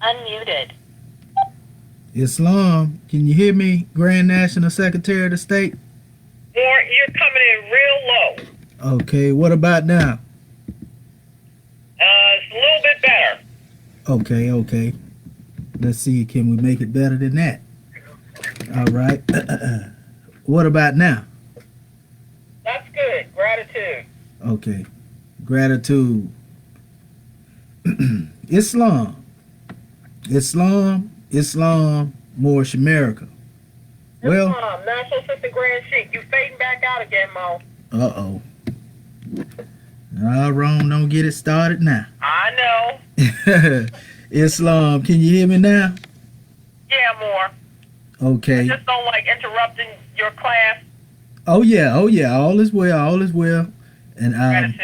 Unmuted. Islam, can you hear me, Grand National Secretary of the State? Or you're coming in real low. Okay, what about now? It's a little bit better. Okay. Let's see, can we make it better than that? All right. What about now? That's good. Gratitude. Okay. Gratitude. Islam, Moorish America. Well, National Sister Grand Sheik, you fading back out again, Mo. uh-oh. All wrong, don't get it started now. I know. Islam, can you hear me now? Yeah, more. Okay. I just don't like interrupting your class. Oh yeah, all is well. And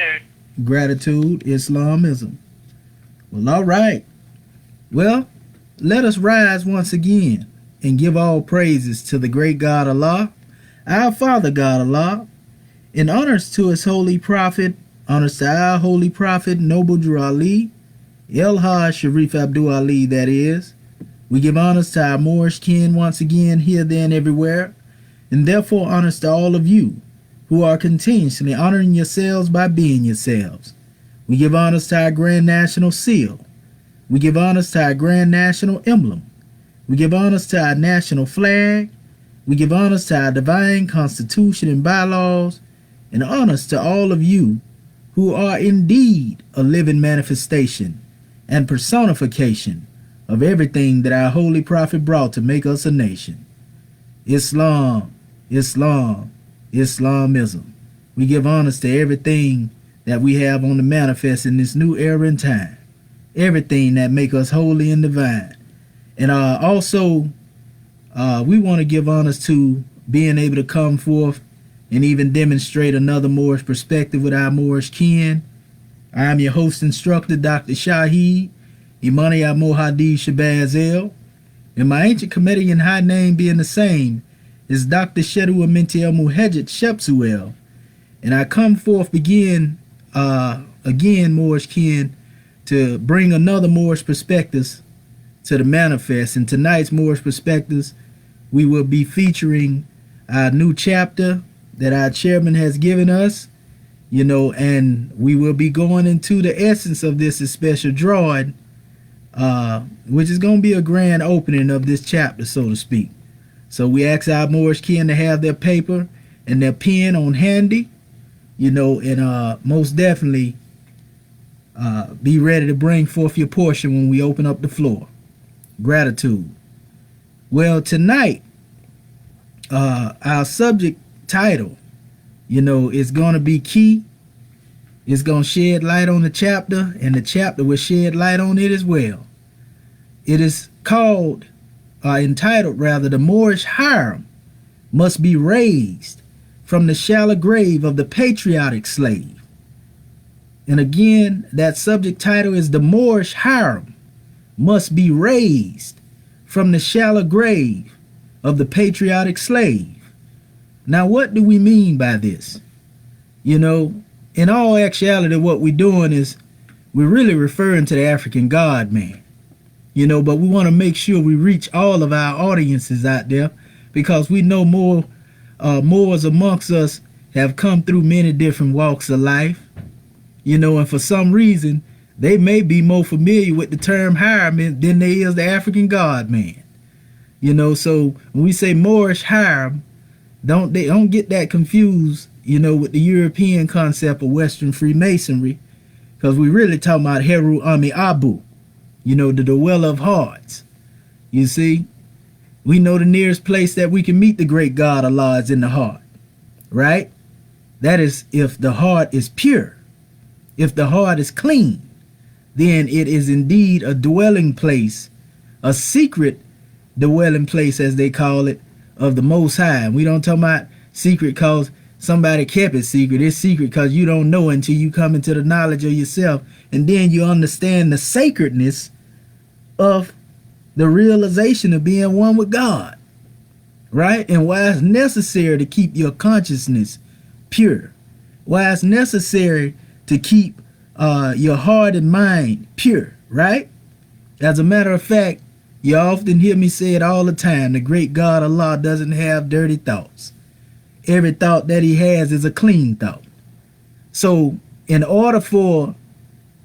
gratitude, Islamism. Well, all right. Well, let us rise once again and give all praises to the great God Allah, our Father God Allah, and honors to his holy prophet, honors to our holy prophet, Noble Drew Ali, El Hajj Sharif Abdul Ali, that is. We give honors to our Moorish kin once again, here, there, and everywhere, and therefore honors to all of you who are continuously honoring yourselves by being yourselves. We give honors to our Grand National Seal. We give honors to our Grand National Emblem. We give honors to our national flag. We give honors to our divine constitution and bylaws, and honors to all of you who are indeed a living manifestation and personification of everything that our holy prophet brought to make us a nation. Islam, Islamism. We give honors to everything that we have on the manifest in this new era and time. Everything that make us holy and divine. And also, we want to give honors to being able to come forth and even demonstrate another Moorish perspective with our Moorish kin. I am your host instructor, Dr. Shahid Imani Al-Mohadi Shabazel, and my ancient Comedian high name being the same is Dr. HERU AMI BU Shepsuel. And I come forth again, Moorish kin, to bring another Moorish perspectives to the manifest. In tonight's Moorish perspectives, we will be featuring our new chapter that our chairman has given us, and we will be going into the essence of this special drawing, which is going to be a grand opening of this chapter, so to speak. So we ask our Moorish kin to have their paper and their pen on handy, and most definitely be ready to bring forth your portion when we open up the floor. Gratitude. Well, tonight, our subject title, is going to be key. It's going to shed light on the chapter, and the chapter will shed light on it as well. It is entitled, the Moorish HIRAM must be raised from the shallow grave of the patriotic slave. And again, that subject title is the Moorish HIRAM must be raised from the shallow grave of the patriotic slave. Now, what do we mean by this? In all actuality, what we're doing is we're really referring to the African God man. But we want to make sure we reach all of our audiences out there, because we know Moors amongst us have come through many different walks of life, and for some reason, they may be more familiar with the term hiram than they is the African God man. So when we say Moorish hiram, don't get that confused, with the European concept of Western Freemasonry, because we really talking about HERU AMI BU, the dweller of hearts. You see, we know the nearest place that we can meet the great God Allah is in the heart, right? That is, if the heart is pure, if the heart is clean, then it is indeed a dwelling place, a secret dwelling place, as they call it, of the Most High. And we don't talk about secret because somebody kept it secret. It's secret because you don't know until you come into the knowledge of yourself, and then you understand the sacredness of the realization of being one with God, right? And why it's necessary to keep your consciousness pure, why it's necessary to keep your heart and mind pure, right? As a matter of fact, you often hear me say it all the time. The great God Allah doesn't have dirty thoughts. Every thought that he has is a clean thought. So in order for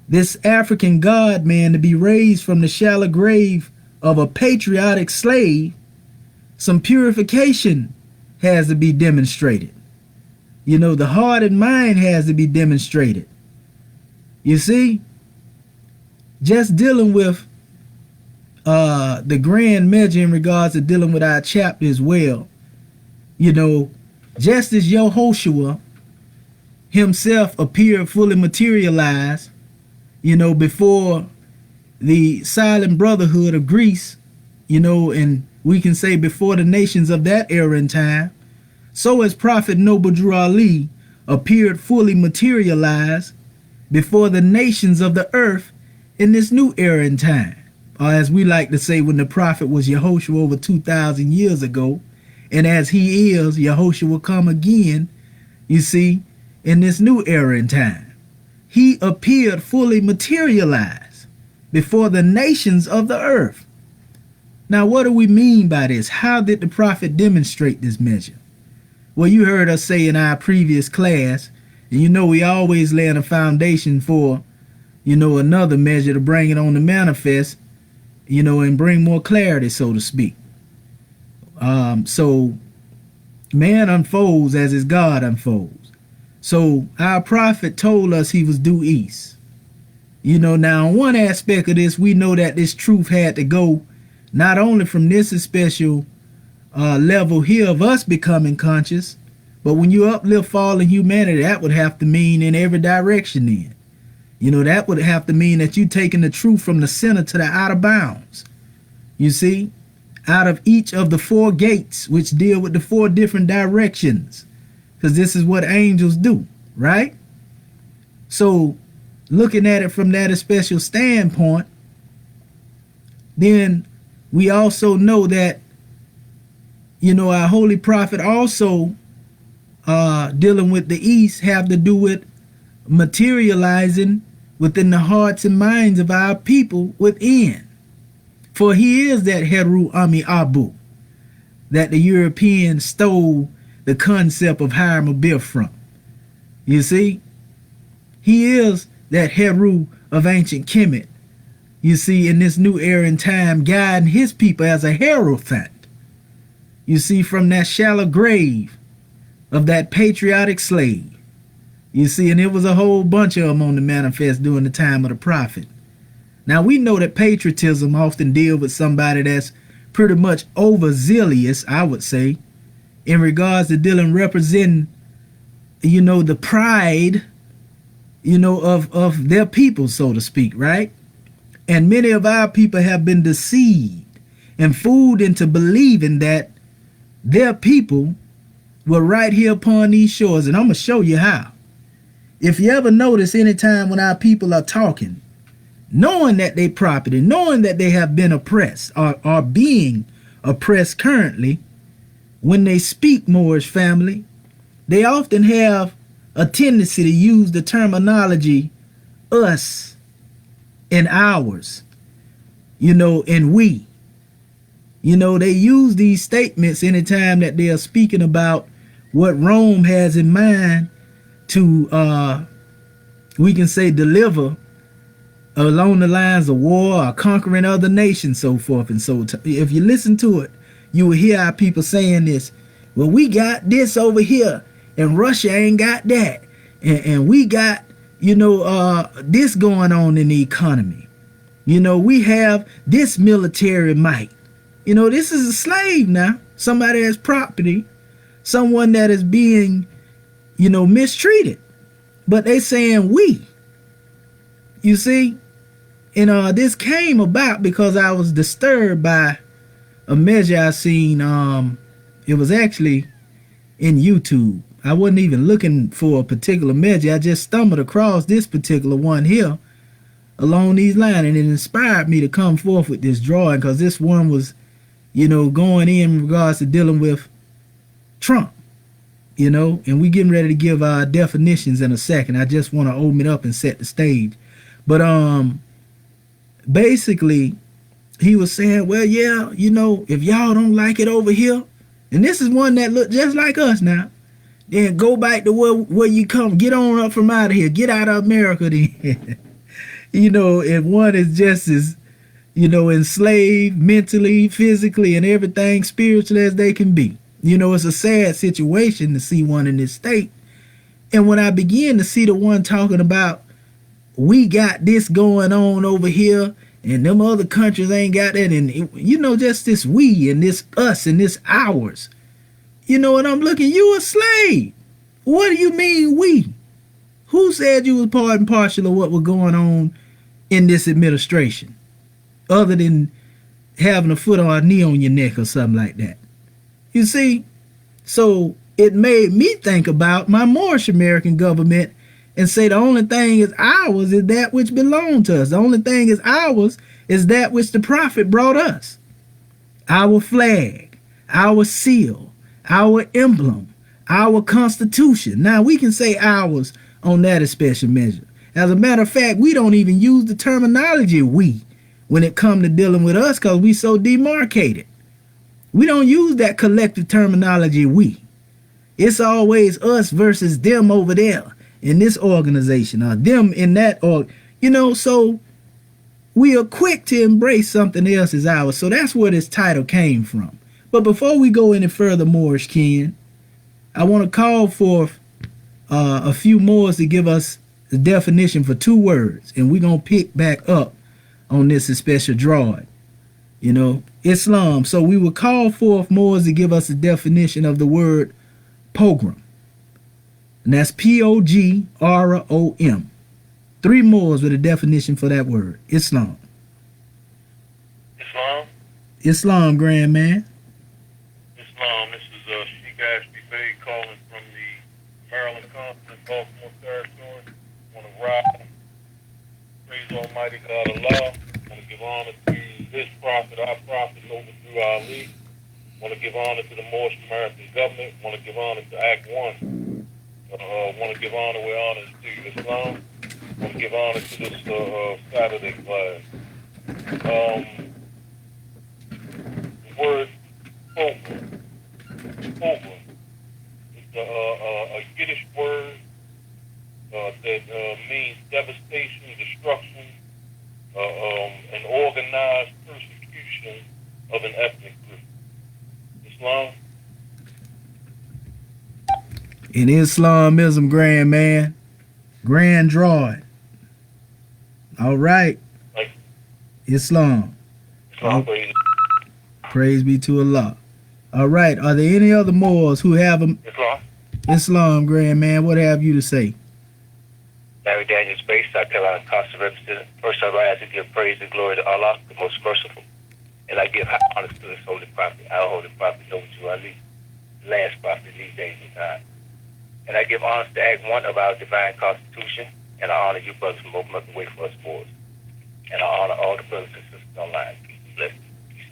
this African God man to be raised from the shallow grave of a patriotic slave, some purification has to be demonstrated. You know, the heart and mind has to be demonstrated. You see, just dealing with the grand measure in regards to dealing with our chapter as well. You know, just as Yehoshua himself appeared fully materialized, you know, before the silent brotherhood of Greece, you know, and we can say before the nations of that era in time, so as Prophet Noble Drew Ali appeared fully materialized before the nations of the earth in this new era in time. Or as we like to say, when the prophet was Yehoshua over 2,000 years ago, and as he is, Yehoshua will come again, you see, in this new era in time. He appeared fully materialized before the nations of the earth. Now, what do we mean by this? How did the prophet demonstrate this measure? Well, you heard us say in our previous class, and you know we always lay a foundation for, you know, another measure to bring it on the manifest, you know, and bring more clarity, so to speak. So man unfolds as his God unfolds. So our prophet told us he was due east. You know, now on one aspect of this, we know that this truth had to go not only from this special level here of us becoming conscious, but when you uplift fallen humanity, that would have to mean in every direction then. You know, that would have to mean that you taking the truth from the center to the outer bounds. You see, out of each of the four gates, which deal with the four different directions, because this is what angels do, right? So looking at it from that special standpoint, then we also know that, you know, our holy prophet also dealing with the east have to do with materializing within the hearts and minds of our people within. For he is that HERU AMI BU that the Europeans stole the concept of HIRAM ABIFF from. You see, he is that HERU of ancient Kemet. You see, in this new era in time, guiding his people as a hierophant. You see, from that shallow grave of that patriotic slave. You see, and it was a whole bunch of them on the manifest during the time of the prophet. Now, we know that patriotism often deals with somebody that's pretty much overzealous, I would say, in regards to dealing, representing, you know, the pride, you know, of their people, so to speak, right? And many of our people have been deceived and fooled into believing that their people were right here upon these shores. And I'm going to show you how. If you ever notice, anytime when our people are talking, knowing that they property, knowing that they have been oppressed or are being oppressed currently, when they speak, Moorish family, they often have a tendency to use the terminology us and ours, you know, and we. You know, they use these statements anytime that they are speaking about what Rome has in mind to, we can say, deliver along the lines of war or conquering other nations, so forth and so. If you listen to it, you will hear our people saying this. Well, we got this over here, and Russia ain't got that, and we got, you know, this going on in the economy. You know, we have this military might. You know, this is a slave now. Somebody has property, someone that is being, you know, mistreated. But they saying we. You see? And this came about because I was disturbed by a measure I seen. It was actually in YouTube. I wasn't even looking for a particular measure. I just stumbled across this particular one here along these lines, and it inspired me to come forth with this drawing, because this one was, you know, going in regards to dealing with Trump, you know, and we getting ready to give our definitions in a second. I just want to open it up and set the stage. But basically, he was saying, well, yeah, you know, if y'all don't like it over here, and this is one that look just like us now, then go back to where you come, get on up from out of here, get out of America then. You know, if one is just as, you know, enslaved mentally, physically, and everything spiritually as they can be. You know, it's a sad situation to see one in this state. And when I begin to see the one talking about, we got this going on over here, and them other countries ain't got that, and, you know, just this we and this us and this ours. You know, and I'm looking, you a slave. What do you mean we? Who said you was part and partial of what was going on in this administration? Other than having a foot or a knee on your neck or something like that. You see? So it made me think about my Moorish American government and say the only thing is ours is that which belonged to us. The only thing is ours is that which the prophet brought us. Our flag, our seal, our emblem, our constitution. Now we can say ours on that as special measure. As a matter of fact, we don't even use the terminology we when it comes to dealing with us because we so demarcated. We don't use that collective terminology we. It's always us versus them over there in this organization or them in that, or, you know, so we are quick to embrace something else as ours. So that's where this title came from. But before we go any further, Moorish Ken, I want to call forth a few Moors to give us the definition for two words, and we're going to pick back up on this special drawing. You know, Islam. So we will call forth Moors to give us a definition of the word pogrom. And that's Pogrom. 3 Moors with a definition for that word. Islam. Islam? Islam, grand man. Islam. This is Sheikh Ashby Bey calling from the Maryland Continent, Baltimore Territory. I want to rise, praise Almighty God Allah. I want to give honor to this prophet, our prophet, Overdue Ali. I want to give honor to the Moorish American government. I want to give honor to Act 1. I want to give honor where honor is due. Islam. I want to give honor to this Saturday class. The word pogrom. Pogrom. It's a Yiddish word that means devastation, destruction, an organized persecution of an ethnic group. Islam? In Islamism, grand man, grand drawing. All right. Like, Islam. Islam, Praise be to Allah. All right. Are there any other Moors who have them? Islam? Islam, grand man, what have you to say? Larry Daniels Base, South Carolina Consul Representative. First, I rise to give praise and glory to Allah, the most merciful. And I give high honor to His holy prophet, our holy prophet, Overdue Ali, the last prophet in these days and times. And I give honor to Act 1 of our divine constitution, and I honor you brothers from opening up the way for us Moors. And I honor all the brothers and sisters online. Peace and blessings. Peace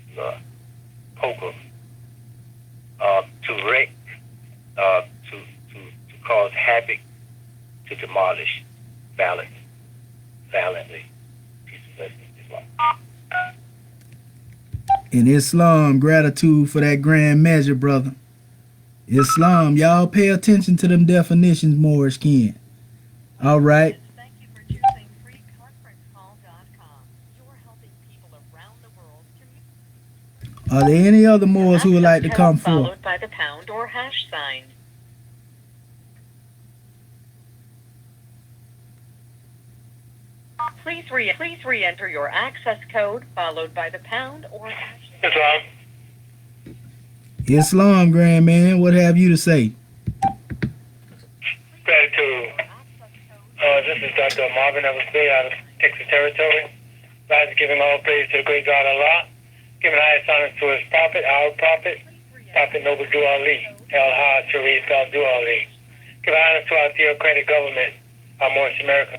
and love. Pogrom. To wreck, to cause havoc, to demolish violently. Peace and blessings. Islam. In Islam, gratitude for that grand measure, brother. Islam, y'all pay attention to them definitions, Moorish Ken. All right. Thank you for choosing freeconferencecall.com. You're helping people around the world communicate. Are there any other Moors who would like to come forward? Followed by the pound or hash sign. Please re-enter your access code followed by the pound or hash sign. Islam? Islam, grand man, what have you to say? Gratitude. This is Dr. Marvin Eversley out of Texas Territory. Rise giving all praise to the great God Allah. Giving highest honor to His prophet, our prophet, Prophet Overdue Ali, El-Ha Sharif Al-Du Ali. Give honor to our theocratic government, our Moorish America.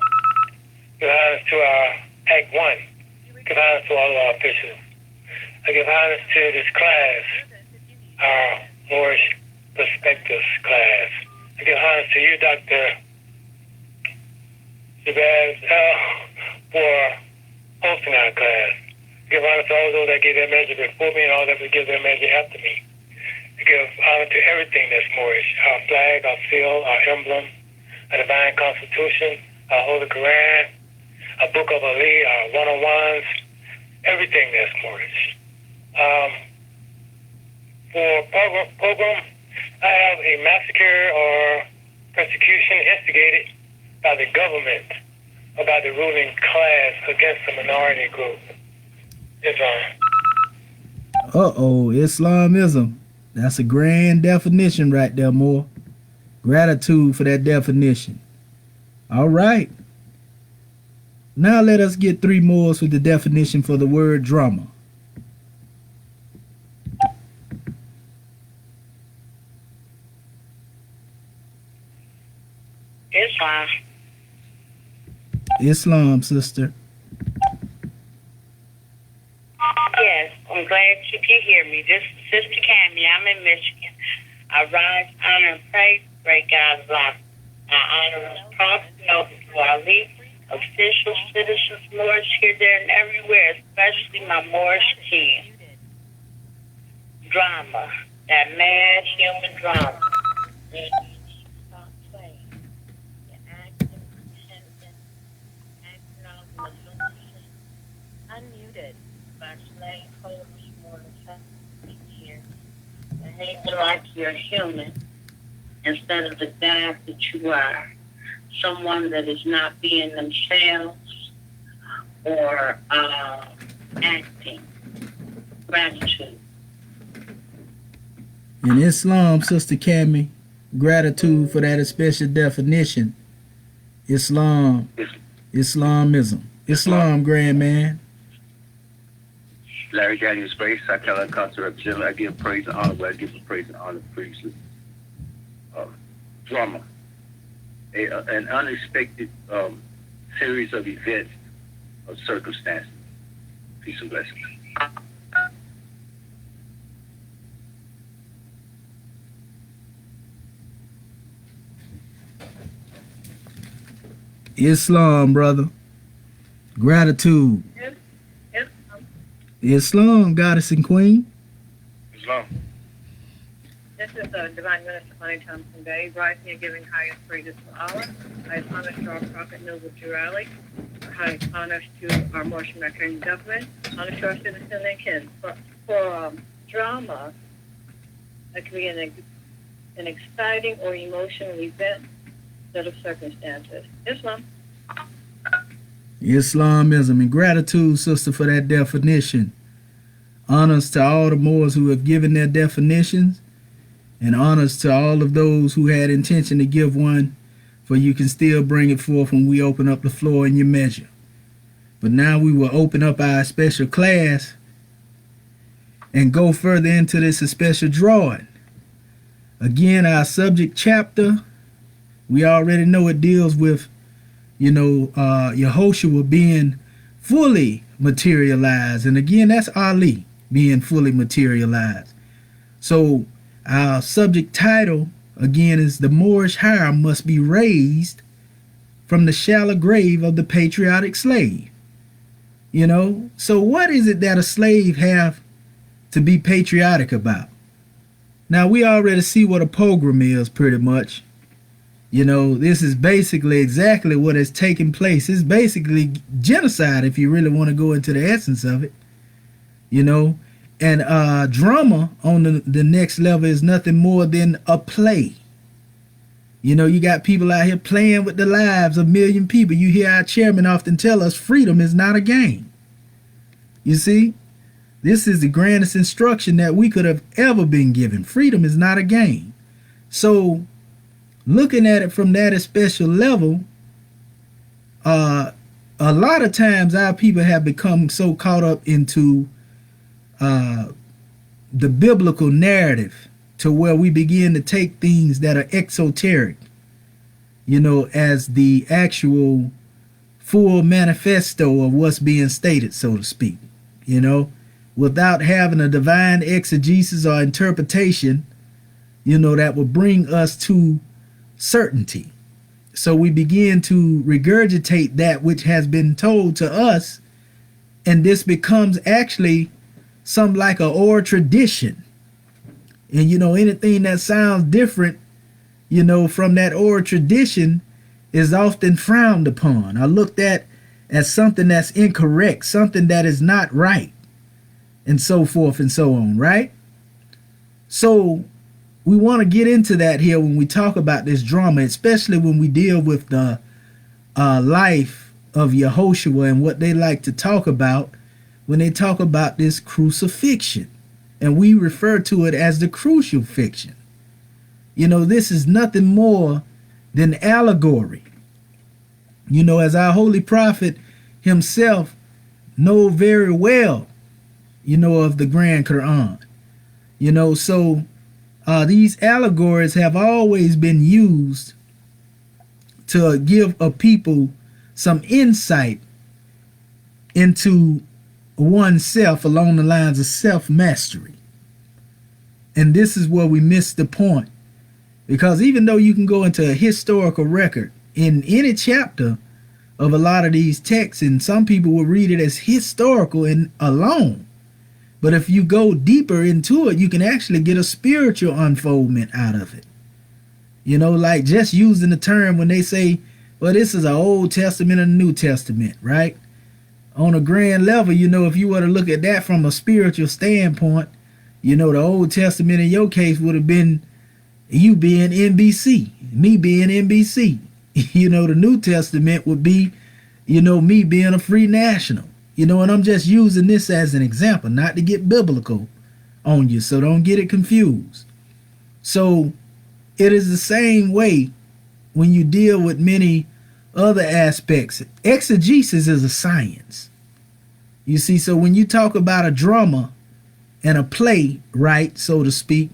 Give honor to our Act 1. Give honor to all our officials. I give honor to this class, our Moorish Perspectives class. I give honor to you, Dr. Shabazz, for hosting our class. I give honor to all those that gave their measure before me and all that will give their measure after me. I give honor to everything that's Moorish, our flag, our seal, our emblem, our divine constitution, our Holy Quran, our Book of Ali, our one-on-ones, everything that's Moorish. For program, I have a massacre or persecution instigated by the government or by the ruling class against the minority group. Islam. Islamism. That's a grand definition right there, Moore. Gratitude for that definition. All right. Now let us get 3 more with the definition for the word drama. Islam. Islam, sister. Yes, I'm glad you can hear me. This is Sister Cammy. I'm in Michigan. I rise, honor, and praise great God's life. I honor the Prophet, Noble Ali, officials, citizens, Moorish here, there, and everywhere, especially my Moorish kin. Drama, that mad human drama. Stop playing. You're acting, pretending, acting out of illusion. Unmuted. By slaying holy more than 7 years. Behaving like you're human instead of the God that you are. Someone that is not being themselves or acting. Gratitude. In Islam, Sister Cammy, gratitude for that special definition. Islamism. Islam, grand man. Larry Daniels Grace, I tell our concert representative, I give praise and honor where I give the praise and honor previously. Drama. An unexpected series of events, of circumstances. Peace and blessings. Islam, brother. Gratitude. Islam, goddess and queen. Islam. This is Divine Minister Connie Thompson Day, rising and giving highest praises to Allah. Highest honors to our Prophet Noble Jurali. Highest honors to our Moorish American government. Honors to our citizens and kin. For drama, that can be an exciting or emotional event set of circumstances. Islam. Islamism, and gratitude, sister, for that definition. Honors to all the Moors who have given their definitions, and honors to all of those who had intention to give one, for you can still bring it forth when we open up the floor in your measure. But now we will open up our special class and go further into this special drawing. Again, our subject chapter, we already know it deals with, Yehoshua being fully materialized. And again, that's Ali being fully materialized. So our subject title, again, is The Moorish Hiram Must Be Raised from the Shallow Grave of the Patriotic Slave. So what is it that a slave have to be patriotic about? Now, we already see what a pogrom is, pretty much. This is basically exactly what has taken place. It's basically genocide, if you really want to go into the essence of it. And drama on the next level is nothing more than a play. You got people out here playing with the lives of a million people. You hear our chairman often tell us freedom is not a game. You see, this is the grandest instruction that we could have ever been given. Freedom is not a game. So looking at it from that special level, a lot of times our people have become so caught up into the biblical narrative to where we begin to take things that are exoteric, as the actual full manifesto of what's being stated, so to speak, without having a divine exegesis or interpretation, that will bring us to certainty. So we begin to regurgitate that which has been told to us, And this becomes actually some like a oral tradition. And, you know, anything that sounds different, you know, from that oral tradition is often frowned upon or looked at as something that's incorrect, something that is not right, and so forth and so on, right? So we want to get into that here when we talk about this drama, especially when we deal with the life of Yehoshua and what they like to talk about when they talk about this crucifixion. And we refer to it as the crucifixion. You know, this is nothing more than allegory. You know, as our holy prophet himself know very well, you know, of the Grand Quran. You know, so these allegories have always been used to give a people some insight into oneself along the lines of self-mastery. And this is where we miss the point. Because even though you can go into a historical record in any chapter of a lot of these texts, and some people will read it as historical and alone, but if you go deeper into it, you can actually get a spiritual unfoldment out of it. You know, like just using the term when they say, well, this is an Old Testament and a New Testament, right? On a grand level, you know, if you were to look at that from a spiritual standpoint, you know, the Old Testament in your case would have been you being NBC, me being NBC. You know, the New Testament would be, you know, me being a free national. You know, and I'm just using this as an example, not to get biblical on you, so don't get it confused. So it is the same way when you deal with many other aspects. Exegesis is a science. You see, so when you talk about a drama and a play, right, so to speak,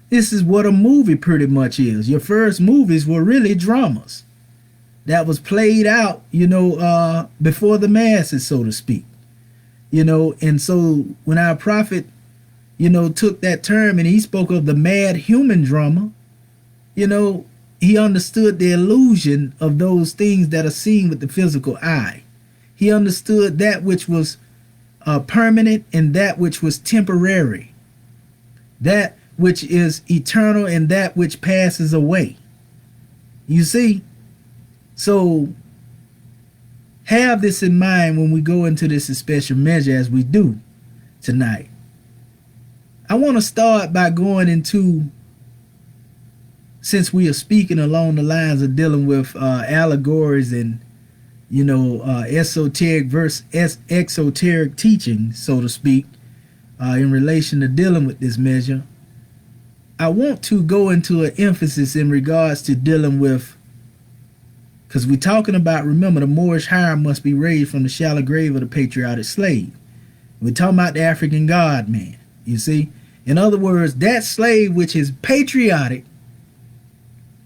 this is what a movie pretty much is. Your first movies were really dramas that was played out, you know, before the masses, so to speak. You know, and so when our prophet, you know, took that term and he spoke of the mad human drama, you know, he understood the illusion of those things that are seen with the physical eye. He understood that which was permanent and that which was temporary, that which is eternal and that which passes away. You see? So have this in mind when we go into this special measure as we do tonight. I want to start by going into, since we are speaking along the lines of dealing with allegories and, you know, esoteric versus exoteric teaching, so to speak, in relation to dealing with this measure, I want to go into an emphasis in regards to dealing with, because we're talking about, remember, the Moorish HIRAM must be raised from the shallow grave of the patriotic slave. We're talking about the African God man, you see. In other words, that slave which is patriotic,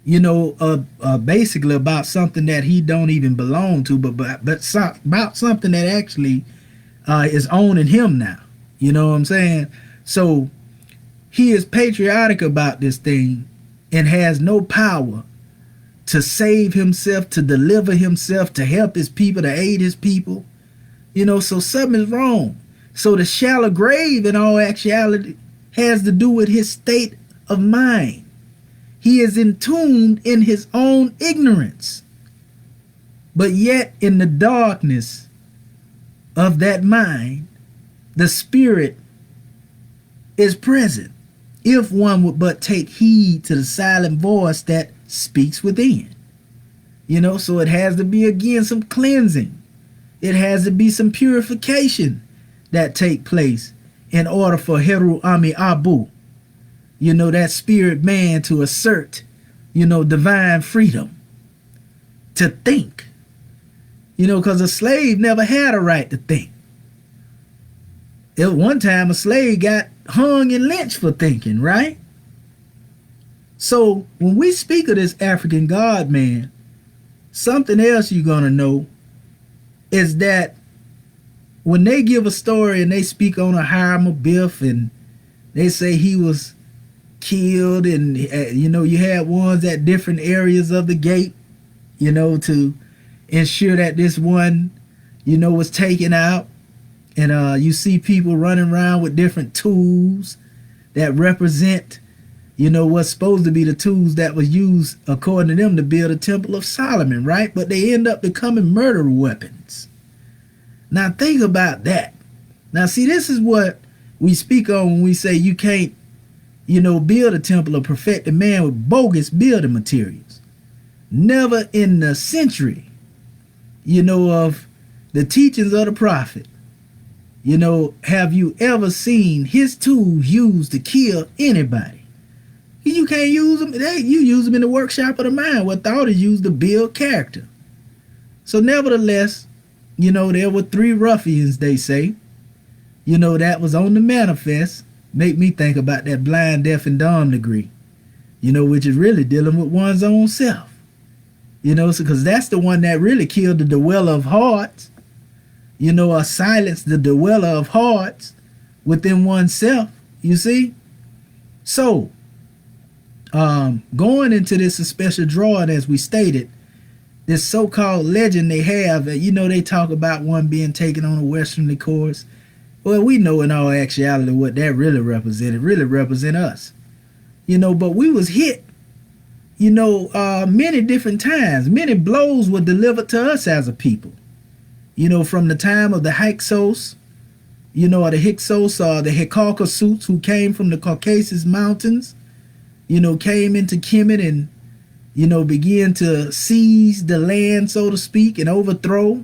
you know, basically about something that he don't even belong to, but about something that actually is owning him now. You know what I'm saying? So he is patriotic about this thing and has no power to save himself, to deliver himself, to help his people, to aid his people. You know, so something is wrong. So the shallow grave in all actuality has to do with his state of mind. He is entombed in his own ignorance. But yet in the darkness of that mind, the spirit is present, if one would but take heed to the silent voice that speaks within. You know, so it has to be, again, some cleansing. It has to be some purification that take place in order for HERU AMI BU, you know, that spirit man, to assert, you know, divine freedom to think. You know, because a slave never had a right to think. At one time, a slave got hung and lynched for thinking, right? So when we speak of this African God man, something else you're going to know is that when they give a story and they speak on a HIRAM ABIFF and they say he was killed, and you know, you had ones at different areas of the gate, you know, to ensure that this one, you know, was taken out. And you see people running around with different tools that represent, what's supposed to be the tools that was used, according to them, to build a Temple of Solomon, right? But they end up becoming murder weapons. Now think about that. Now see, this is what we speak on when we say you can't, build a temple of perfected man with bogus building materials. Never in the century, of the teachings of the prophet, have you ever seen his tools used to kill anybody? You can't use them. You use them in the workshop of the mind. What thought is used to build character. So nevertheless, there were 3 ruffians, they say, that was on the manifest. Make me think about that blind, deaf, and dumb degree, which is really dealing with one's own self. Because that's the one that really killed the dweller of hearts, or silenced the dweller of hearts within oneself, you see? So, going into this special drawing, as we stated, this so-called legend they have, they talk about one being taken on a westerly course. Well, we know in all actuality what that really represented. Really represent us. But we was hit, many different times. Many blows were delivered to us as a people. From the time of the Hyksos, or the Hyksos, or the Hyksos who came from the Caucasus Mountains, came into Kemet and, began to seize the land, so to speak, and overthrow,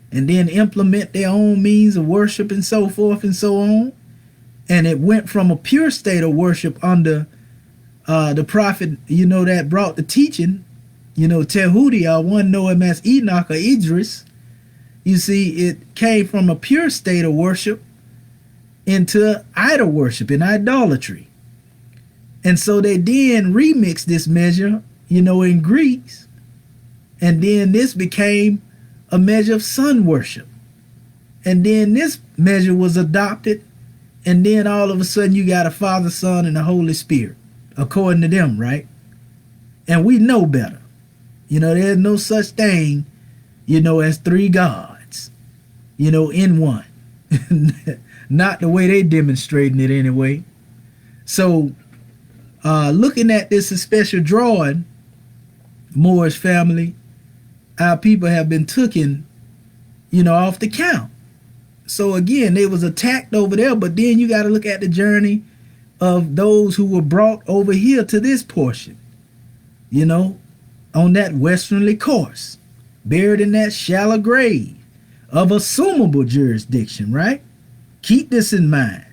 and then implement their own means of worship and so forth and so on. And it went from a pure state of worship under the prophet, that brought the teaching, Tehudi, or one know him as Enoch or Idris. You see, it came from a pure state of worship into idol worship and idolatry. And so they then remixed this measure, in Greeks. And then this became a measure of sun worship. And then this measure was adopted. And then all of a sudden you got a Father, Son, and the Holy Spirit, according to them, right? And we know better. There's no such thing, as 3 gods, in one. Not the way they demonstrating it anyway. So, looking at this special drawing, Moorish family, our people have been taken, off the count. So again, they was attacked over there, but then you got to look at the journey of those who were brought over here to this portion, on that westerly course, buried in that shallow grave of assumable jurisdiction, right? Keep this in mind.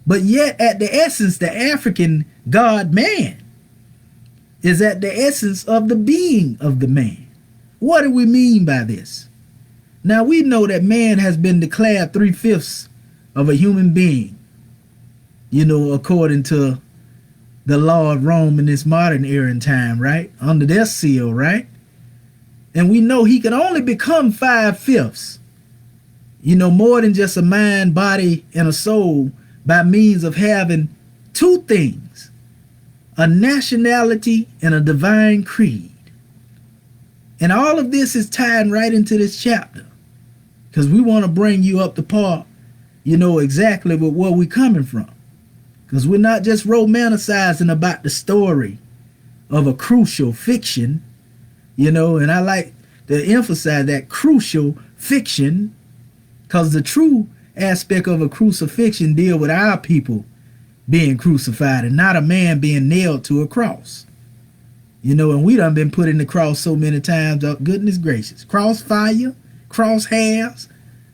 But yet, at the essence, the African God man is at the essence of the being of the man. What do we mean by this? Now, we know that man has been declared 3/5 of a human being, according to the law of Rome in this modern era and time, right? Under their seal, right? And we know he can only become 5/5, more than just a mind, body, and a soul, by means of having 2 things, a nationality and a divine creed. And all of this is tied right into this chapter, because we want to bring you up to par, exactly with where we're coming from. Because we're not just romanticizing about the story of a crucial fiction, and I like to emphasize that crucial fiction, because the true aspect of a crucifixion deal with our people being crucified and not a man being nailed to a cross. And we done been put in the cross so many times, oh, goodness gracious. Crossfire, crosshairs.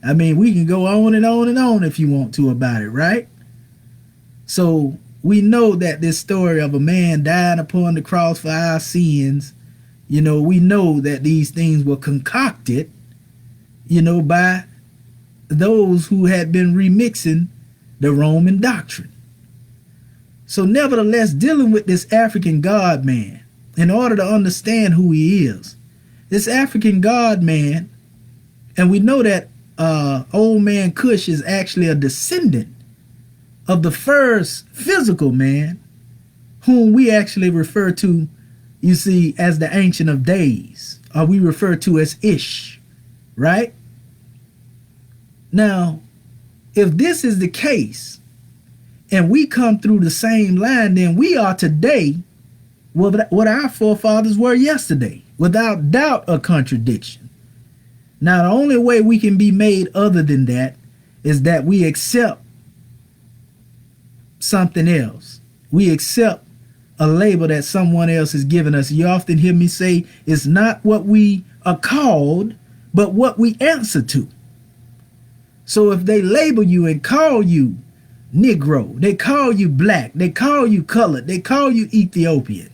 I mean, we can go on and on and on if you want to about it, right? So we know that this story of a man dying upon the cross for our sins, we know that these things were concocted, by those who had been remixing the Roman doctrine. So nevertheless, dealing with this African God man, in order to understand who he is, this African God man, and we know that old man Cush is actually a descendant of the first physical man, whom we actually refer to, you see, as the Ancient of Days, or we refer to as Ish, right? Now, if this is the case and we come through the same line, then we are today what our forefathers were yesterday, without doubt a contradiction. Now, the only way we can be made other than that is that we accept something else. We accept a label that someone else has given us. You often hear me say it's not what we are called, but what we answer to. So if they label you and call you Negro, they call you black, they call you colored, they call you Ethiopian,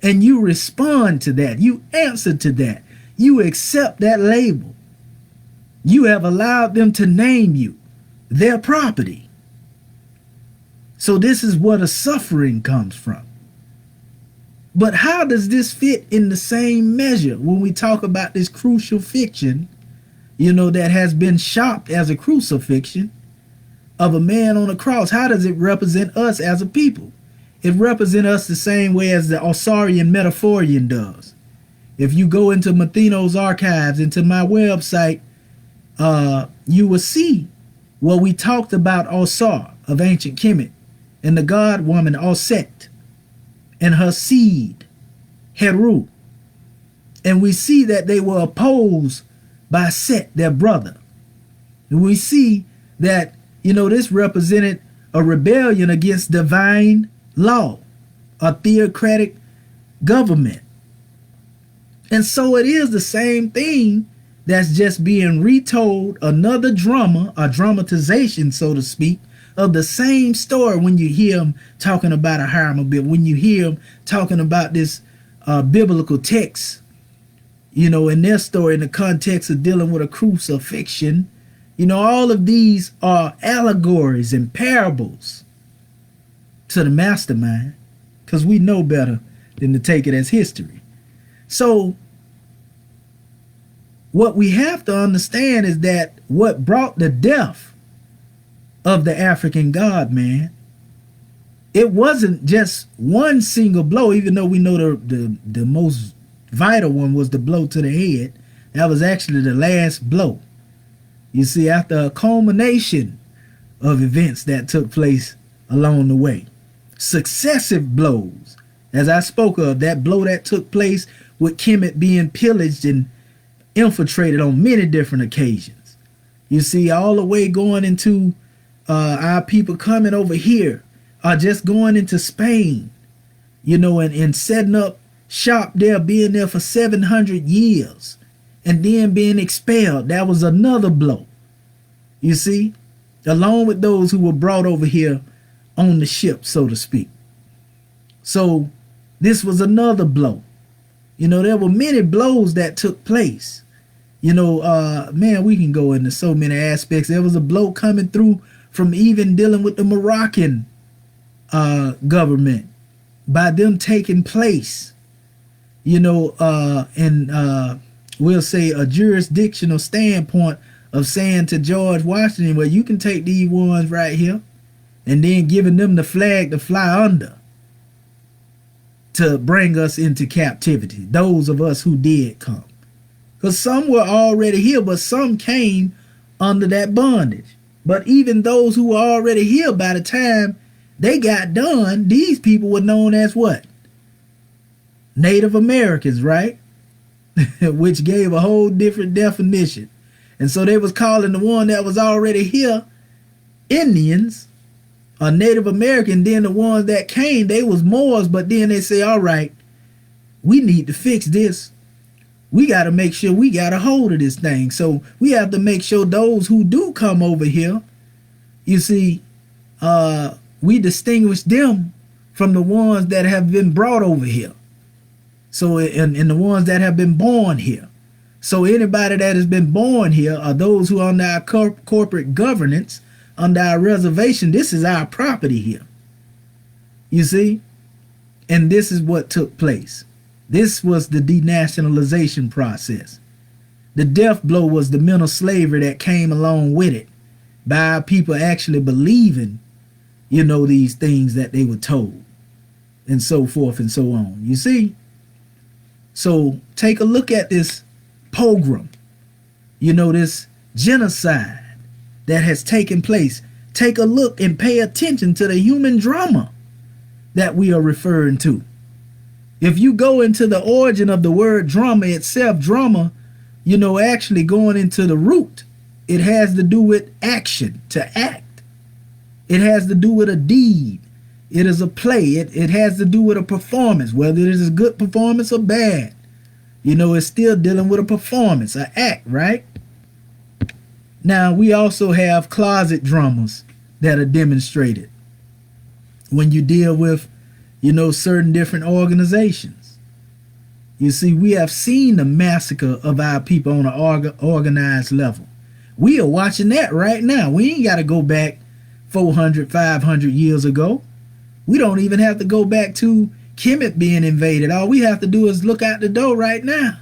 and you respond to that, you answer to that, you accept that label, you have allowed them to name you their property. So this is where the suffering comes from. But how does this fit in the same measure when we talk about this crucifixion, that has been shopped as a crucifixion of a man on a cross? How does it represent us as a people? It represents us the same way as the Osarian Metaphorian does. If you go into Matheno's archives, into my website, you will see where we talked about Osar of ancient Kemet and the god woman Oset and her seed, HERU. And we see that they were opposed by Set, their brother. And we see that, this represented a rebellion against divine law, a theocratic government. And so it is the same thing that's just being retold, another drama, a dramatization, so to speak, of the same story when you hear them talking about a HIRAM ABIFF, when you hear them talking about this biblical text, in their story in the context of dealing with a crucifixion. All of these are allegories and parables to the mastermind, because we know better than to take it as history. So what we have to understand is that what brought the death of the African god, man, it wasn't just one single blow, even though we know the most vital one was the blow to the head. That was actually the last blow. You see, after a culmination of events that took place along the way, successive blows, as I spoke of, that blow that took place with Kemet being pillaged and infiltrated on many different occasions. You see, all the way going into our people coming over here, are just going into Spain, and setting up shop there, being there for 700 years, and then being expelled. That was another blow, you see, along with those who were brought over here on the ship, so to speak. So this was another blow. There were many blows that took place. Man, we can go into so many aspects. There was a blow coming through from even dealing with the Moroccan government, by them taking place, and we'll say a jurisdictional standpoint of saying to George Washington, well, you can take these ones right here, and then giving them the flag to fly under to bring us into captivity, those of us who did come. Because some were already here, but some came under that bondage. But even those who were already here, by the time they got done, these people were known as what? Native Americans, right? Which gave a whole different definition. And so they was calling the one that was already here Indians, or Native American. Then the ones that came, they was Moors. But then they say, all right, we need to fix this. We got to make sure we got a hold of this thing. So we have to make sure those who do come over here, you see, we distinguish them from the ones that have been brought over here. So, and the ones that have been born here. So anybody that has been born here, are those who are under our corporate governance, under our reservation, this is our property here. You see? And this is what took place. This was the denationalization process. The death blow was the mental slavery that came along with it, by our people actually believing, these things that they were told, and so forth and so on. You see? So take a look at this pogrom, this genocide that has taken place. Take a look and pay attention to the human drama that we are referring to. If you go into the origin of the word drama itself, drama, actually going into the root, it has to do with action, to act. It has to do with a deed. It is a play. It has to do with a performance, whether it is a good performance or bad. It's still dealing with a performance, an act, right? Now, we also have closet dramas that are demonstrated when you deal with, certain different organizations. You see, we have seen the massacre of our people on an organized level. We are watching that right now. We ain't got to go back 400, 500 years ago. We don't even have to go back to Kemet being invaded. All we have to do is look out the door right now.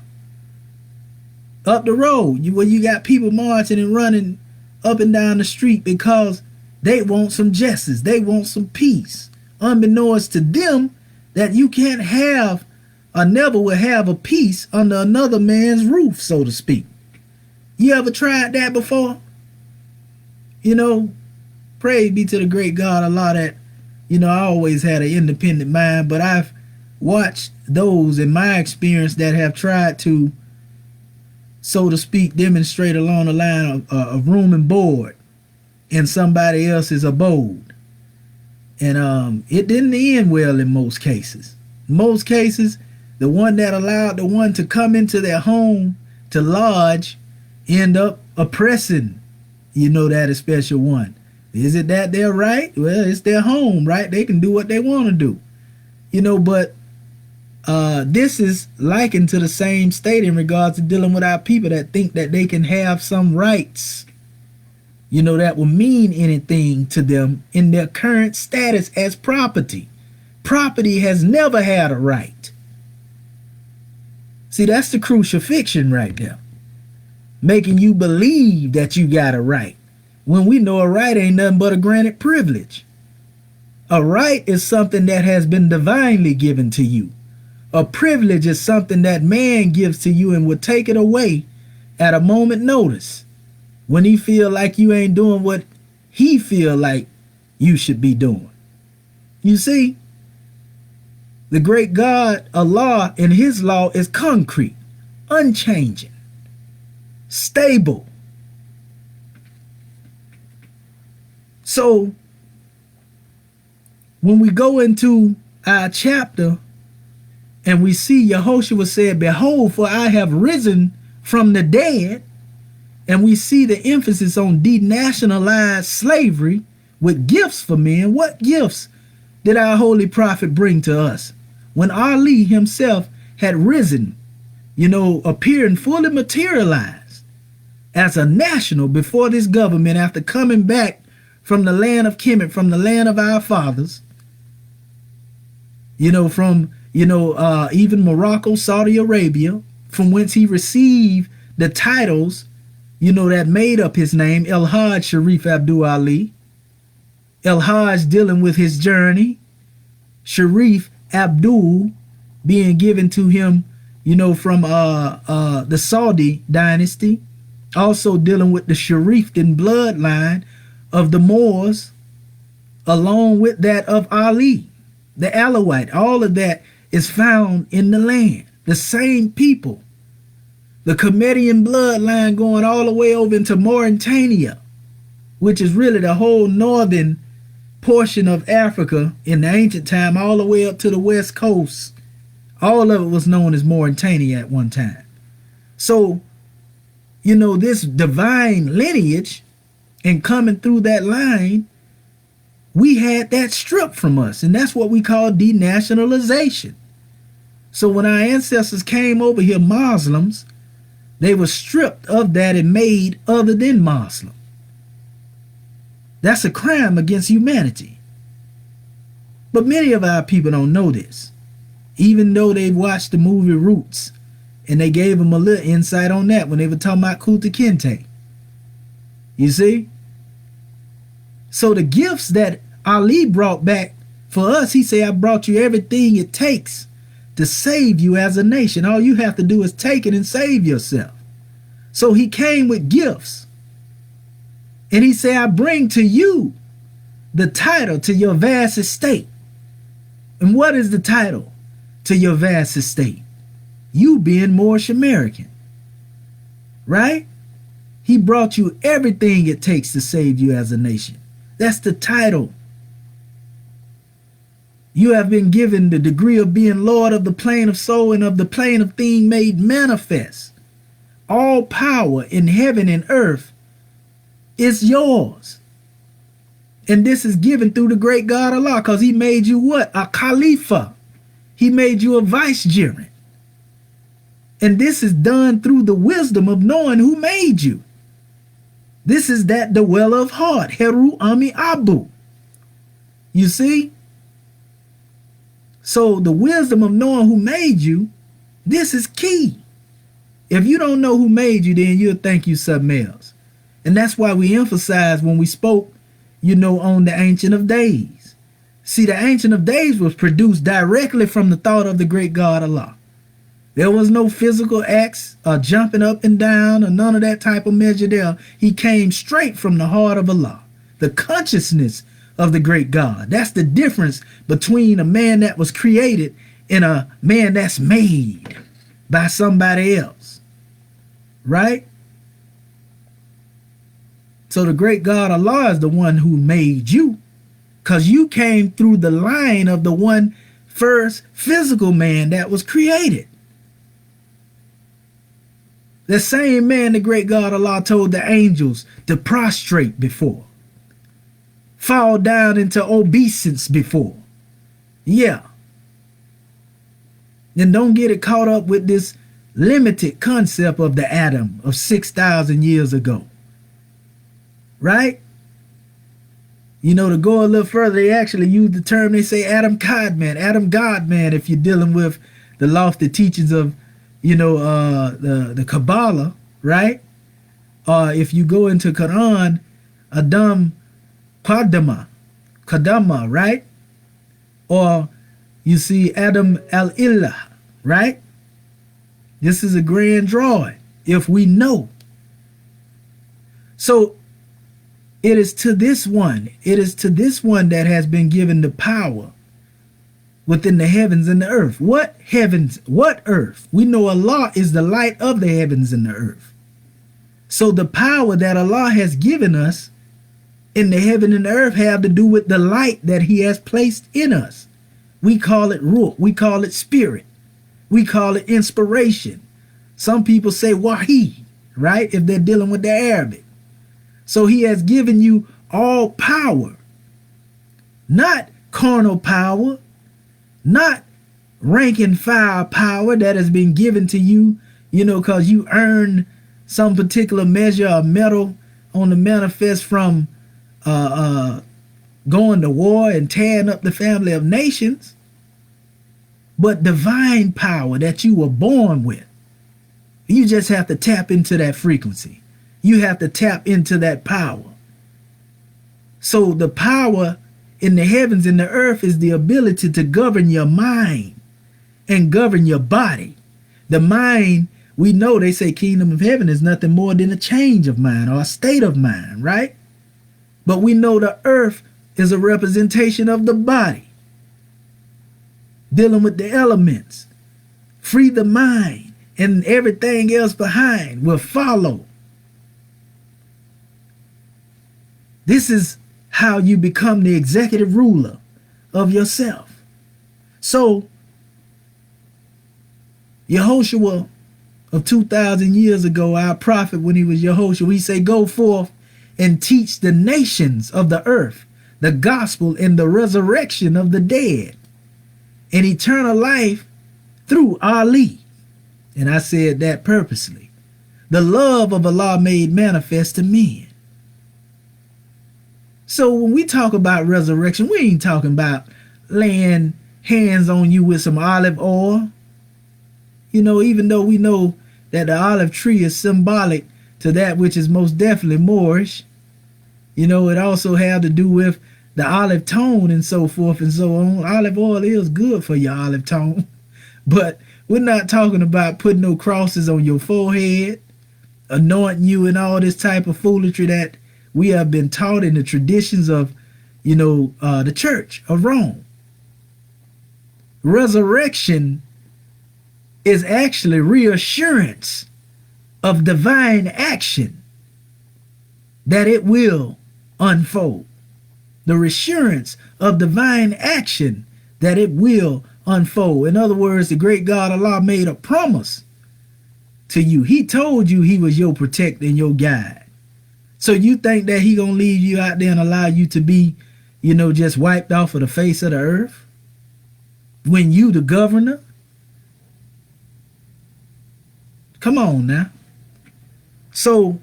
Up the road, where you got people marching and running up and down the street because they want some justice. They want some peace. Unbeknownst to them that you can't have or never will have a peace under another man's roof, so to speak. You ever tried that before? Praise be to the great God Allah that, I always had an independent mind, but I've watched those in my experience that have tried to, so to speak, demonstrate along the line of room and board in somebody else's abode. And it didn't end well in most cases. In most cases, the one that allowed the one to come into their home to lodge end up oppressing, that special one. Is it that they're right? Well, it's their home, right? They can do what they want to do. But this is likened to the same state in regards to dealing with our people that think that they can have some rights, that will mean anything to them in their current status as property. Property has never had a right. See, that's the crucifixion right there. Making you believe that you got a right, when we know a right ain't nothing but a granted privilege. A right is something that has been divinely given to you. A privilege is something that man gives to you and will take it away at a moment notice when he feel like you ain't doing what he feel like you should be doing. You see, the great God, Allah, and his law is concrete, unchanging, stable. So when we go into our chapter and we see Yehoshua said, behold, for I have risen from the dead, and we see the emphasis on denationalized slavery with gifts for men. What gifts did our holy prophet bring to us? When Ali himself had risen, appearing fully materialized as a national before this government after coming back from the land of Kemet, from the land of our fathers, from, even Morocco, Saudi Arabia, from whence he received the titles, that made up his name, El Hajj Sharif Abdul Ali. El Hajj dealing with his journey. Sharif Abdul being given to him, from the Saudi dynasty. Also dealing with the Sharifdin bloodline of the Moors, along with that of Ali, the Alawite. All of that is found in the land. The same people. The Comedian bloodline going all the way over into Mauritania, which is really the whole northern portion of Africa in the ancient time, all the way up to the west coast. All of it was known as Mauritania at one time. So, this divine lineage, and coming through that line, we had that stripped from us, and that's what we call denationalization. So when our ancestors came over here, Muslims, they were stripped of that and made other than Muslim. That's a crime against humanity. But many of our people don't know this, even though they've watched the movie Roots, and they gave them a little insight on that when they were talking about Kunta Kinte. You see? So the gifts that Ali brought back for us, he said, I brought you everything it takes to save you as a nation. All you have to do is take it and save yourself. So he came with gifts. And he said, I bring to you the title to your vast estate. And what is the title to your vast estate? You being Moorish American, right? He brought you everything it takes to save you as a nation. That's the title. You have been given the degree of being Lord of the plane of soul and of the plane of thing made manifest. All power in heaven and earth is yours. And this is given through the great God Allah, because he made you what? A Khalifa. He made you a vicegerent. And this is done through the wisdom of knowing who made you. This is that dweller of heart, HERU AMI BU. You see? So the wisdom of knowing who made you, this is key. If you don't know who made you, then you'll think you something else. And that's why we emphasize when we spoke, on the Ancient of Days. See, the Ancient of Days was produced directly from the thought of the great God Allah. There was no physical acts or jumping up and down or none of that type of measure there. He came straight from the heart of Allah, the consciousness of the great God. That's the difference between a man that was created and a man that's made by somebody else, right? So the great God Allah is the one who made you, because you came through the line of the one first physical man that was created. The same man the great God Allah told the angels to prostrate before, fall down into obeisance before. Yeah. And don't get it caught up with this limited concept of the Adam of 6,000 years ago. Right? To go a little further, they actually use the term, they say Adam God-man, Adam God-man, if you're dealing with the lofty teachings of, the Kabbalah, right? If you go into Quran, Adam Kadama, right? Or you see Adam al-Illah, right? This is a grand drawing, if we know. So it is to this one that has been given the power within the heavens and the earth. What heavens? What earth? We know Allah is the light of the heavens and the earth. So the power that Allah has given us in the heaven and the earth have to do with the light that he has placed in us. We call it ruh. We call it spirit. We call it inspiration. Some people say wahi, right? If they're dealing with the Arabic. So he has given you all power, not carnal power, not rank and file power that has been given to you, because you earned some particular measure of metal on the manifest from going to war and tearing up the family of nations, but divine power that you were born with. You just have to tap into that frequency. You have to tap into that power. So the power in the heavens and the earth is the ability to govern your mind and govern your body. The mind, we know they say kingdom of heaven is nothing more than a change of mind or a state of mind, right? But we know the earth is a representation of the body, dealing with the elements. Free the mind and everything else behind will follow. This is how you become the executive ruler of yourself. So, Yehoshua of 2,000 years ago, our prophet, when he was Yehoshua, he said, go forth and teach the nations of the earth the gospel and the resurrection of the dead and eternal life through Ali. And I said that purposely. The love of Allah made manifest to men. So when we talk about resurrection, we ain't talking about laying hands on you with some olive oil. Even though we know that the olive tree is symbolic to that which is most definitely Moorish. It also have to do with the olive tone and so forth and so on. Olive oil is good for your olive tone. But we're not talking about putting no crosses on your forehead, anointing you and all this type of foolery that we have been taught in the traditions of, the Church of Rome. Resurrection is actually reassurance of divine action that it will unfold. The reassurance of divine action that it will unfold. In other words, the great God Allah made a promise to you. He told you he was your protector and your guide. So you think that he gonna leave you out there and allow you to be, just wiped off of the face of the earth? When you the governor? Come on now. So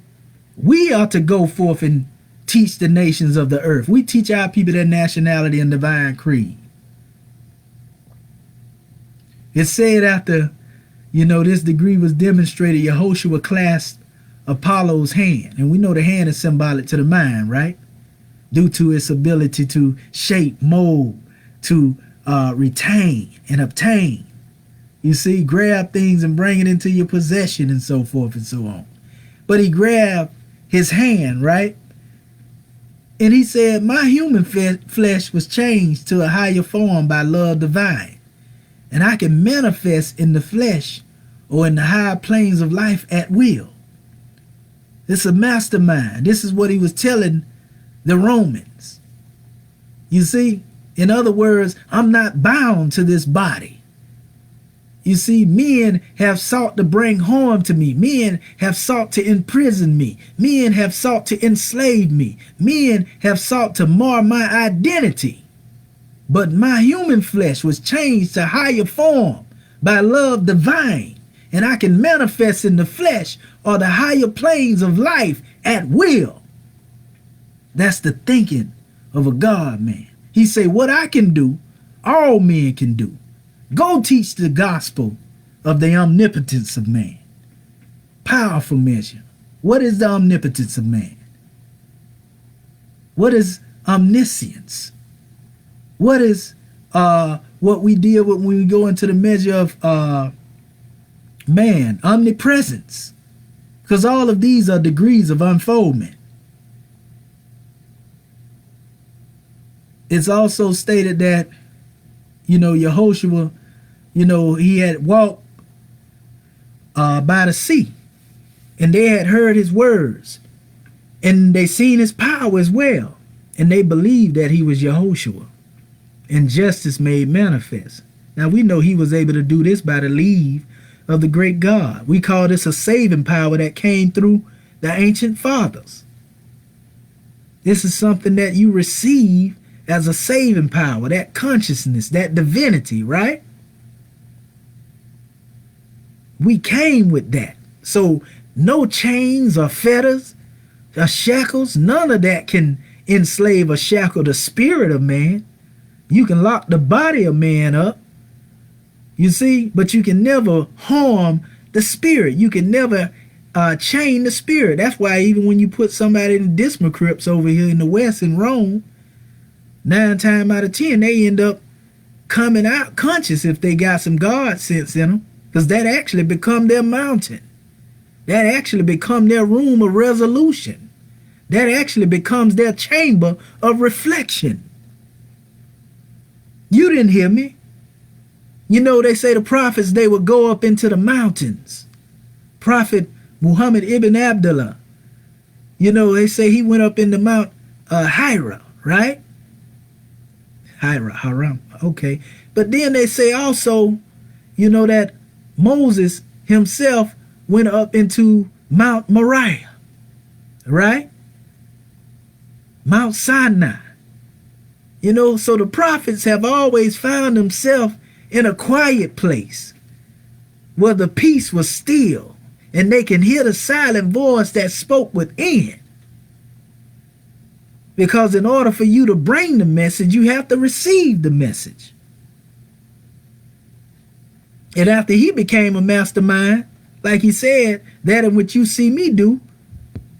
we are to go forth and teach the nations of the earth. We teach our people their nationality and divine creed. It said after, this degree was demonstrated, Yehoshua clasped Apollo's hand. And we know the hand is symbolic to the mind, right? Due to its ability to shape, mold, to retain and obtain. You see, grab things and bring it into your possession and so forth and so on. But he grabbed his hand, right? And he said, my human flesh was changed to a higher form by love divine. And I can manifest in the flesh or in the higher planes of life at will. It's a mastermind. This is what he was telling the Romans. You see, in other words, I'm not bound to this body. You see, men have sought to bring harm to me. Men have sought to imprison me. Men have sought to enslave me. Men have sought to mar my identity. But my human flesh was changed to higher form by love divine. And I can manifest in the flesh or the higher planes of life at will. That's the thinking of a God man. He say, what I can do, all men can do. Go teach the gospel of the omnipotence of man. Powerful measure. What is the omnipotence of man? What is omniscience? What is what we deal with when we go into the measure of man? Omnipresence. Because all of these are degrees of unfoldment. It's also stated that, Yehoshua, he had walked by the sea, and they had heard his words, and they seen his power as well, and they believed that he was Yehoshua, and justice made manifest. Now we know he was able to do this by the leave of the great God. We call this a saving power that came through the ancient fathers. This is something that you receive as a saving power, that consciousness, that divinity, right? We came with that. So no chains or fetters or shackles, none of that can enslave or shackle the spirit of man. You can lock the body of man up, you see, but you can never harm the spirit. You can never chain the spirit. That's why even when you put somebody in the dismal crypts over here in the West in Rome, 9 times out of 10, they end up coming out conscious if they got some God sense in them, because that actually become their mountain. That actually become their room of resolution. That actually becomes their chamber of reflection. You didn't hear me. They say the prophets, they would go up into the mountains. Prophet Muhammad ibn Abdullah, they say he went up in the Mount HIRA, right? HIRAM, okay. But then they say also, that Moses himself went up into Mount Moriah, right? Mount Sinai. So the prophets have always found themselves in a quiet place where the peace was still and they can hear the silent voice that spoke within. Because in order for you to bring the message, you have to receive the message. And after he became a mastermind, like he said, that in which you see me do,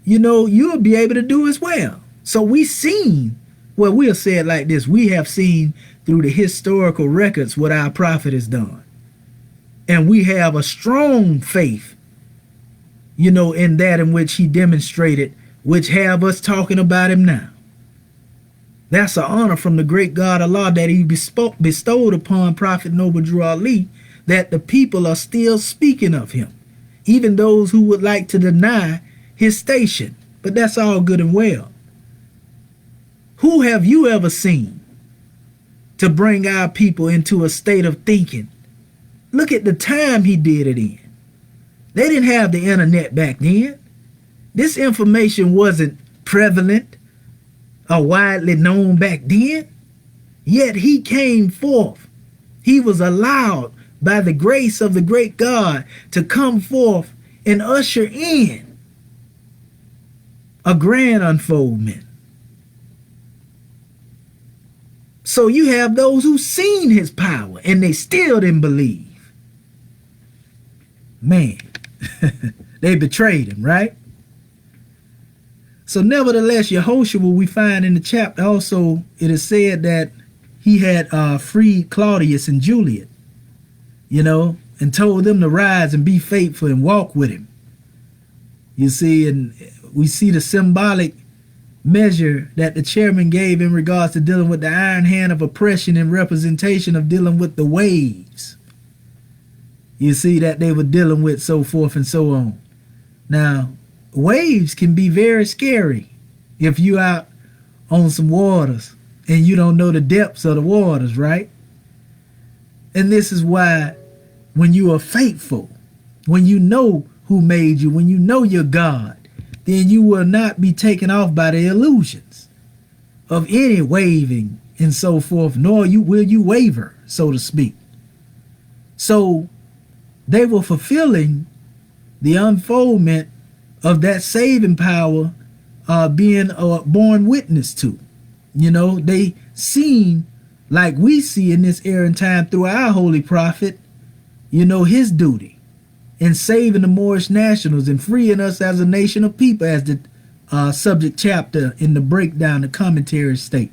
you'll be able to do as well. So we'll say it like this, we have seen through the historical records what our prophet has done. And we have a strong faith, in that in which he demonstrated which have us talking about him now. That's an honor from the great God Allah that he bestowed upon Prophet Noble Drew Ali, that the people are still speaking of him, even those who would like to deny his station. But that's all good and well. Who have you ever seen to bring our people into a state of thinking? Look at the time he did it in. They didn't have the internet back then. This information wasn't prevalent or widely known back then. Yet he came forth. He was allowed by the grace of the great God to come forth and usher in a grand unfoldment. So you have those who seen his power and they still didn't believe. Man, they betrayed him, right? So nevertheless, Yehoshua, we find in the chapter also, it is said that he had freed Claudius and Juliet, you know, and told them to rise and be faithful and walk with him. You see, and we see the symbolic measure that the chairman gave in regards to dealing with the iron hand of oppression in representation of dealing with the waves. You see that they were dealing with, so forth and so on. Now, waves can be very scary if you out on some waters and you don't know the depths of the waters, right? And this is why when you are faithful, when you know who made you, when you know your God, then you will not be taken off by the illusions of any waving and so forth, nor will you waver, so to speak. So they were fulfilling the unfoldment of that saving power being born witness to. You know, they seen, like we see in this era and time through our holy prophet, you know, his duty in saving the Moorish nationals and freeing us as a nation of people, as the subject chapter in the breakdown, the commentary state.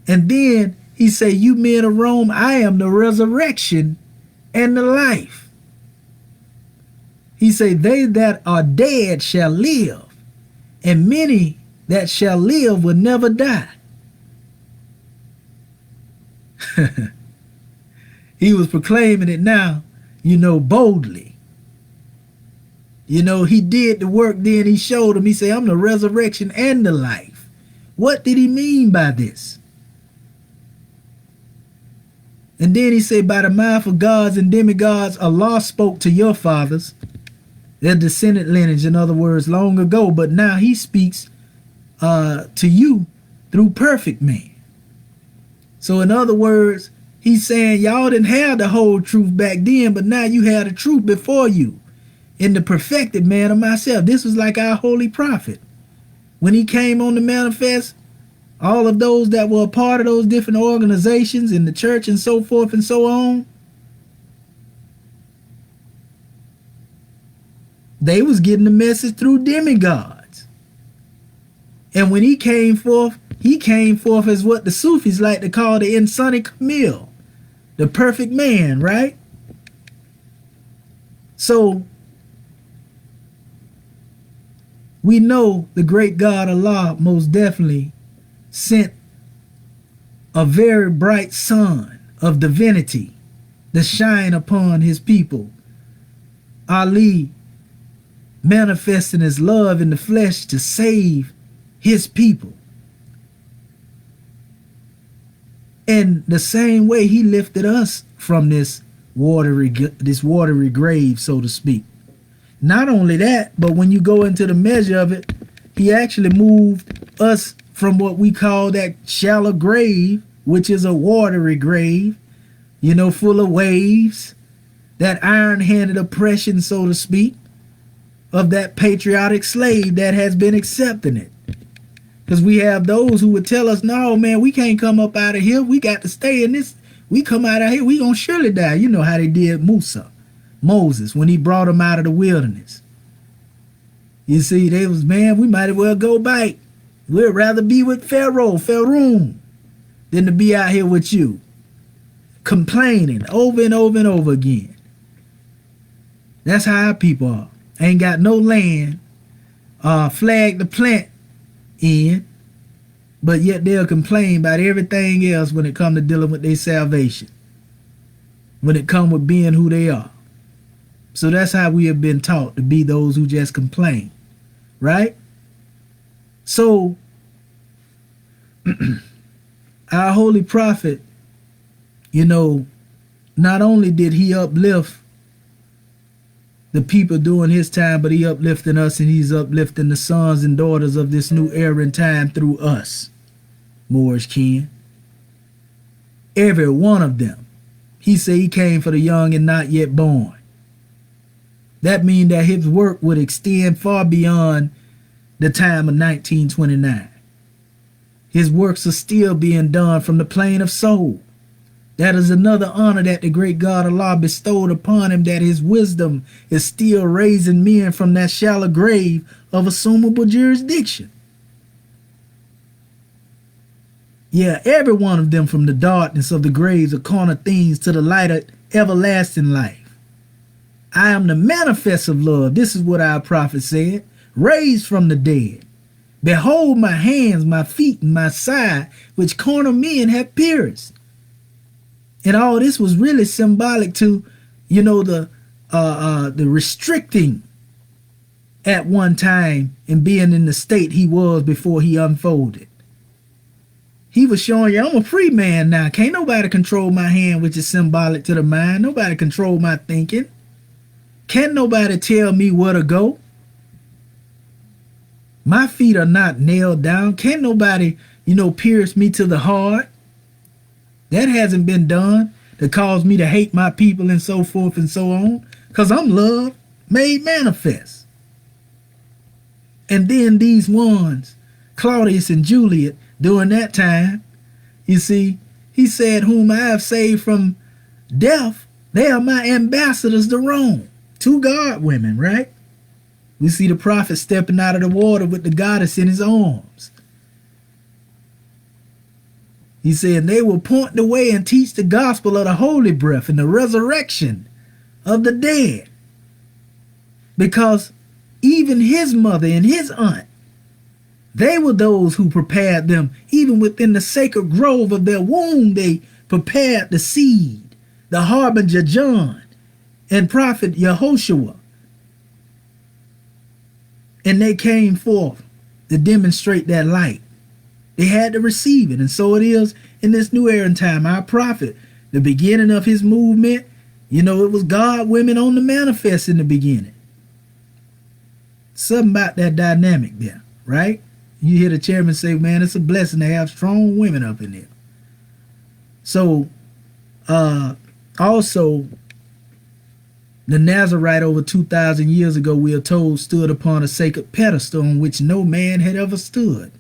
And then he say, you men of Rome, I am the resurrection and the life. He say, they that are dead shall live, and many that shall live will never die. He was proclaiming it now, you know, boldly. You know, he did the work, then he showed him. He said, I'm the resurrection and the life. What did he mean by this? And then he said, by the mouth of gods and demigods, Allah spoke to your fathers, their descendant lineage, in other words, long ago, but now he speaks to you through perfect man. So in other words, he's saying y'all didn't have the whole truth back then, but now you have the truth before you in the perfected man of myself. This was like our holy prophet. When he came on the manifest, all of those that were a part of those different organizations in the church and so forth and so on, they was getting the message through demigods. And when he came forth as what the Sufis like to call the Insani Kamil, the perfect man, right? So we know the great God Allah most definitely sent a very bright sun of divinity to shine upon his people. Ali manifesting his love in the flesh to save his people. In the same way he lifted us from this watery grave, so to speak. Not only that, but when you go into the measure of it, he actually moved us from what we call that shallow grave, which is a watery grave, you know, full of waves, that iron-handed oppression, so to speak, of that patriotic slave that has been accepting it. Because we have those who would tell us, no, man, we can't come up out of here. We got to stay in this. We come out of here, we gonna surely die. You know how they did Moses, when he brought him out of the wilderness. You see, they was, man, we might as well go back. We'd rather be with Pharaoh, than to be out here with you, complaining over and over and over again. That's how our people are. Ain't got no land, flag the plant in, but yet they'll complain about everything else when it comes to dealing with their salvation, when it comes with being who they are. So that's how we have been taught to be those who just complain, right? So our holy prophet, you know, not only did he uplift the people during his time, but he uplifting us, and he's uplifting the sons and daughters of this new era and time through us, Moorish kin. Every one of them. He said he came for the young and not yet born. That means that his work would extend far beyond the time of 1929. His works are still being done from the plane of soul. That is another honor that the great God Allah bestowed upon him, that his wisdom is still raising men from that shallow grave of assumable jurisdiction. Yeah, every one of them from the darkness of the graves of carnal things to the light of everlasting life. I am the manifest of love. This is what our prophet said. Raised from the dead. Behold my hands, my feet, and my side, which carnal men have pierced. And all this was really symbolic to, you know, the restricting at one time and being in the state he was before he unfolded. He was showing you, I'm a free man now. Can't nobody control my hand, which is symbolic to the mind. Nobody control my thinking. Can't nobody tell me where to go. My feet are not nailed down. Can't nobody, you know, pierce me to the heart. That hasn't been done to cause me to hate my people and so forth and so on. Because I'm love made manifest. And then these ones, Claudius and Juliet, during that time, you see, he said, whom I have saved from death, they are my ambassadors to Rome. Two God women, right? We see the prophet stepping out of the water with the goddess in his arms. He said, they will point the way and teach the gospel of the holy breath and the resurrection of the dead. Because even his mother and his aunt, they were those who prepared them. Even within the sacred grove of their womb, they prepared the seed, the harbinger John and prophet Yehoshua. And they came forth to demonstrate that light. They had to receive it. And so it is in this new era and time. Our prophet, the beginning of his movement, you know, it was God women on the manifest in the beginning. Something about that dynamic there, right? You hear the chairman say, man, it's a blessing to have strong women up in there. So, also, the Nazarite over 2,000 years ago, we are told, stood upon a sacred pedestal on which no man had ever stood.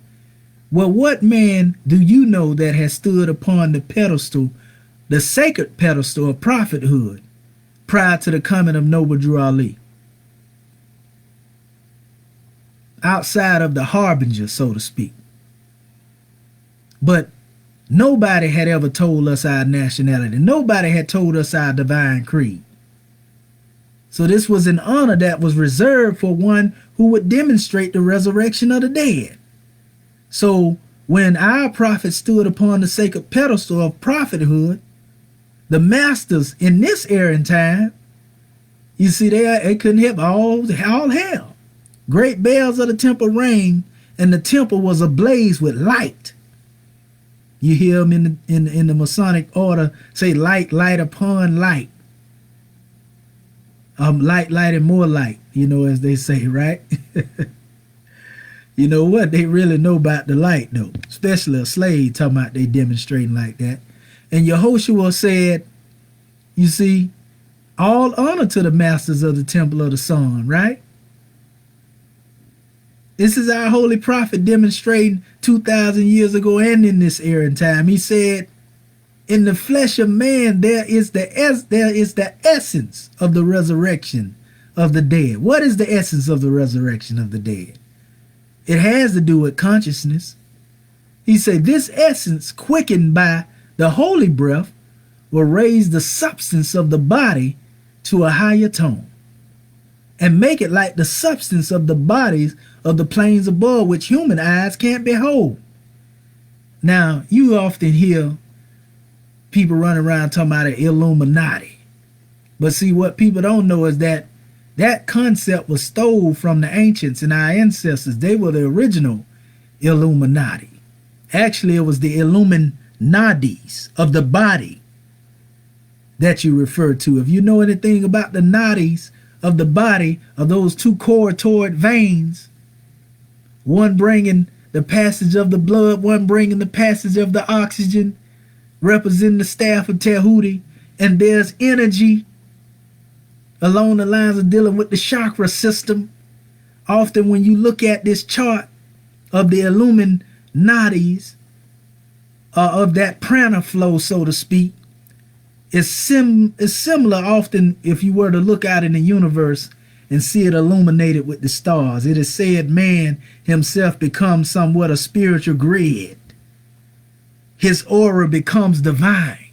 Well, what man do you know that has stood upon the pedestal, the sacred pedestal of prophethood, prior to the coming of Noble Drew Ali? Outside of the harbinger, so to speak. But nobody had ever told us our nationality. Nobody had told us our divine creed. So this was an honor that was reserved for one who would demonstrate the resurrection of the dead. So when our prophet stood upon the sacred pedestal of prophethood, the masters in this era and time, you see, they couldn't help all hell. Great bells of the temple rang, and the temple was ablaze with light. You hear them in the Masonic order say, light, light upon light. Light, light, and more light, you know, as they say, right? You know what? They really know about the light, though. Especially a slave talking about they demonstrating like that. And Yehoshua said, you see, all honor to the masters of the temple of the sun, right? This is our holy prophet demonstrating 2,000 years ago and in this era and time. He said, in the flesh of man, there is the essence of the resurrection of the dead. What is the essence of the resurrection of the dead? It has to do with consciousness. He said, this essence, quickened by the holy breath, will raise the substance of the body to a higher tone and make it like the substance of the bodies of the planes above which human eyes can't behold. Now, you often hear people running around talking about the Illuminati. But see, what people don't know is that that concept was stole from the ancients and our ancestors. They were the original Illuminati. Actually, it was the Illuminadis of the body that you refer to. If you know anything about the nadis of the body, of those two cortoid veins, one bringing the passage of the blood, one bringing the passage of the oxygen, representing the staff of Tehuti, and there's energy along the lines of dealing with the chakra system. Often when you look at this chart of the Illuminadis, of that prana flow, so to speak, it's similar often if you were to look out in the universe and see it illuminated with the stars. It is said man himself becomes somewhat a spiritual grid. His aura becomes divine.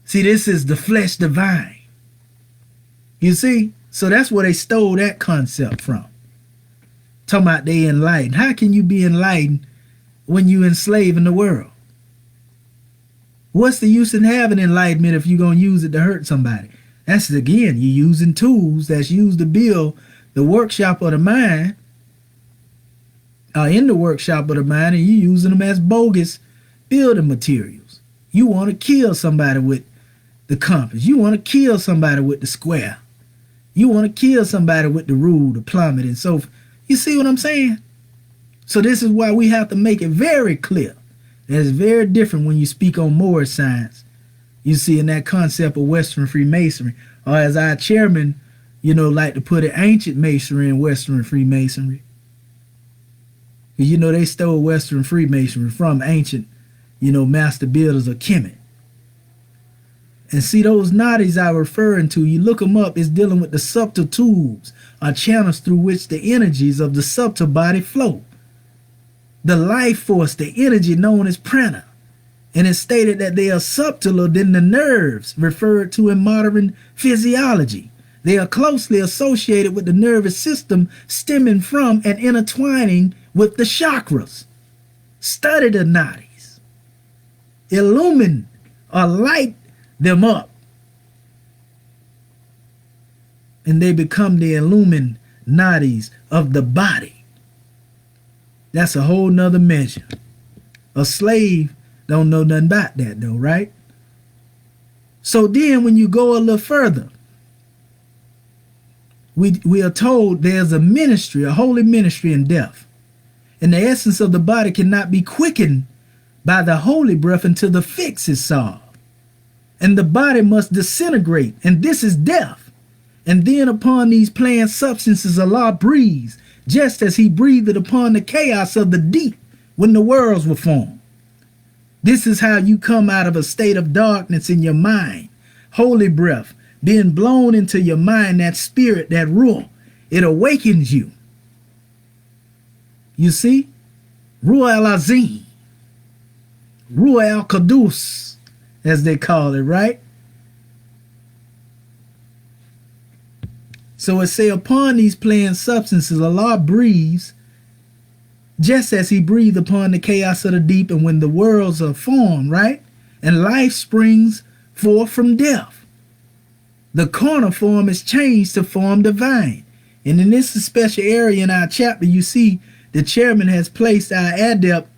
See, this is the flesh divine. You see? So that's where they stole that concept from. Talking about they enlightened. How can you be enlightened when you enslaving the world? What's the use in having enlightenment if you're going to use it to hurt somebody? That's, again, you're using tools that's used to build the workshop of the mind, in the workshop of the mind, and you're using them as bogus building materials. You want to kill somebody with the compass. You want to kill somebody with the square. You want to kill somebody with the rule, the plummet, and so forth. You see what I'm saying? So this is why we have to make it very clear that it's very different when you speak on Moorish science. You see, in that concept of Western Freemasonry, or as our chairman, like to put it, ancient masonry and Western Freemasonry. They stole Western Freemasonry from ancient, master builders of Kemet. And see, those nadis I'm referring to, you look them up, it's dealing with the subtle tubes or channels through which the energies of the subtle body flow. The life force, the energy known as prana. And it's stated that they are subtler than the nerves referred to in modern physiology. They are closely associated with the nervous system, stemming from and intertwining with the chakras. Study the nadis. Illumine or light them up. And they become the Illuminadis of the body. That's a whole nother measure. A slave don't know nothing about that though, right? So then when you go a little further, we are told there's a ministry, a holy ministry in death. And the essence of the body cannot be quickened by the holy breath until the fix is solved. And the body must disintegrate, and this is death. And then upon these plant substances Allah breathes, just as he breathed upon the chaos of the deep when the worlds were formed. This is how you come out of a state of darkness in your mind. Holy breath being blown into your mind, that spirit, that ruh, it awakens you. You see? Ruh al-Azim, Ruh al-Qudus, as they call it, right? So it say, upon these plant substances, Allah breathes, just as he breathed upon the chaos of the deep, and when the worlds are formed, right? And life springs forth from death. The corner form is changed to form divine. And in this special area in our chapter, you see the chairman has placed our adept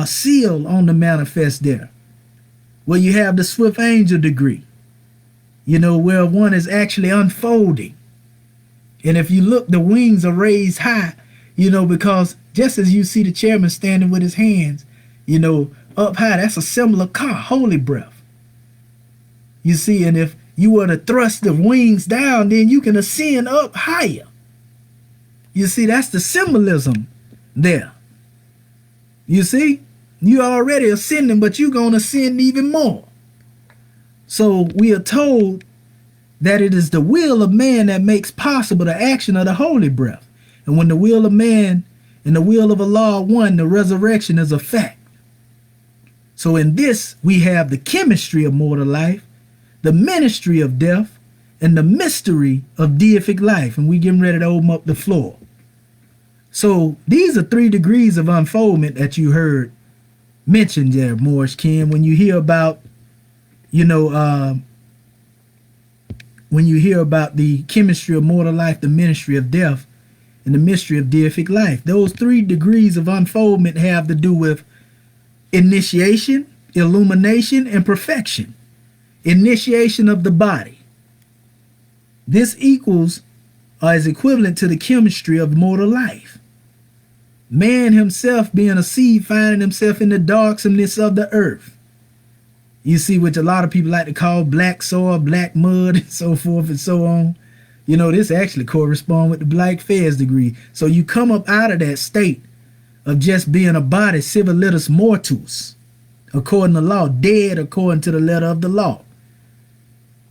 seal on the manifest there, where you have the swift angel degree, where one is actually unfolding. And if you look, the wings are raised high, because just as you see the chairman standing with his hands, up high, that's a similar car, holy breath. You see, and if you were to thrust the wings down, then you can ascend up higher. You see, that's the symbolism there. You see, you already ascending, but you're going to ascend even more. So we are told that it is the will of man that makes possible the action of the holy breath. And when the will of man and the will of Allah are one, the resurrection is a fact. So in this, we have the chemistry of mortal life, the ministry of death, and the mystery of deific life. And we getting ready to open up the floor. So these are 3 degrees of unfoldment that you heard mentioned there, Moorish Ken, when you hear about, when you hear about the chemistry of mortal life, the ministry of death, and the mystery of deific life. Those 3 degrees of unfoldment have to do with initiation, illumination, and perfection. Initiation of the body. This equals or is equivalent to the chemistry of mortal life. Man himself being a seed, finding himself in the darksomeness of the earth. You see, which a lot of people like to call black soil, black mud, and so forth and so on. This actually corresponds with the black fez degree. So you come up out of that state of just being a body, civilitas mortus, according to law, dead according to the letter of the law,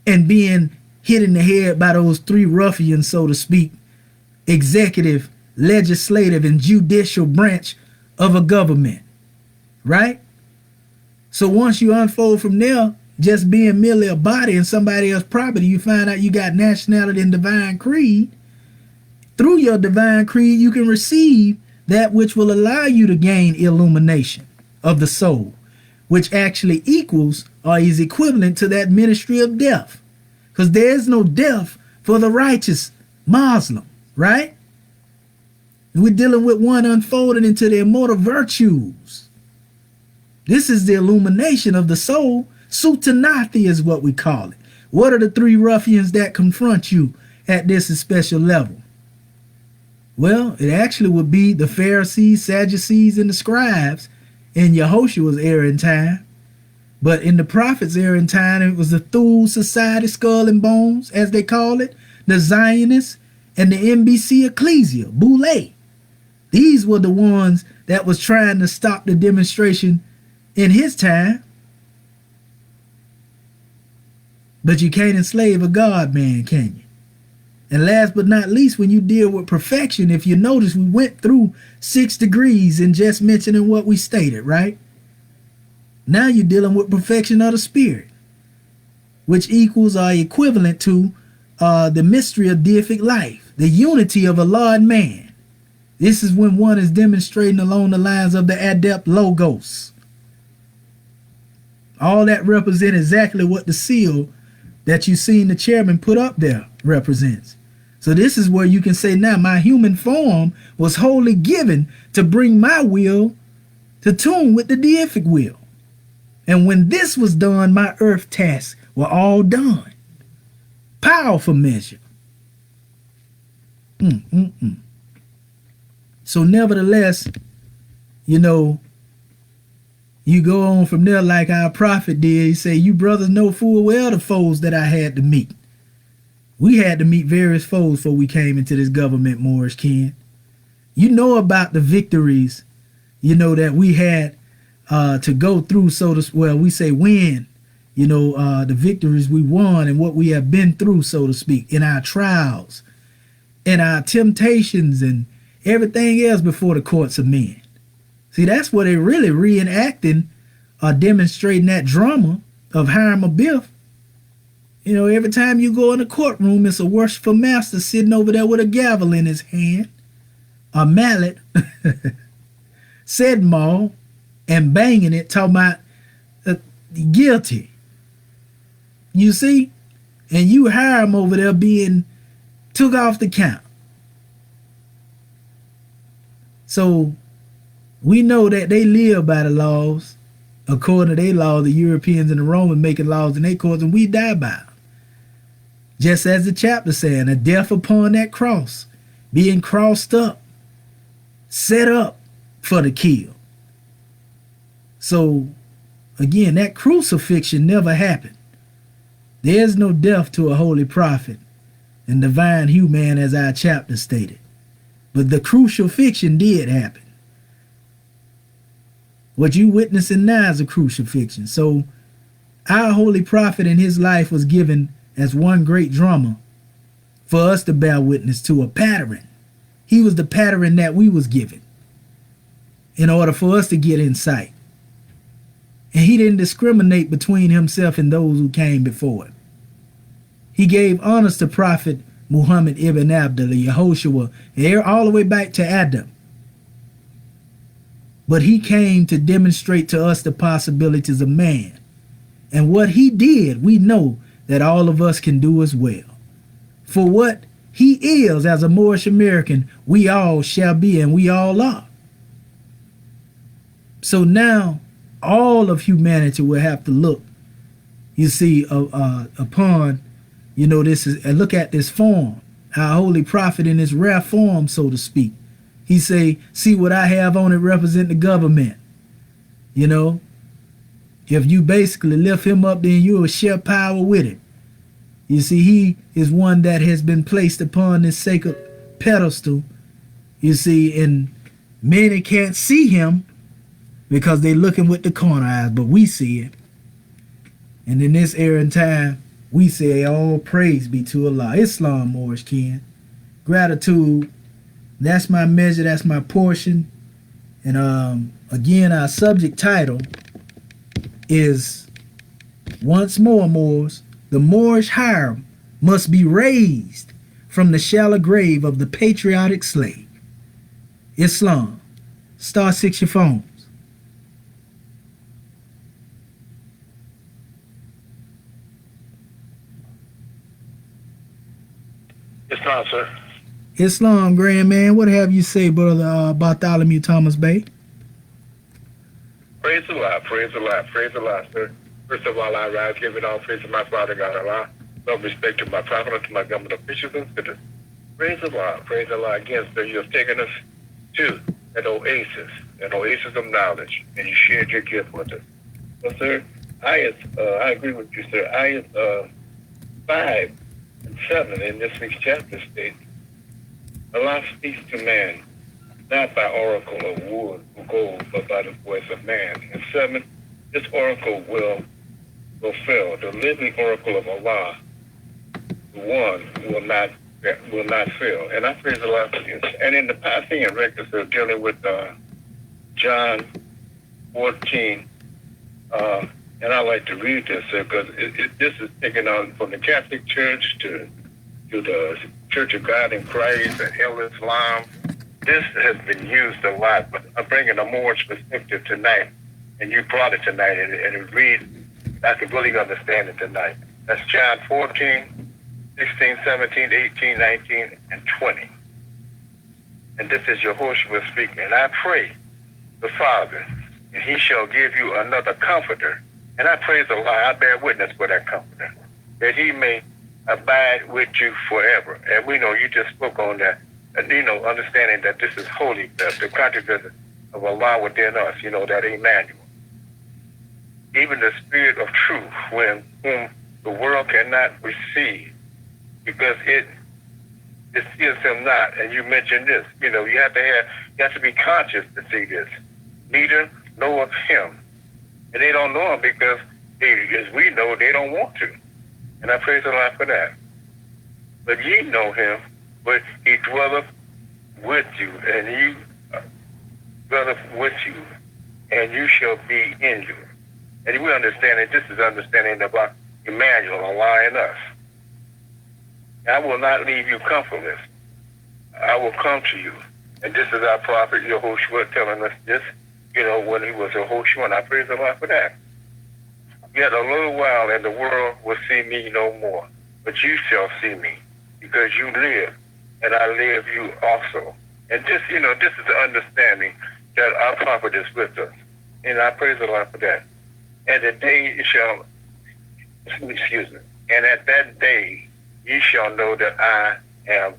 and being hit in the head by those 3 ruffians, so to speak, executive, legislative, and judicial branch of a government, right? So once you unfold from there, just being merely a body and somebody else's property, you find out you got nationality and divine creed. Through your divine creed, you can receive that which will allow you to gain illumination of the soul, which actually equals or is equivalent to that ministry of death. Because there is no death for the righteous Muslim, right? And we're dealing with one unfolding into the immortal virtues. This is the illumination of the soul. Sutanathi is what we call it. What are the 3 ruffians that confront you at this special level? Well, it actually would be the Pharisees, Sadducees, and the scribes in Yehoshua's era and time. But in the prophet's era and time, it was the Thule Society, Skull and Bones, as they call it, the Zionists, and the NBC Ecclesia, Boule. These were the ones that was trying to stop the demonstration in his time. But you can't enslave a God man, can you? And last but not least, when you deal with perfection, if you notice, we went through 6 degrees in just mentioning what we stated, right? Now you're dealing with perfection of the spirit, which equals or equivalent to the mystery of deific life, the unity of Allah and man. This is when one is demonstrating along the lines of the adept logos. All that represents exactly what the seal that you seen the chairman put up there represents. So this is where you can say, now my human form was wholly given to bring my will to tune with the deific will. And when this was done, my earth tasks were all done. Powerful measure. So nevertheless, you go on from there like our prophet did. He said, you brothers know full well the foes that I had to meet. We had to meet various foes before we came into this government, Moorish Ken. You know about the victories, that we had to go through, we say win, the victories we won and what we have been through, so to speak, in our trials, in our temptations and everything else before the courts of men. See, that's what they're really reenacting or demonstrating that drama of HIRAM ABIFF. Every time you go in the courtroom, it's a worshipful master sitting over there with a gavel in his hand, a mallet, sedmal, and banging it, talking about guilty. You see? And you HIRAM over there being took off the count. So we know that they live by the laws. According to their laws, the Europeans and the Romans making laws in their courts, and we die by them. Just as the chapter saying, a death upon that cross, being crossed up, set up for the kill. So, again, that crucifixion never happened. There's no death to a holy prophet and divine human, as our chapter stated. But the crucifixion did happen. What you witnessing now is a crucifixion. So, our holy prophet in his life was given as one great drama for us to bear witness to, a pattern. He was the pattern that we was given in order for us to get insight. And he didn't discriminate between himself and those who came before him. He gave honors to Prophet Muhammad ibn Abdullah, Yehoshua, all the way back to Adam, but he came to demonstrate to us the possibilities of man. And what he did, we know that all of us can do as well. For what he is as a Moorish American, we all shall be, and we all are. So now all of humanity will have to look, you see, upon, this is, look at this form, our holy prophet in his rare form, so to speak. He say, see what I have on it represent the government. If you basically lift him up, then you will share power with him. You see, he is one that has been placed upon this sacred pedestal, you see, and many can't see him because they're looking with the corner eyes, but we see it. And in this era and time, we say all praise be to Allah. Islam, Moorish kin. Gratitude, that's my measure, that's my portion. And again, our subject title is, once more, Moors, the Moorish HIRAM must be raised from the shallow grave of the patriotic slave. Islam. *6 your phones. Islam, sir. Islam, grand man, what have you say, brother Bartholomew Thomas Bey? Praise Allah, praise Allah, praise Allah, sir. First of all, I rise, giving all praise to my Father God, Allah. Love, respect to my prophet, to my government officials and citizens. Praise Allah again, sir. You have taken us to an oasis of knowledge, and you shared your gift with us. Well, sir, I agree with you, sir. Ayahs 5 and 7 in this week's chapter states, Allah speaks to man, not by oracle of wood or gold, but by the voice of man. And 7, this oracle will fulfill the living oracle of Allah, the one will not fail. And I praise Allah for this. And in the Parthian records, they're dealing with John 14, and I like to read this because this is taken on from the Catholic Church to the Church of God in Christ and Islam. This has been used a lot, but I'm bringing a Moorish perspective tonight, and you brought it tonight, and it reads, I can really understand it tonight. That's John 14, 16, 17, 18, 19, and 20. And this is Yahushua speaking. And I pray the Father, and he shall give you another comforter. And I praise Allah, I bear witness for that comforter, that he may abide with you forever. And we know you just spoke on that, and understanding that this is holy, the consciousness of Allah within us, that Emmanuel. Even the Spirit of truth, whom the world cannot receive, because it sees him not. And you mentioned this, you have to be conscious to see this. Neither know of him. And they don't know him because, as we know, they don't want to. And I praise Allah for that. But ye know him, but he dwelleth with you, and he dwelleth with you, and you shall be in you. And we understand that this is understanding about Emmanuel, Allah in us. I will not leave you comfortless. I will come to you. And this is our prophet Yahushua telling us this, when he was Yahushua, and I praise Allah for that. Yet a little while, and the world will see me no more. But you shall see me, because you live, and I live you also. And this, this is the understanding that our prophet is with us. And I praise Allah for that. And the day shall, and at that day ye shall know that I am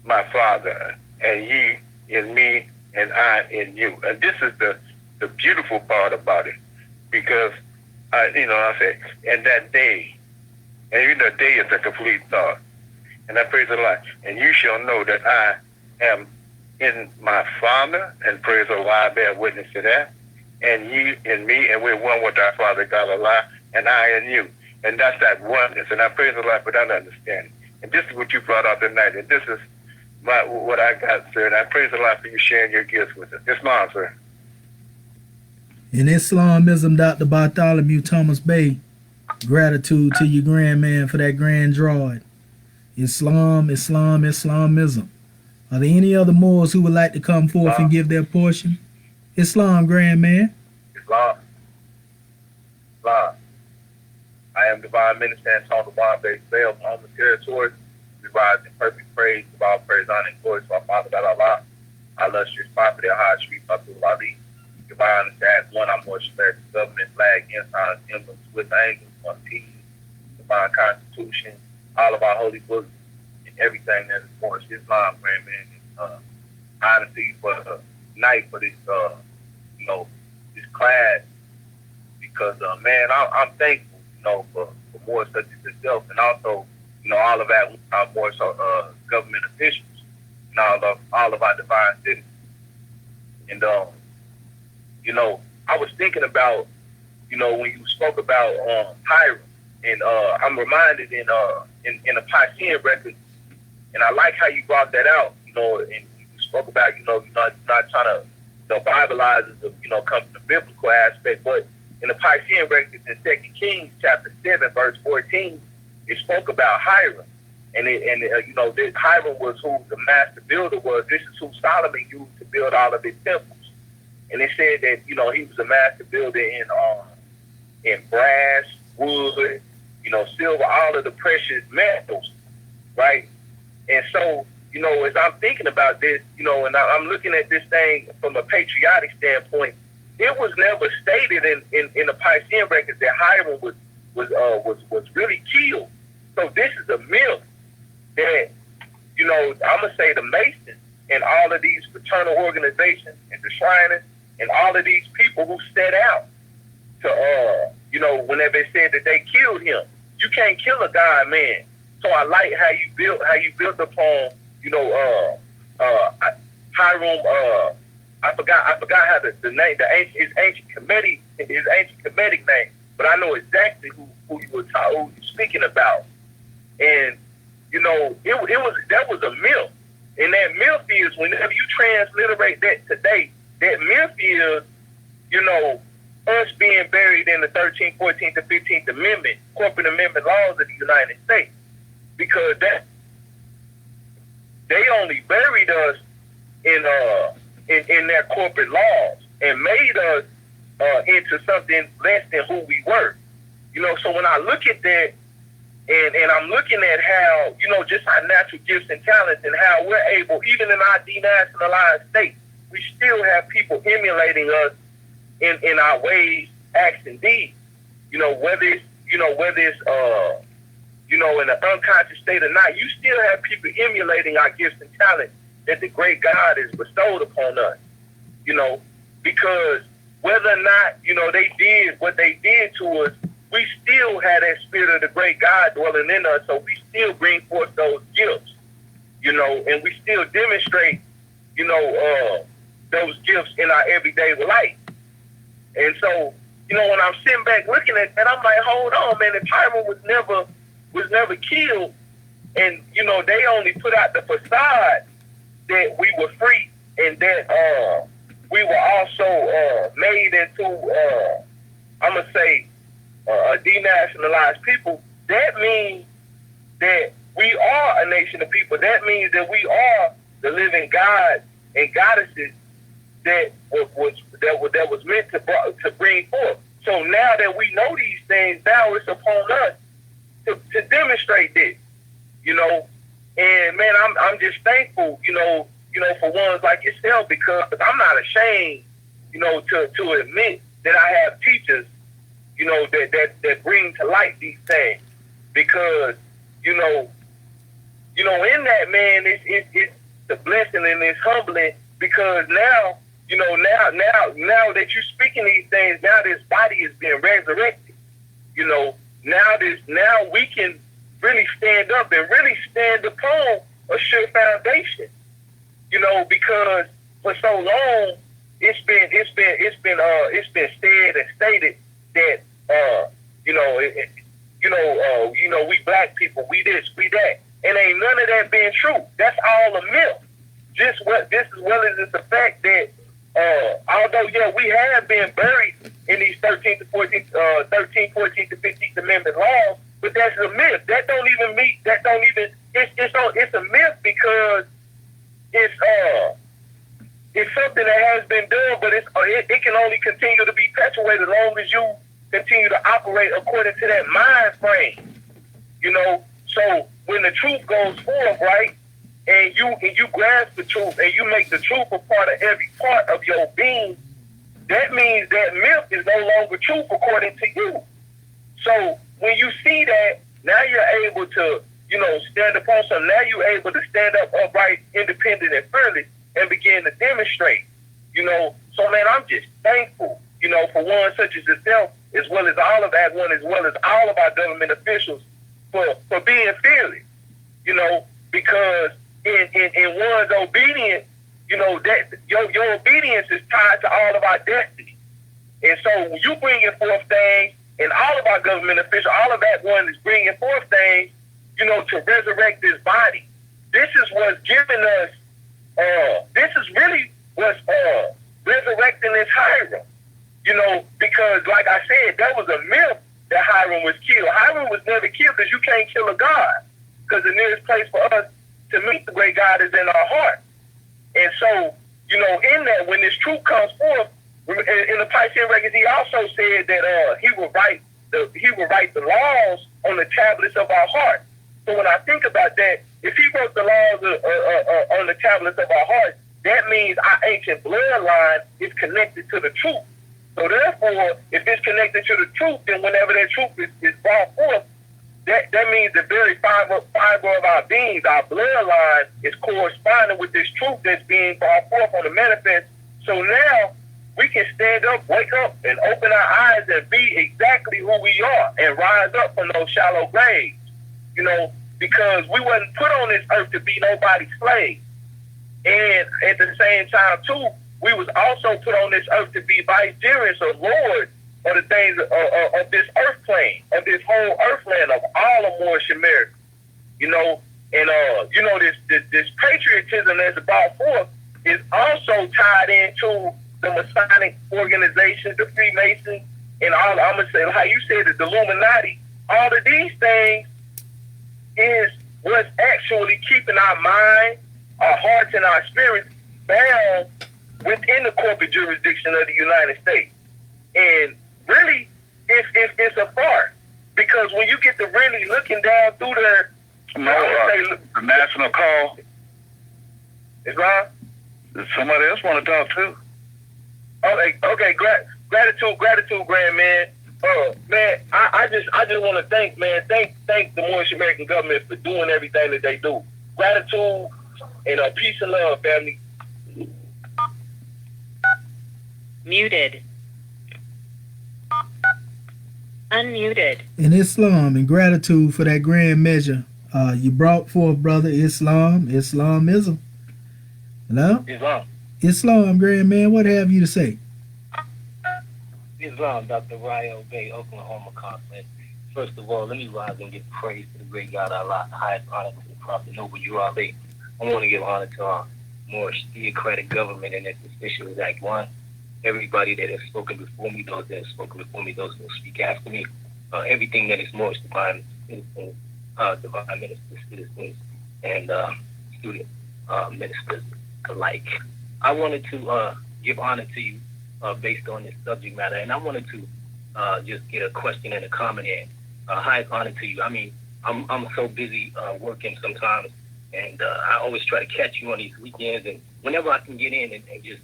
my Father, and ye in me, and I in you. And this is the beautiful part about it, because I say, and that day, and day is a complete thought. And I praise Allah, and you shall know that I am in my Father, and praise Allah, I bear witness to that, and ye in me, and we're one with our Father God Allah, and I in you. And that's that oneness. And I praise Allah for that understanding. And this is what you brought out tonight. And this is what I got, sir. And I praise Allah for you sharing your gifts with us. Islam, sir. In Islamism, Dr. Bartholomew Thomas Bey, gratitude to you, grand man, for that grand drawing. Islamism. Are there any other Moors who would like to come forth and give their portion? Islam, grand man. Islam. Islam. I am Divine Minister Antonio Bombay Bell on the territory. We rise in perfect praise of all praise, honor, and glory to our Father God Allah. Our illustrious prophet, Al-Hajj Sharif Abdul Ali. Divine as one, our Moorish American government, flag, ensigns, emblems, with angels, on teeth, divine constitution, all of our holy books, and everything that is Moorish Islam, grand man. Honor to you for the night for this, this class, because man, I'm thankful, for Moorish such as yourself, and also, all of our Moorish government officials, and all of our divine citizens, and I was thinking about, when you spoke about HIRAM, and I'm reminded in the Piscean record, and I like how you brought that out, and you spoke about, you're not trying to, Biblize it, come from the biblical aspect, but in the Piscean records in 2 Kings chapter 7, verse 14, it spoke about HIRAM, and this HIRAM was who the master builder was. This is who Solomon used to build all of his temples. And it said that, he was a master builder in brass, wood, silver, all of the precious metals, right? And so, as I'm thinking about this, and I'm looking at this thing from a patriotic standpoint, it was never stated in the Piscean records that Hiram was really killed. So this is a myth that, I'm going to say the Masons and all of these fraternal organizations and the Shriners and all of these people who set out to, whenever they said that they killed him. You can't kill a God, man. So I like how you built upon, Hiram, I forgot how the name, his ancient Kemetic name, but I know exactly who you were speaking about. And, that was a myth. And that myth is, whenever you transliterate that today, that myth is, us being buried in the 13th, 14th, and 15th Amendment, corporate amendment laws of the United States. Because they only buried us in their corporate laws and made us into something less than who we were. So when I look at that, and I'm looking at how, just our natural gifts and talents and how we're able, even in our denationalized state, we still have people emulating us in our ways, acts, and deeds. Whether it's in an unconscious state or not, you still have people emulating our gifts and talents that the great God has bestowed upon us. Because whether or not, they did what they did to us, we still had that spirit of the great God dwelling in us, so we still bring forth those gifts, and we still demonstrate, those gifts in our everyday life. And so, when I'm sitting back looking at that, I'm like, hold on, man, if Hiram was never killed, and, they only put out the facade that we were free and that we were also made into, I'm going to say, a denationalized people, that means that we are a nation of people. That means that we are the living gods and goddesses that was meant to bring forth. So now that we know these things, now it's upon us to demonstrate this, And man, I'm just thankful, for ones like yourself, because I'm not ashamed, to admit that I have teachers, that bring to light these things, because, in that, man, it's the blessing and it's humbling, because now, now that you're speaking these things, now this body is being resurrected, now we can really stand up and really stand upon a sure foundation, because for so long it's been said and stated that we black people, we this, we that, and ain't none of that being true. That's all a myth. Just as well as it's the fact that although we have been buried in these 13th, 14th, to 15th Amendment laws, but that's a myth. That don't even meet. That don't even. It's a myth because it's it's something that has been done, but it can only continue to be perpetuated as long as you continue to operate according to that mind frame. You know, so when the truth goes forth, right, and you grasp the truth and you make the truth a part of every part of your being, that means that myth is no longer truth according to you. So when you see that, now you're able to, you know, stand upon something. Now you're able to stand up upright, independent, and fearless, and begin to demonstrate. You know, so man, I'm just thankful, you know, for one such as yourself, as well as all of that one, as well as all of our government officials, for being fearless. You know, because in one's obedience, you know, that your obedience is tied to all of our destiny. And so when you bringing forth things, and all of our government officials, all of that one is bringing forth things, you know, to resurrect this body. This is what's giving us, this is really what's resurrecting this Hiram. You know, because like I said, that was a myth that Hiram was killed. Hiram was never killed because you can't kill a God. Because the nearest place for us to meet the great God is in our heart. And so, you know, in that, when this truth comes forth, in the Patriotic records, he also said that he will write the laws on the tablets of our heart. So when I think about that, if he wrote the laws on the tablets of our heart, that means our ancient bloodline is connected to the truth. So therefore, if it's connected to the truth, then whenever that truth is brought forth, that means the very fiber of our beings, our bloodline, is corresponding with this truth that's being brought forth on the manifest. So now we can stand up, wake up, and open our eyes and be exactly who we are and rise up from those shallow graves. You know, because we wasn't put on this earth to be nobody's slave. And at the same time, too, we was also put on this earth to be vicegerents or lords of the things of this earth plane, of this whole earthland, of all of Moorish America. You know, and you know, this patriotism that's brought forth is also tied into the Masonic organizations, the Freemasons, and all. I'm gonna say, how you said it, the Illuminati. All of these things is what's actually keeping our mind, our hearts, and our spirits bound within the corporate jurisdiction of the United States. And really, it's a part, because when you get to really looking down through their the national call. Is Ron? Somebody else want to talk too. Okay, gratitude, grand man. Man, I just want to thank the Moorish American government for doing everything that they do. Gratitude and peace and love, family. Muted. Unmuted. In Islam, in gratitude for that grand measure you brought forth, brother. Islamism. Hello? Islam, grand man, what have you to say? Islam, Dr. Rio Bay, Oklahoma Conference. First of all, let me rise and give praise to the great God Allah, the highest honor to the Prophet Noble URA. I want to give honor to our Moorish theocratic government and its officials, Act 1. Everybody that has spoken before me, those that have spoken before me, those who will speak after me, everything that is Moorish, divine citizens, divine ministers, citizens, and student ministers alike. I wanted to give honor to you based on this subject matter, and I wanted to just get a question and a comment in. Highest honor to you. I mean, I'm so busy working sometimes, and I always try to catch you on these weekends, and whenever I can get in and just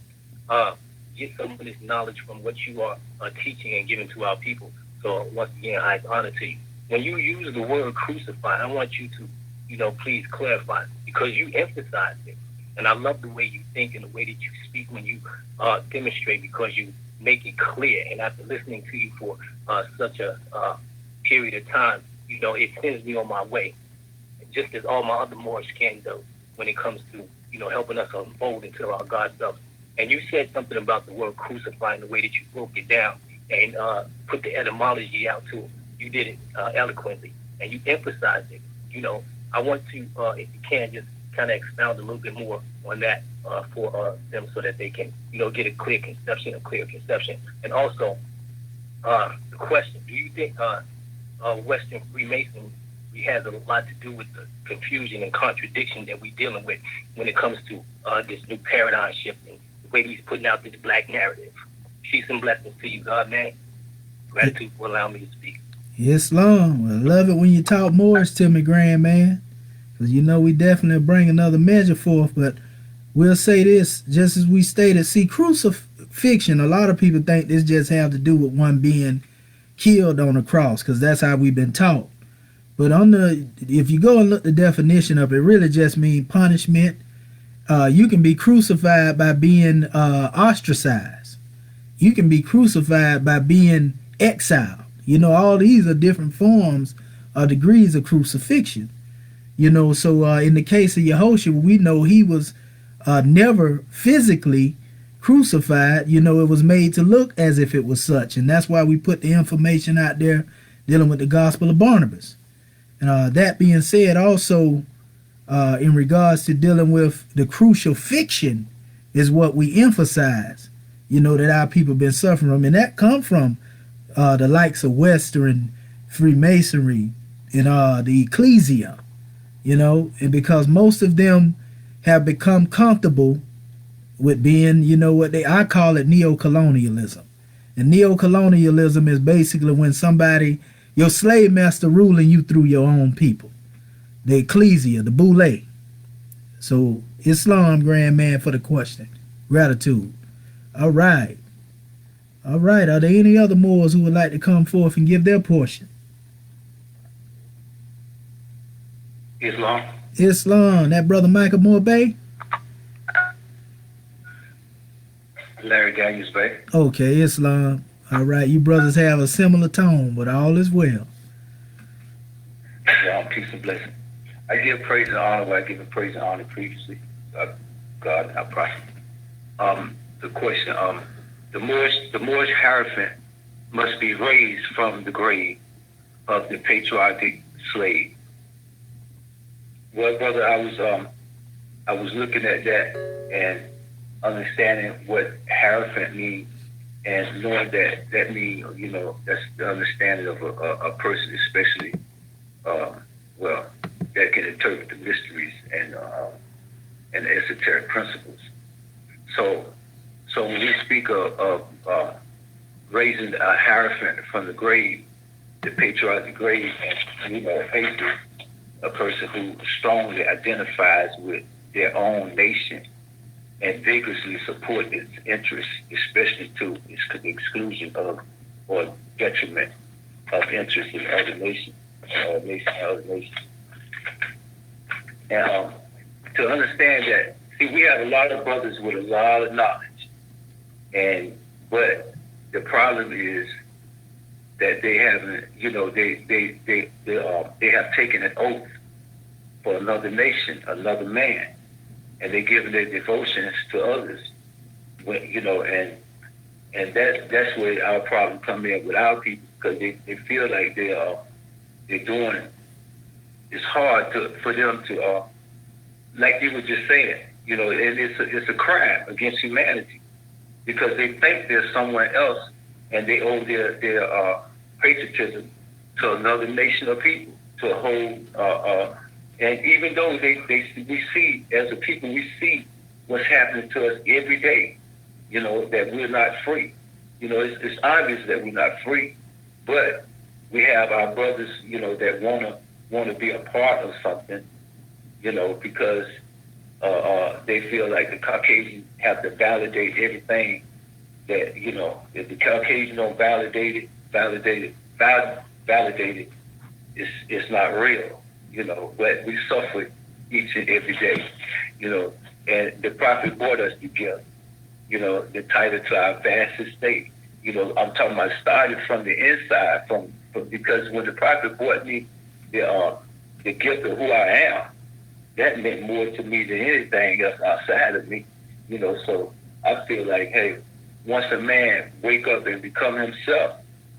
get some of this knowledge from what you are teaching and giving to our people. So once again, highest honor to you. When you use the word crucified, I want you to, please clarify, because you emphasize it. And I love the way you think and the way that you speak when you demonstrate, because you make it clear. And after listening to you for such a period of time, it sends me on my way, just as all my other Moorish can do when it comes to, helping us unfold into our God self. And you said something about the word crucified and the way that you broke it down and put the etymology out too. You did it eloquently, and you emphasized it. I want to, if you can, just kind of expound a little bit more on that for them, so that they can, get a clear conception. And also, the question: do you think Western Freemasonry has a lot to do with the confusion and contradiction that we're dealing with when it comes to this new paradigm shift and way he's putting out this black narrative. Peace and blessings to you, God, man. Gratitude for allowing me to speak. Islam. I love it when you talk Moorish to me, grand man. Because you know we definitely bring another measure forth. But we'll say this, just as we stated. See, crucifixion, a lot of people think this just have to do with one being killed on the cross, because that's how we've been taught. But if you go and look the definition of it, really just means punishment. You can be crucified by being ostracized. You can be crucified by being exiled. You know, all these are different forms or degrees of crucifixion. You know, so in the case of Yehoshua, we know he was never physically crucified. You know, it was made to look as if it was such. And that's why we put the information out there dealing with the gospel of Barnabas. And that being said, also in regards to dealing with the crucial fiction is what we emphasize, you know, that our people been suffering from. And that come from the likes of Western Freemasonry and the Ecclesia, you know, and because most of them have become comfortable with being, you know, what I call it neo-colonialism. And neo-colonialism is basically when somebody, your slave master ruling you through your own people. The Ecclesia, the Boule. So, Islam, grand man, for the question. Gratitude. All right. All right. Are there any other Moors who would like to come forth and give their portion? Islam. That brother Michael Moore Bay? Larry Daniels Bay. Okay, Islam. All right. You brothers have a similar tone, but all is well. Yeah, peace and blessing. I give praise and honor where I give praise and honor previously. God and our prophet. The question, the Moorish hierophant must be raised from the grave of the patriotic slave. Well, brother, I was looking at that and understanding what hierophant means, and knowing that means, you know, that's the understanding of a person, especially, well, that can interpret the mysteries and esoteric principles. So when we speak of raising a hierophant from the grave, the patriotic grave, and, you know, a person who strongly identifies with their own nation and vigorously support its interests, especially to its exclusion of or detriment of interests in other nations, other nations. And to understand that, see, we have a lot of brothers with a lot of knowledge, but the problem is that they haven't, you know, they have taken an oath for another nation, another man, and they're giving their devotions to others, you know, and that's where our problem comes in with our people, because they feel like they're doing. It's hard for them to, like you were just saying, you know, and it's a crime against humanity, because they think they're somewhere else and they owe their patriotism to another nation of people, to a whole. And even though we see, as a people, we see what's happening to us every day, you know, that we're not free. You know, it's obvious that we're not free, but we have our brothers, you know, that want to be a part of something, you know, because they feel like the Caucasians have to validate everything that, you know, if the Caucasians don't validate it, it's not real. You know, but we suffer each and every day, you know, and the prophet brought us together, you know, the title to our vast estate. You know, I'm talking about started from the inside, from because when the prophet brought me the gift of who I am, that meant more to me than anything else outside of me, you know. So I feel like, hey, once a man wake up and become himself,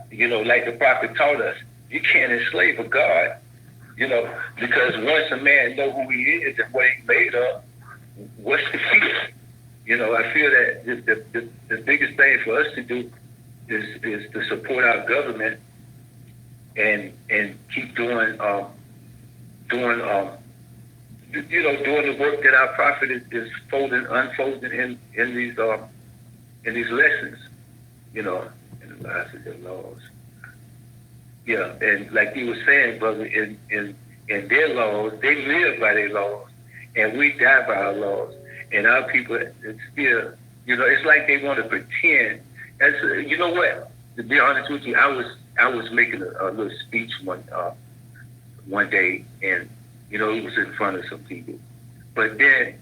you know, like the prophet taught us, you can't enslave a God. You know, because once a man know who he is and what he's made of, what's the fear? You know, I feel that the biggest thing for us to do is to support our government and keep doing doing the work that our prophet is unfolding in these lessons, in the lives of their laws. Yeah, and like you were saying, brother, in their laws, they live by their laws, and we die by our laws. And our people, it's still, it's like they want to pretend. That's, you know what? To be honest with you, I was making a little speech one day, and it was in front of some people. But then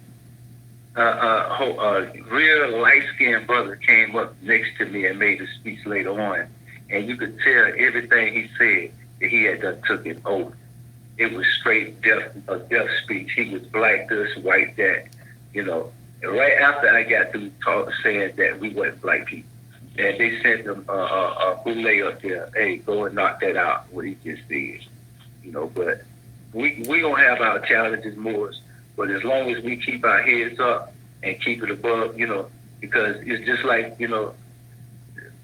a real light-skinned brother came up next to me and made a speech later on, and you could tell everything he said that he had done took an oath. It was straight a death speech. He was black this, white that, And right after I got through saying that we weren't black people, and they sent them a boule up there, hey, go and knock that out, what he just did. But we gonna have our challenges, Moors, but as long as we keep our heads up and keep it above, because it's just like,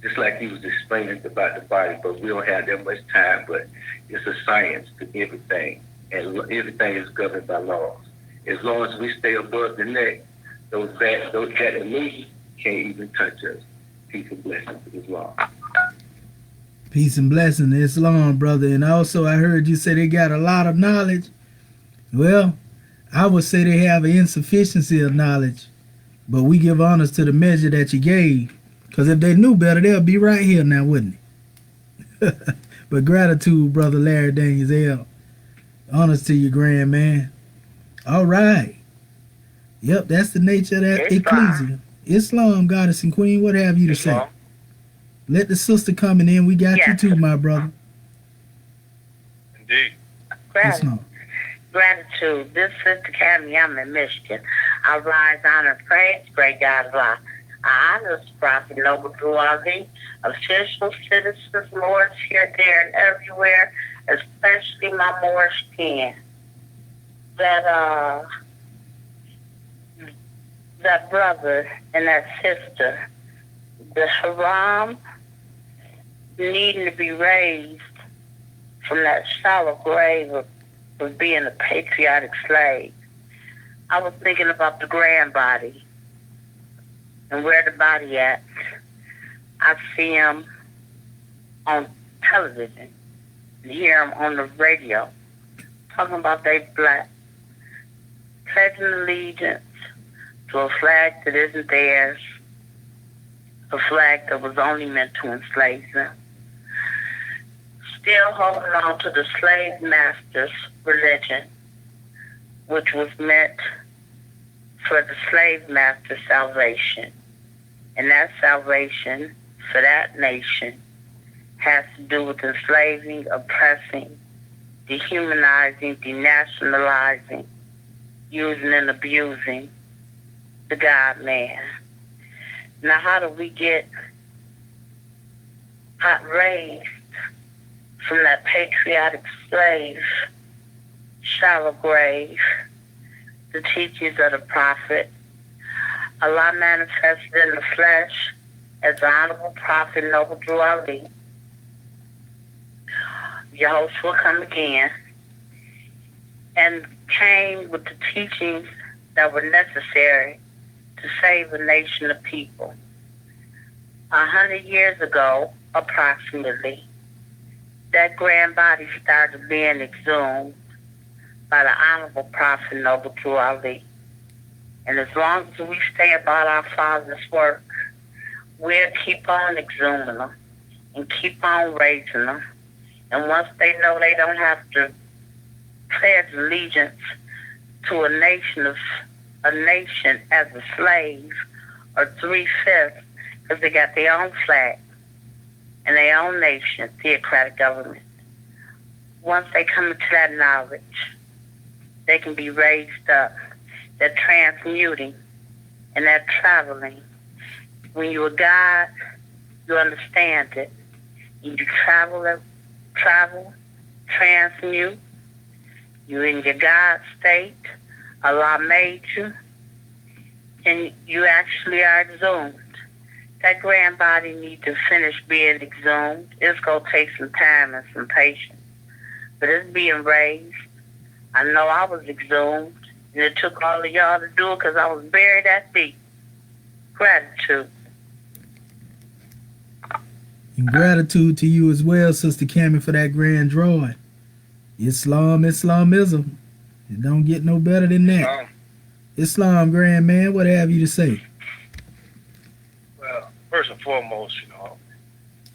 just like he was explaining about the body, but we don't have that much time, but it's a science to everything, and everything is governed by laws. As long as we stay above the neck, that illusion can't even touch us. Peace and blessings to Islam. Peace and blessing to Islam, brother. And also, I heard you say they got a lot of knowledge. Well, I would say they have an insufficiency of knowledge, but we give honors to the measure that you gave. Because if they knew better, they'll be right here now, wouldn't they? But gratitude, brother Larry Daniels L. Honors to you, grand man. All right. Yep, that's the nature of that ecclesia. Islam, goddess and queen, what have you to say? Let the sister coming in. We got you too, my brother. Indeed. Gratitude. This is Sister Cammy. I'm in Michigan. I rise, honor, and praise, great God of Allah. I honor the Prophet Noble Drew Ali, official citizens, lords here, there, and everywhere, especially my Moorish kin. That brother and that sister, the HIRAM needing to be raised from that shallow grave of being a patriotic slave. I was thinking about the grand body and where the body at. I see him on television and hear him on the radio talking about they black, pledging allegiance to a flag that isn't theirs, a flag that was only meant to enslave them. Still holding on to the slave master's religion, which was meant for the slave master's salvation. And that salvation for that nation has to do with enslaving, oppressing, dehumanizing, denationalizing, using and abusing the God-man. Now, how do we get raised from that patriotic slave, shallow grave, the teachings of the prophet? Allah manifested in the flesh as the Honorable Prophet Noble Drew Ali. Yahushua will come again and came with the teachings that were necessary to save a nation of people. 100 years ago, approximately, that grand body started being exhumed by the Honorable Prophet Noble Drew Ali. And as long as we stay about our Father's work, we'll keep on exhuming them and keep on raising them. And once they know they don't have to pledge allegiance to a nation as a slave or 3/5, because they got their own flag and their own nation, theocratic government. Once they come into that knowledge, they can be raised up. They're transmuting and they're traveling. When you're a God, you understand it. You travel, transmute. You're in your God state. Allah made you. And you actually are exhumed. That grand body needs to finish being exhumed. It's going to take some time and some patience. But it's being raised. I know I was exhumed And it took all of y'all to do it because I was buried that deep. Gratitude. And gratitude to you as well, Sister Cammie, for that grand drawing. Islamism. It don't get no better than that. Islam, grand man, what have you to say? Well, first and foremost,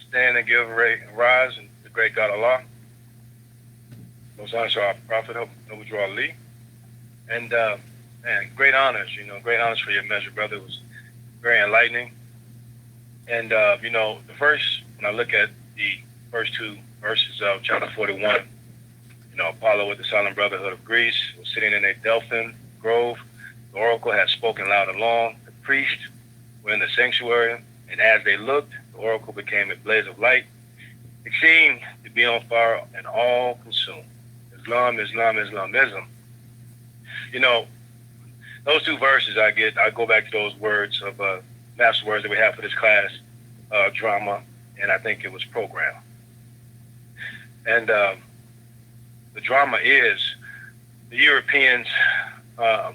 stand and give rise in the great God Allah. Most honors to our Prophet, Noble Drew Ali. And, man, great honors, great honors for your measure, brother. It was very enlightening. And, the first, when I look at the first two verses of chapter 41, Apollo with the Silent Brotherhood of Greece was sitting in a Delphin grove. The oracle had spoken loud and long. The priests were in the sanctuary, and as they looked, the oracle became a blaze of light. It seemed to be on fire and all consumed. Islamism. Those two verses I go back to those words of master words that we have for this class, drama, and I think it was program. And the drama is the Europeans, how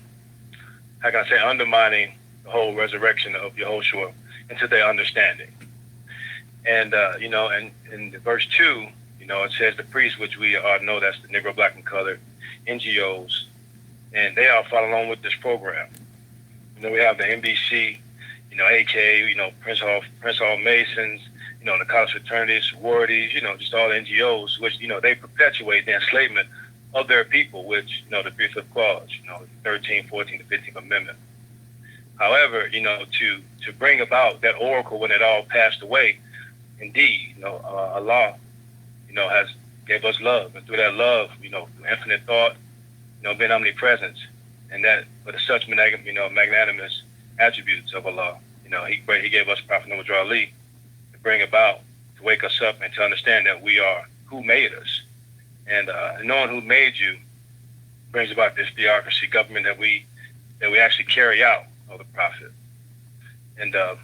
can I say, undermining the whole resurrection of Yahushua into their understanding. And, and in verse 2, it says the priests, which we know that's the Negro, Black, and Colored, NGOs, and they all follow along with this program. We have the NBC, AK, Prince Hall Masons, the college fraternities, sororities, just all the NGOs, which, they perpetuate the enslavement of their people, which, the 35th clause, 13, 14, the 15th Amendment. However, to bring about that oracle when it all passed away, indeed, Allah, has gave us love. And through that love, infinite thought, being omnipresent, and that for the such magnanimous attributes of Allah, he gave us Prophet Noble Drew Ali to bring about, to wake us up and to understand that we are who made us. And knowing who made you brings about this theocracy government that we actually carry out of the Prophet. And how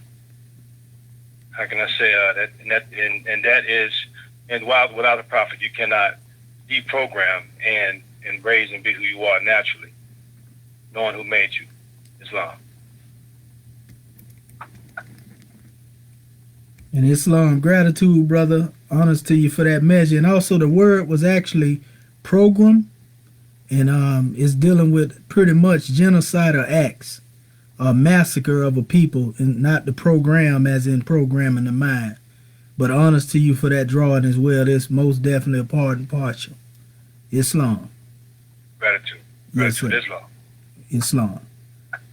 can I say that is, and without the Prophet, you cannot deprogram and raise and be who you are naturally, knowing who made you, Islam. And Islam, gratitude, brother. Honors to you for that measure. And also the word was actually program, and it's dealing with pretty much genocidal acts, a massacre of a people, and not the program as in programming the mind. But honors to you for that drawing as well. It's most definitely a part and partial. Islam. Gratitude. Yes, sir. Islam. Islam.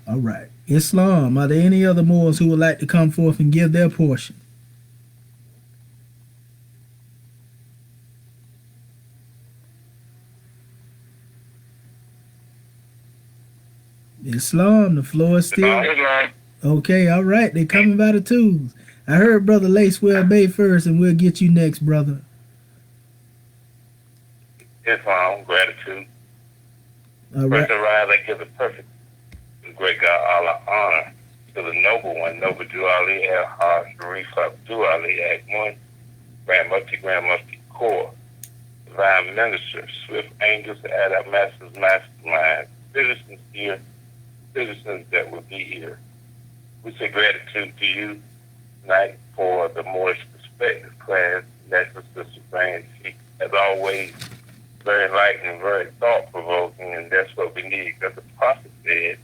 All right. Islam, are there any other Moors who would like to come forth and give their portion? Islam, the floor is still... Okay, all right. They're coming by the twos. I heard Brother Lacewell Bay first, and we'll get you next, brother. Islam, gratitude. All right. First arise, I give the perfect and great God Allah honor to the noble one, Noble Drew Ali, HERU Ali, Act 1, Grand Mufti Core, Divine Minister, Swift Angels, at our Master's Mastermind, citizens here, citizens that will be here. We say gratitude to you tonight for the Moorish Perspective class. National Sister Brand, as always, very enlightening, very thought-provoking, and that's what we need. Because the Prophet said,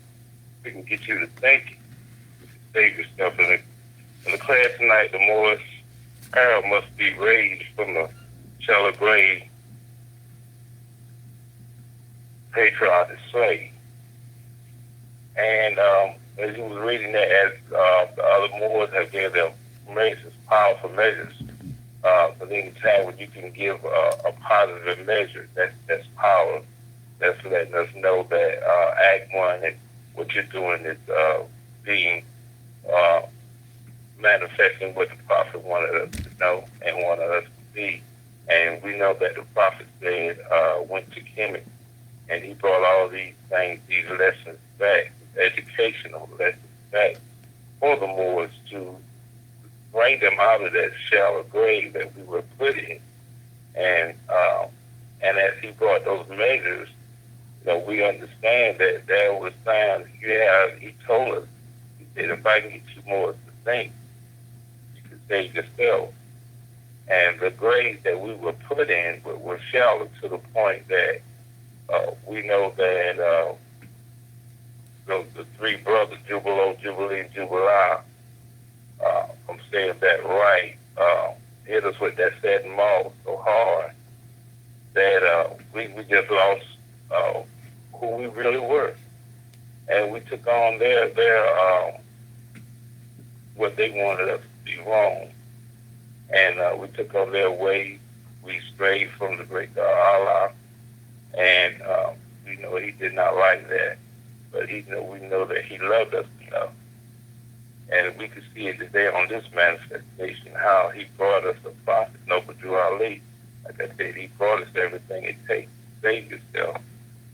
we can get you to thinking. You can save yourself. In the class tonight, the Moorish era must be raised from the shallow grave, patriotic slave. And as you was reading that, as the other Moors have given their measures, powerful measures, but any time when you can give a positive measure, that's power. That's letting us know that Act 1 and what you're doing is being manifesting what the Prophet wanted us to know and wanted us to be. And we know that the Prophet said, went to Kemet, and he brought all these things, these lessons back, educational lessons back for the Moors to bring them out of that shallow grave that we were put in. And as he brought those measures, we understand that I can get you more succinct, you can save yourself. And the grades that we were put in were shallow to the point that we know that the three brothers, Jubilo, Jubilee, and Jubilee, I'm saying that right, hit us with that satin maul so hard that we just lost who we really were. And we took on their what they wanted us to be wrong. And we took on their ways. We strayed from the great God Allah. And we know he did not like that. But we know that he loved us enough. And we could see it today on this manifestation, how he brought us a prophet, Noble Drew Ali. Like I said, he brought us everything it takes to save yourself.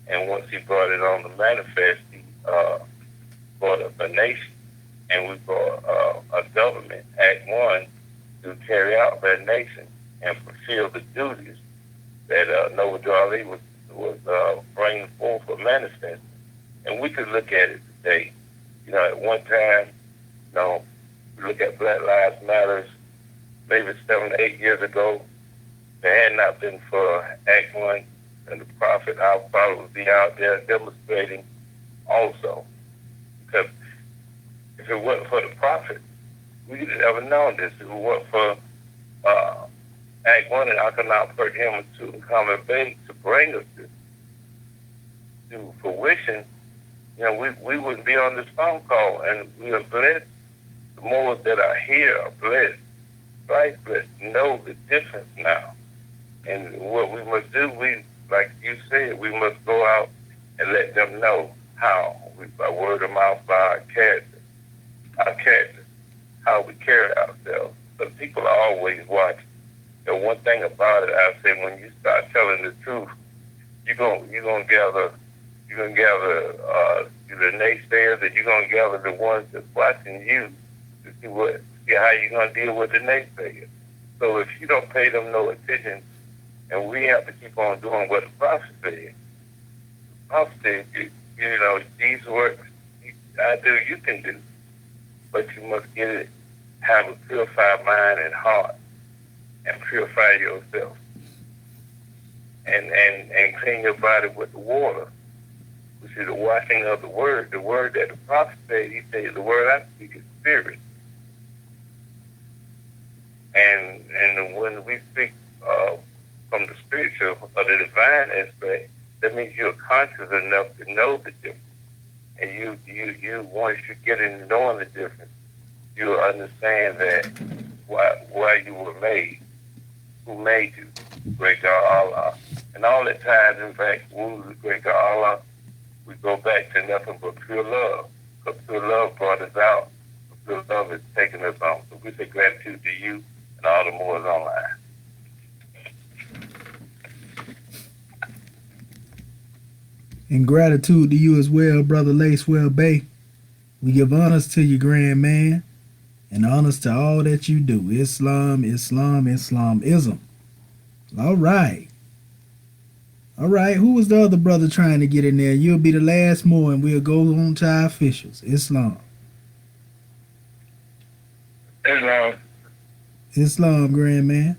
And once he brought it on the manifest, he brought up a nation. And we brought a government, Act 1, to carry out that nation and fulfill the duties that Noble Drew Ali was bringing forth for manifest. And we could look at it today. At one time, we look at Black Lives Matter, maybe 7 or 8 years ago, if it had not been for Act 1 and the Prophet, our father would be out there demonstrating also. Because if it wasn't for the Prophet, we would have never known this. If it wasn't for Act 1 and Akhenaten, him and Common Bay to bring us to fruition, we wouldn't be on this phone call. And we are blessed. The Moors that are here are blessed. Christ blessed. Know the difference now. And what we must do, like you said, we must go out and let them know how, by word of mouth, by our character, how we carry ourselves. But people are always watching. The one thing about it, I say, when you start telling the truth, you're gonna gather the naysayers, and you're gonna gather the ones that's watching you to see how you're gonna deal with the naysayers. So if you don't pay them no attention, and we have to keep on doing what the prophet said. The prophet said, these works I do, you can do, but you must have a purified mind and heart, and purify yourself, and clean your body with the water, which is the washing of the word that the prophet said. He said, the word I speak is spirit. And when we speak from the spiritual or the divine aspect, that means you're conscious enough to know the difference. And you once you get into knowing the difference, you'll understand that why you were made, who made you, great God Allah. And all that ties in back to the great God Allah, we go back to nothing but pure love. Because pure love brought us out. Pure love is taking us on. So we say gratitude to you and all the Moors online. And gratitude to you as well, Brother Lacewell Bay. We give honors to you, grand man, and honors to all that you do. Islam, Islam, Islamism. All right. All right. Who was the other brother trying to get in there? You'll be the last Moor, and we'll go on to our officials. Islam. Islam, grand man.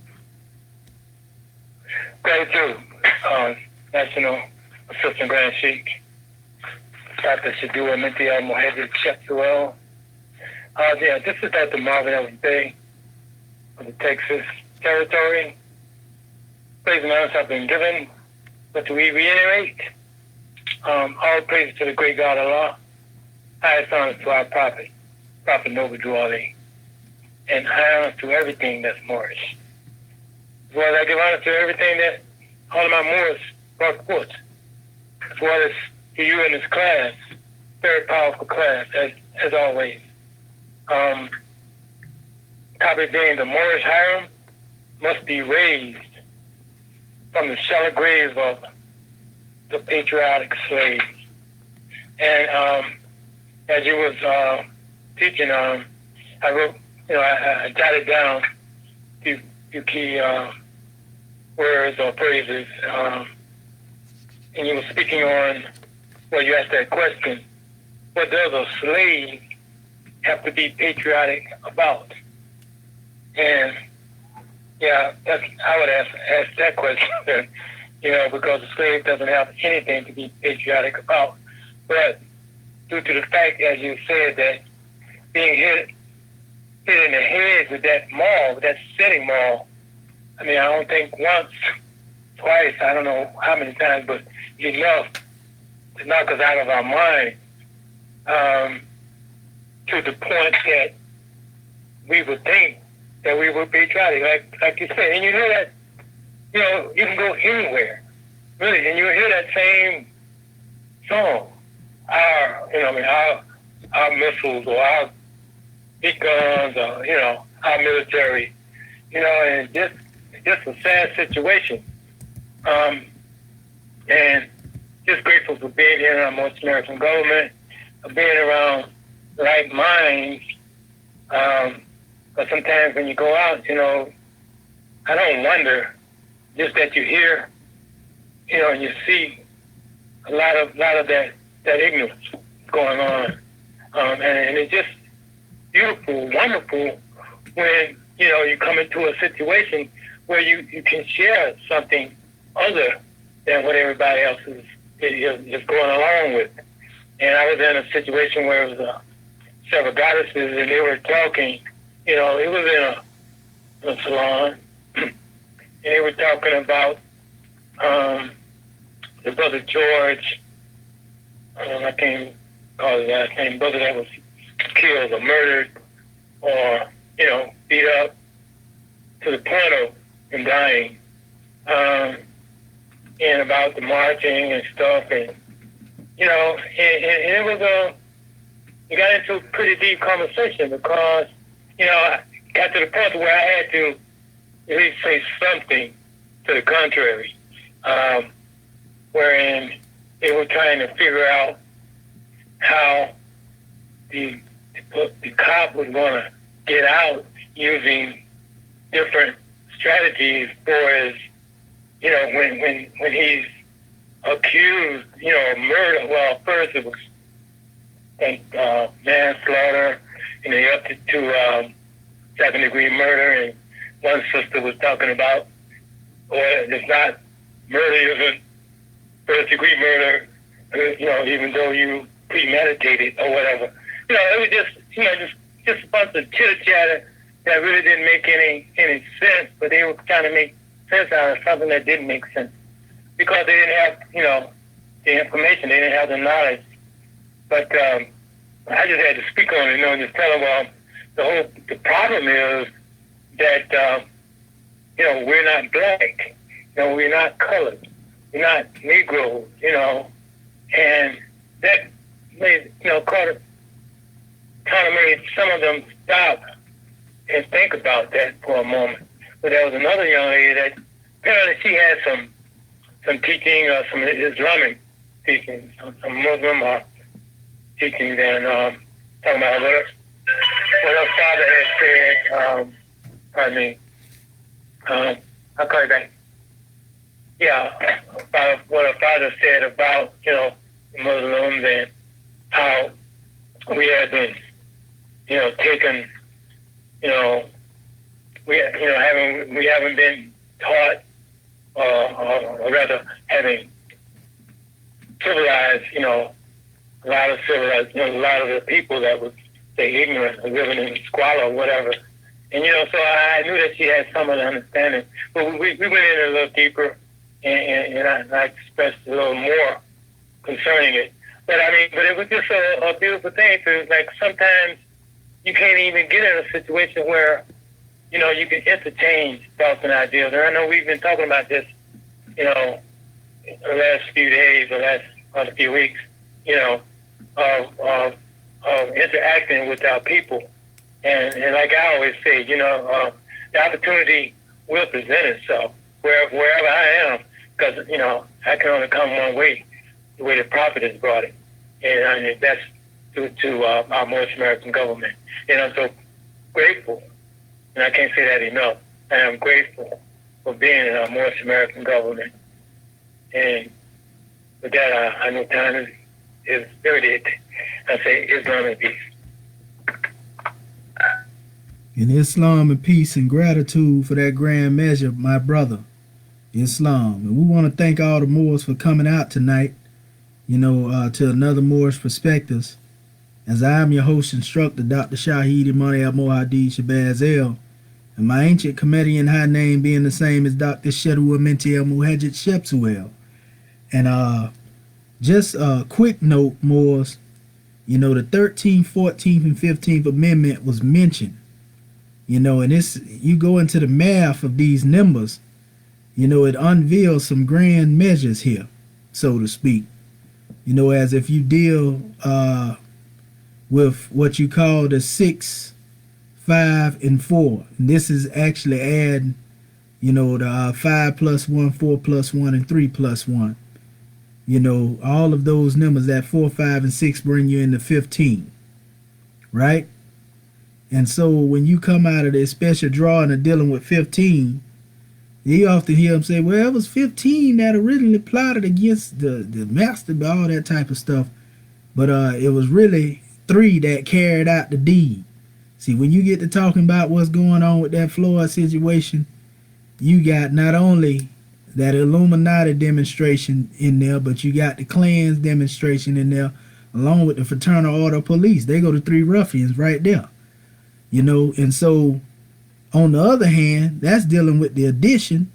Gratitude, National Assistant Grand Sheikh, Dr. Shadua Minty Al-Muhammad Shepsuel. This is Dr. Marvin L. Bay of the Texas Territory. Praise and honors have been given, but we reiterate, all praise to the great God Allah, highest honors to our Prophet Noble Drew Ali, and high honors to everything that's Moorish. As well as I give honor to everything that all of my Moors brought forth, as well as to you in this class, very powerful class, as always. Topic being the Moorish HIRAM must be raised from the shallow grave of the patriotic slaves. And as you was teaching, I wrote, I jotted down a few key words or phrases. And you were speaking on, you asked that question, what does a slave have to be patriotic about? And yeah, I would ask that question, because the slave doesn't have anything to be patriotic about. But due to the fact, as you said, that being hit in the head with that maul, with that setting maul, I mean, I don't think once, twice, I don't know how many times, but enough to knock us out of our mind, to the point that we would think that we were patriotic, like you said. And you hear that, you can go anywhere, really, and you hear that same song. Our missiles or our big guns or, our military, and it's just a sad situation. And just grateful for being here in our Moorish American government, of being around like minds. But sometimes when you go out, I don't wonder, just that you hear, and you see a lot of that ignorance going on. And it's just beautiful, wonderful when, you come into a situation where you can share something other than what everybody else is going along with. And I was in a situation where it was several goddesses and they were talking, it was in a salon, and they were talking about the brother George, I can't call his last name, brother that was killed or murdered or, beat up to the point of him dying, and about the marching and stuff, and, and it was we got into a pretty deep conversation because, I got to the point where I had to at least say something to the contrary, wherein they were trying to figure out how the cop was going to get out using different strategies for his, when he's accused, of murder. Well, first it was manslaughter, and they upped it to second-degree murder. And one sister was talking about, it's not murder, isn't first-degree murder, even though you premeditated or whatever. It was just a bunch of chitter-chatter that really didn't make any sense, but they were trying to make sense out of something that didn't make sense because they didn't have, the information, they didn't have the knowledge. But I just had to speak on it, and just tell them, the problem is that, we're not black, we're not colored, we're not Negroes, and that made, kind of made some of them stop and think about that for a moment. But there was another young lady that apparently she had some teaching, some Islamic teaching, some Muslim teachings, and talking about what her father had said. Pardon me. I'll call you back. Yeah, about what her father said about Muslims and how we had been taken. We haven't been taught, or rather having civilized, a lot of civilized, a lot of the people that would say ignorant or living in squalor or whatever. And, so I knew that she had some of the understanding. But we went in a little deeper, and I expressed a little more concerning it. But it was just a beautiful thing. So like sometimes you can't even get in a situation where, you can interchange thoughts and ideas. And I know we've been talking about this, the last few days, the last few weeks, of interacting with our people. And like I always say, the opportunity will present itself wherever I am, because, I can only come one way, the way the prophet has brought it. And that's due to our Moorish American government. And I'm so grateful, and I can't say that enough. I am grateful for being in our Moorish American government. And with that, I know time is 38. I say Islam and peace. In Islam and peace and gratitude for that grand measure, my brother, Islam. And we want to thank all the Moors for coming out tonight, to another Moorish Perspectives. As I am your host instructor, Dr. Shahid Imani Al-Mohadi Shabazz El, and my ancient Comedian high name being the same as Dr. HERU AMI BU Shepsuel. And just a quick note, Moors, the 13th, 14th, and 15th Amendment was mentioned. And it's, you go into the math of these numbers, it unveils some grand measures here, so to speak. As if you deal with what you call the 6, 5, and 4. And this is actually adding, the 5 plus 1, 4 plus 1, and 3 plus 1. All of those numbers, that 4, 5, and 6 bring you into 15, right? And so when you come out of this special drawing of dealing with 15, you often hear them say, well, it was 15 that originally plotted against the master, all that type of stuff. But it was really 3 that carried out the deed. See, when you get to talking about what's going on with that Floyd situation, you got not only that Illuminati demonstration in there, but you got the Klan's demonstration in there, along with the Fraternal Order of Police. They go to 3 ruffians right there. And so on the other hand, that's dealing with the addition.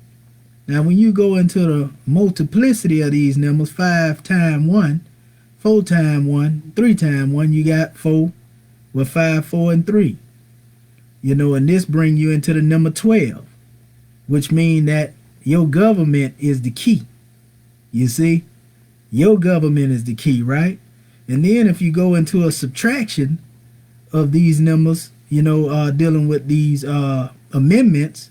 Now, when you go into the multiplicity of these numbers, 5 times 1, 4 times 1, 3 times 1, you got 4 with 5, 4, and 3. And this bring you into the number 12, which means that your government is the key. You see? Your government is the key, right? And then if you go into a subtraction of these numbers, dealing with these amendments,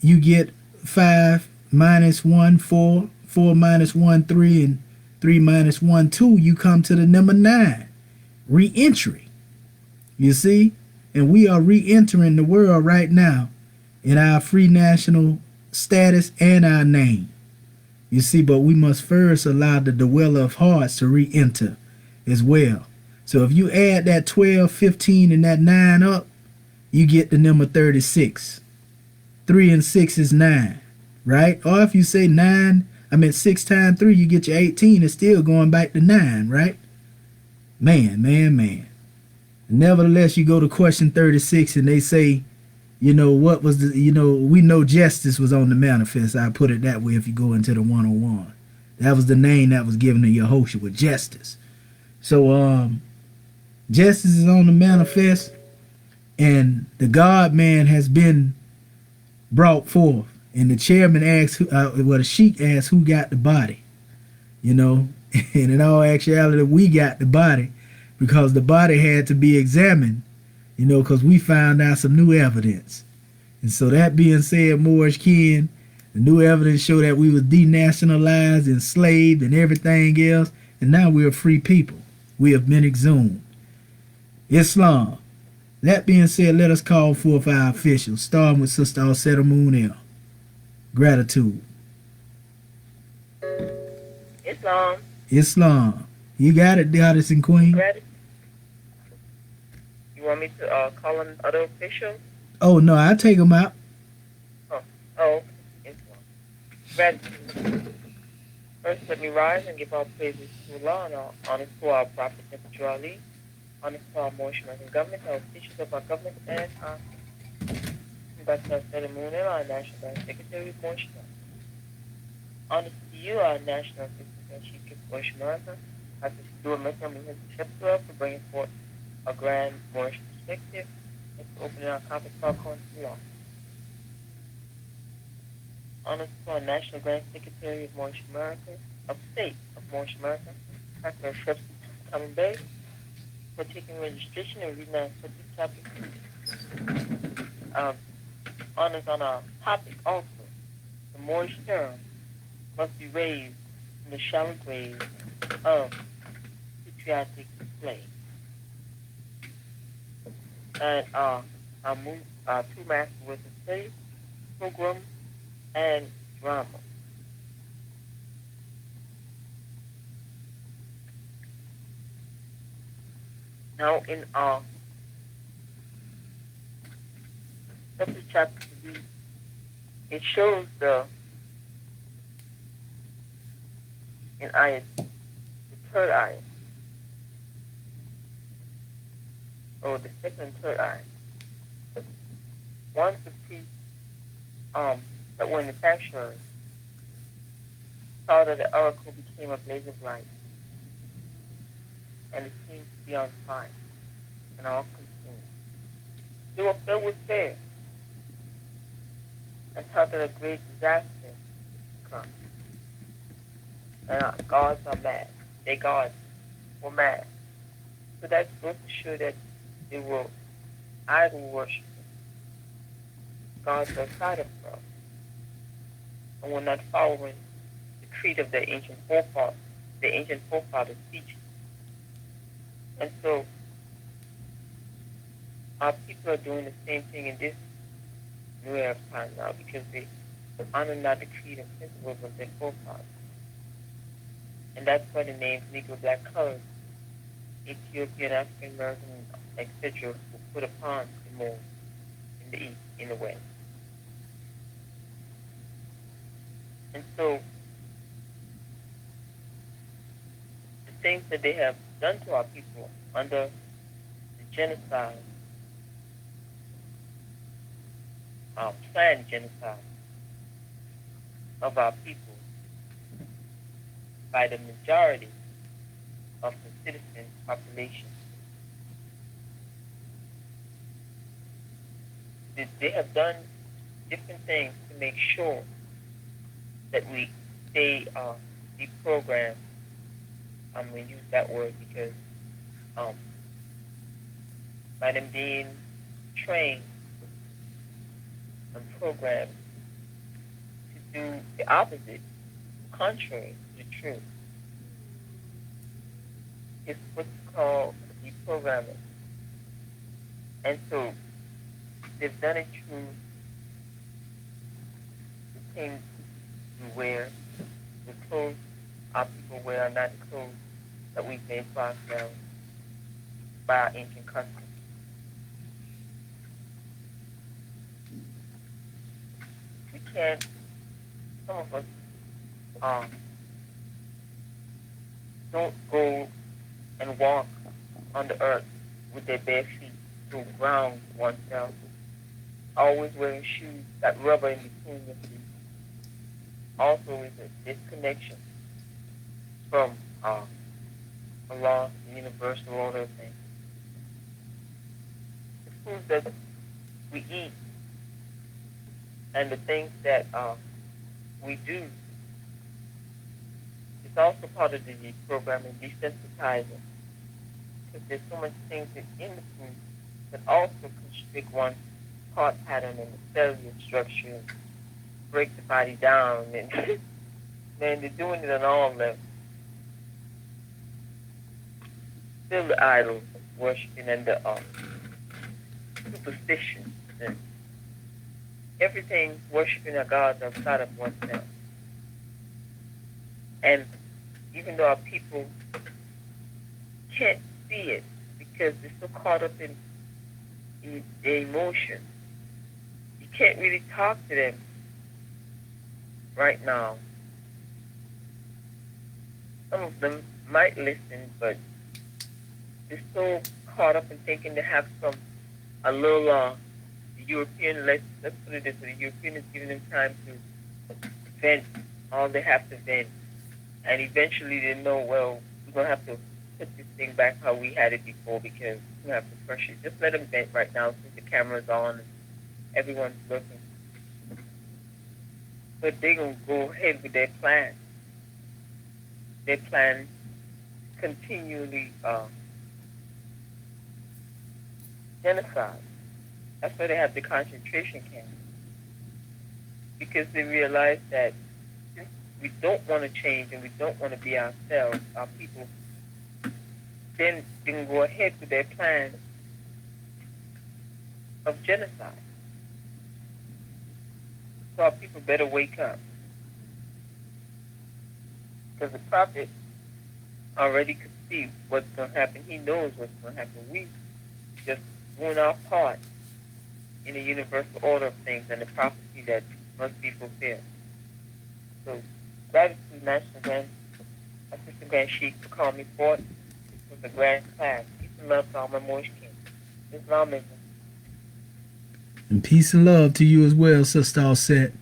you get 5 minus 1, 4, 4 minus 1, 3, and 3 minus 1, 2. You come to the number 9, re-entry. You see? And we are re-entering the world right now in our free national status and our name. You see, but we must first allow the dweller of hearts to re-enter as well. So if you add that 12, 15, and that 9 up, you get the number 36. 3 and 6 is 9, right? Or if you say 6 times 3, you get your 18. It's still going back to 9, right? Man. Nevertheless, you go to question 36 and they say, what was the, we know justice was on the manifest. I put it that way if you go into the 101. That was the name that was given to Yehoshua, justice. So, justice is on the manifest, and the God-man has been brought forth. And the chairman asks, the sheik asks, who got the body? And in all actuality, we got the body because the body had to be examined, because we found out some new evidence. And so that being said, Moorish kin, the new evidence showed that we was denationalized, enslaved, and everything else, and now we're free people. We have been exhumed. Islam. That being said, let us call forth our officials, starting with Sister Alcetta Moonell. Gratitude. Islam. You got it, Goddess and Queen. Gratitude. You want me to call on other officials? Oh, no, I'll take them out. Oh, Islam. Gratitude. First, let me rise and give all praises to Allah and all honor to our Prophet Patriotic, honor to our Moorish American government, our officials of our government, and our Ambassador Moonell, our National Vice Secretary of Moorish America. Honor to you, our National Assistant and Chief of Moorish America, Dr. Stuart McCormick for bringing forth a grand Moorish perspective and for opening our conference call according to law. Honor to our National Grand Secretary of Moorish America, of State of Moorish America, Dr. Shepsuel Common Bay, for taking registration and reading our subject topic. Honors on our topic also. The Moorish term must be raised from the shallow grave of patriotic slaves. And our two master words of study, program, and drama. Now in our That's the chapter to read. It shows in ayat, the third ayat, or the second and third ayat. Once the priest that were in the sanctuary saw that the oracle became a blaze of light, and it seemed to be on fire and all consumed. They were filled with fear and thought that a great disaster had come. And our gods are mad. Their gods were mad. So that goes to show that they were idol worshiping. Gods outside of God. And were not following the creed of the ancient forefathers' teaching. And so our people are doing the same thing in this new era of time now because they honor not the creed and principles of their forefathers. And that's why the names Negro, Black, Colored, Ethiopian, African American, etc. were put upon the mold in the East, in the West. And so the things that they have done to our people under the genocide, planned genocide of our people by the majority of the citizen population. They have done different things to make sure that we stay deprogrammed. I'm going to use that word because by them being trained and programmed to do the opposite, contrary to the truth, it's what's called deprogramming. And so they've done it through the things we wear, the clothes our people wear are not the clothes that we made for ourselves by our ancient customs. We can't, some of us don't go and walk on the earth with their bare feet to ground oneself, always wearing shoes that rubber in between your feet. Also is a disconnection from Allah, the universal order of things. The foods that we eat and the things that we do is also part of the programming, desensitizing. Because there's so much things in the food that also constrict one's thought pattern and the cellular structure and break the body down. And man, they're doing it on all levels. Still the idol worshiping and the superstition and everything worshiping a god outside of oneself. And even though our people can't see it because they're so caught up in their emotions, you can't really talk to them right now. Some of them might listen, but they're so caught up in thinking they have a little the European, let's put it this way, the European is giving them time to vent all they have to vent. And eventually they know, well, we're going to have to put this thing back how we had it before because we have to pressure it. Just let them vent right now since the camera's on and everyone's looking. But they're going to go ahead with their plan. Their plan continually genocide. That's why they have the concentration camps. Because they realize that since we don't want to change and we don't want to be ourselves, our people, then they can go ahead with their plan of genocide. So our people better wake up. Because the prophet already could see what's going to happen. He knows what's going to happen. We just doing our part in the universal order of things and the prophecy that must be fulfilled. So, gratitude, National Grand Assistant Grand Sheik, for calling me forth. This was a grand class. Peace and love to all my Moorish kin. Islamism. And peace and love to you as well, Sister Offset.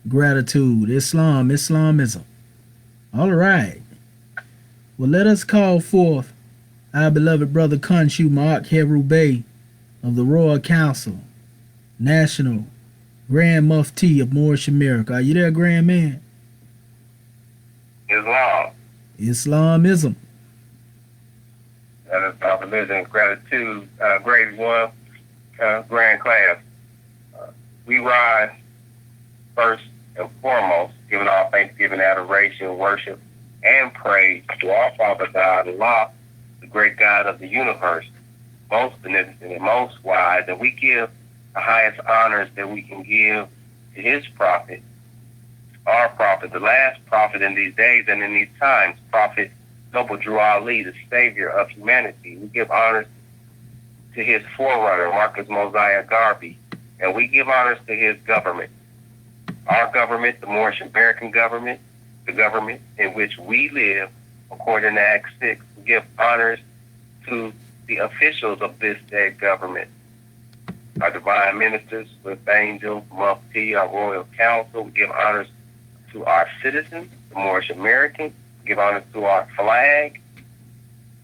Gratitude. Islamism. All right. Well, let us call forth our beloved brother Khonshu Ma'at HERU Bey of the Royal Council, National Grand Mufti of Moorish America. Are you there, Grand Man? Islam. Islamism. That is our religion. Gratitude, grade one, grand class. We rise first and foremost, giving our thanksgiving, adoration, worship, and praise to our Father God, Allah, the great God of the universe, most beneficent and most wise, and we give the highest honors that we can give to his prophet, our prophet, the last prophet in these days and in these times, Prophet Noble Drew Ali, the savior of humanity. We give honors to his forerunner, Marcus Mosiah Garvey, and we give honors to his government. Our government, the Moorish American government, the government in which we live, according to Act 6, we give honors to the officials of this said government. Our divine ministers, with angels, Mufti, our royal council. We give honors to our citizens, the Moorish Americans. We give honors to our flag,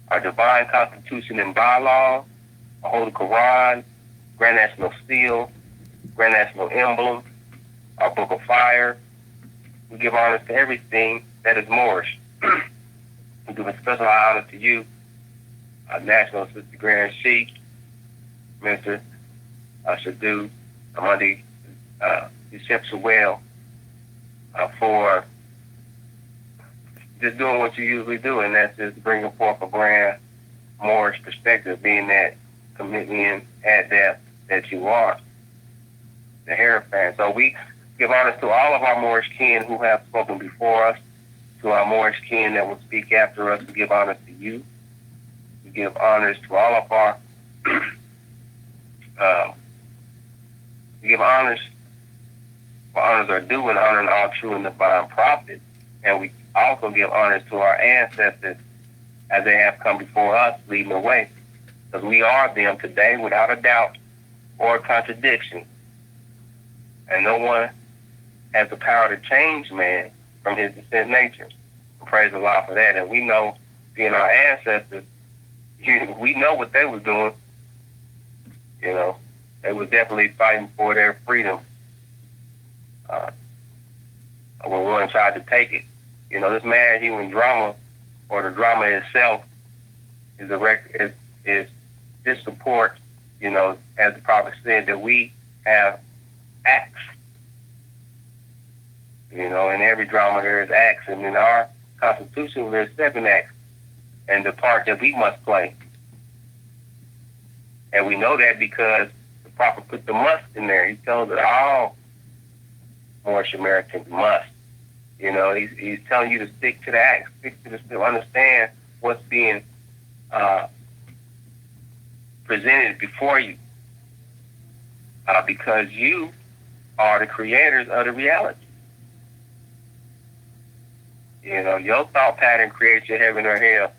our divine constitution and bylaws, our Holy Quran, Grand National Seal, Grand National Emblem, our Book of Fire. We give honors to everything that is Moorish. We give a special honor to you, our National Assistant Grand Sheik, Mr. Shadu Amandi Bishop Sewell, for just doing what you usually do, and that's just bringing forth a grand Moorish perspective, being that commitment adept that you are, the Hierophant. So we give honors to all of our Moorish kin who have spoken before us, to our Moorish kin that will speak after us. We give honors to you. We give honors to all of our we give honors for honors are due, and honoring all true and divine prophets. And we also give honors to our ancestors as they have come before us, leading the way. Because we are them today without a doubt or contradiction. And no one has the power to change man from his descent nature. Praise Allah for that. And we know, being our ancestors, we know what they were doing. You know, they were definitely fighting for their freedom when one tried to take it. You know, this mad human drama, or the drama itself, is this support, you know, as the prophet said, that we have acts. You know, in every drama there is acts, and in our Constitution there's 7 acts, and the part that we must play. And we know that because the prophet put the must in there. He tells that all Moorish Americans must. You know, he's telling you to stick to the acts, stick to the, understand what's being presented before you, because you are the creators of the reality. You know, your thought pattern creates your heaven or hell.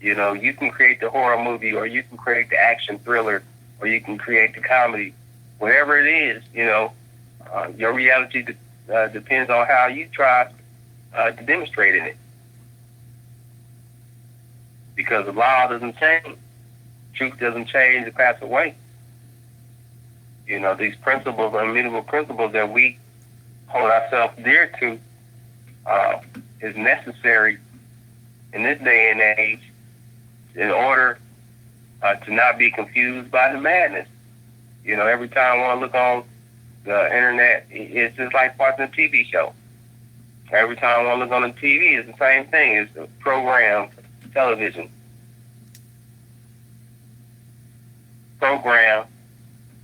You know, you can create the horror movie, or you can create the action thriller, or you can create the comedy. Whatever it is, you know, your reality depends on how you try to demonstrate in it. Because the law doesn't change. Truth doesn't change or pass away. You know, these principles, immutable principles that we hold ourselves dear to, is necessary in this day and age in order to not be confused by the madness. You know, every time I want to look on the internet, it's just like watching a TV show. Every time I want to look on the TV, it's the same thing. It's a program, television. Program,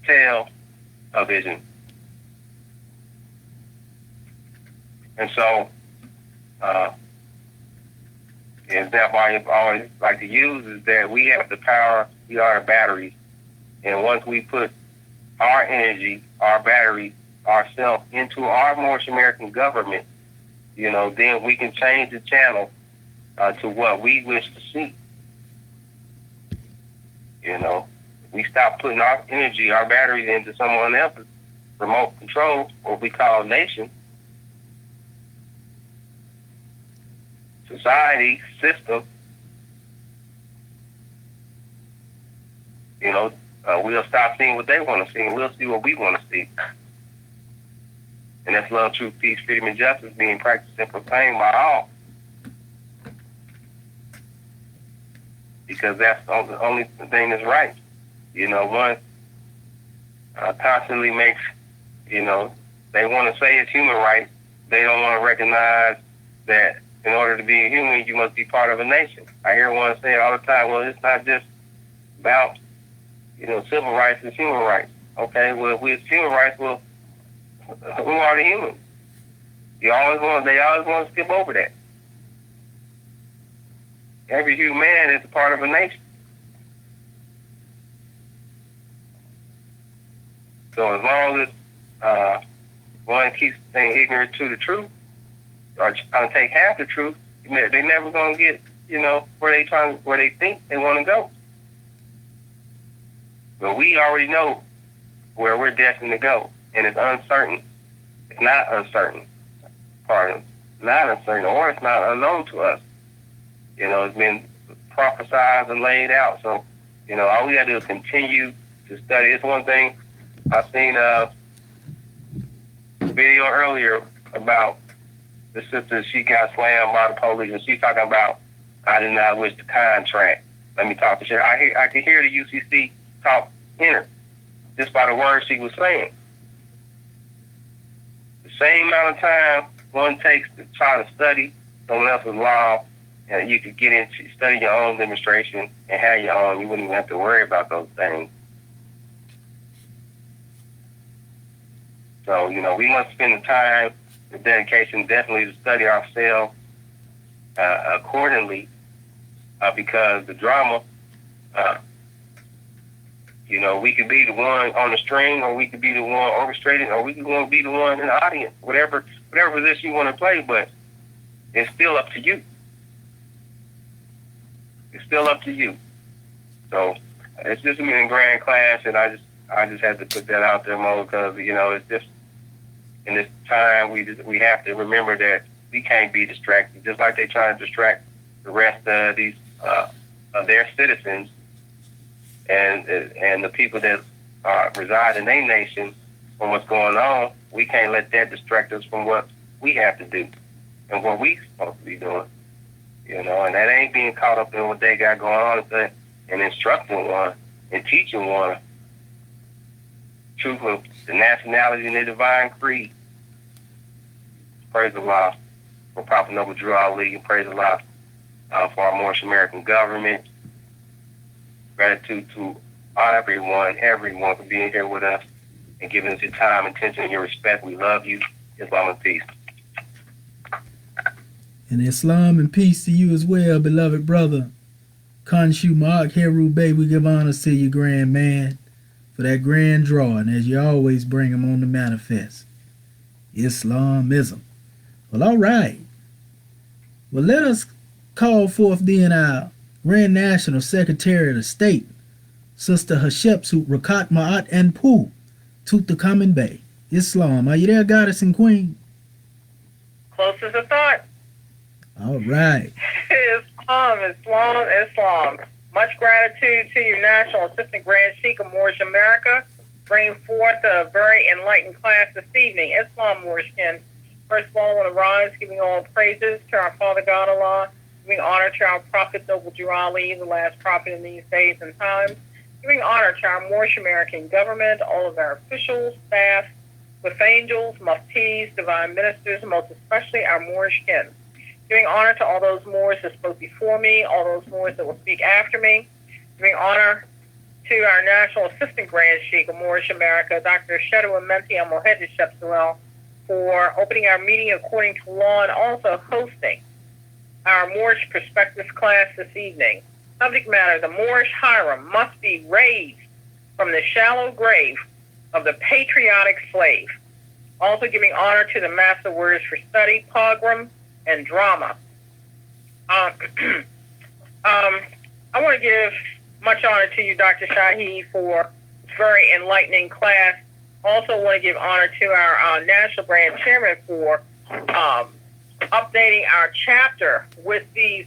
television. And so, the example I always like to use is that we have the power, we are the batteries. And once we put our energy, our battery, ourselves into our Moorish American government, then we can change the channel to what we wish to see. We stop putting our energy, our batteries into someone else's remote control, what we call nation, society, system. We'll stop seeing what they want to see, and we'll see what we want to see. And that's love, truth, peace, freedom, and justice being practiced and proclaimed by all. Because that's the only thing that's right. One constantly makes, they want to say it's human rights. They don't want to recognize that in order to be a human, you must be part of a nation. I hear one say it all the time, well, it's not just about, civil rights, it's human rights. Okay, well, if it's human rights, well, who are the humans? They always want to skip over that. Every human is a part of a nation. So as long as one keeps staying ignorant to the truth, or trying to take half the truth, they're never going to get, where they think they want to go. But we already know where we're destined to go, and it's uncertain. It's not uncertain. Pardon. Not uncertain, or it's not unknown to us. It's been prophesied and laid out. So, all we got to do is continue to study. It's one thing I seen a video earlier about the sister. She got slammed by the police, and she's talking about, I did not wish to contract. Let me talk to her. I could hear the UCC talk in her just by the words she was saying. The same amount of time one takes to try to study someone else's law, and you could get into study your own demonstration and have your own. You wouldn't even have to worry about those things. So, we must spend the time, the dedication, definitely to study ourselves accordingly, because the drama, we could be the one on the string, or we could be the one orchestrating, or we could be the one in the audience, whatever position you want to play, but it's still up to you. It's still up to you. So it's just been a grand class, and I just had to put that out there, Mo, because it's just in this time we have to remember that we can't be distracted, just like they try to distract the rest of these of their citizens and the people that reside in their nation from what's going on. We can't let that distract us from what we have to do and what we supposed to be doing. And that ain't being caught up in what they got going on and instructing one and teaching one truth of the nationality and the divine creed. Praise Allah for Prophet Noble Drew Ali, and praise Allah for our Moorish American government. Gratitude to everyone for being here with us and giving us your time, attention, and your respect. We love you. Islam and peace. And Islam and peace to you as well, beloved brother. Khonshu Mark HERU Bey, we give honors to you, grand man, for that grand drawing, as you always bring them on the manifest. Islamism. Well, all right. Well, let us call forth then our Grand National Secretary of State, Sister Hatshepsut Rakat Ma'at and Pooh, Tutankhamun Bey. Islam. Are you there, goddess and queen? Close as a thought. All right. Islam. Much gratitude to your National Assistant Grand Sheikh of Moorish America, bringing forth a very enlightened class this evening. Islam, Moorishkin. First of all, I want to rise, giving all praises to our Father God Allah, giving honor to our Prophet Noble Drew Ali, the last prophet in these days and times, giving honor to our Moorish American government, all of our officials, staff, with angels, muftis, divine ministers, and most especially our Moorish kin. Giving honor to all those Moors that spoke before me, all those Moors that will speak after me. Giving honor to our National Assistant Grand Sheikh of Moorish America, Dr. HERU AMI BU, for opening our meeting according to law and also hosting our Moorish Perspectives class this evening. Subject matter, the Moorish HIRAM must be raised from the shallow grave of the Patriotic Slave. Also giving honor to the master words for study, pogrom, and drama. I want to give much honor to you, Dr. Shahi, for this very enlightening class. Also want to give honor to our National Grand Chairman for updating our chapter with these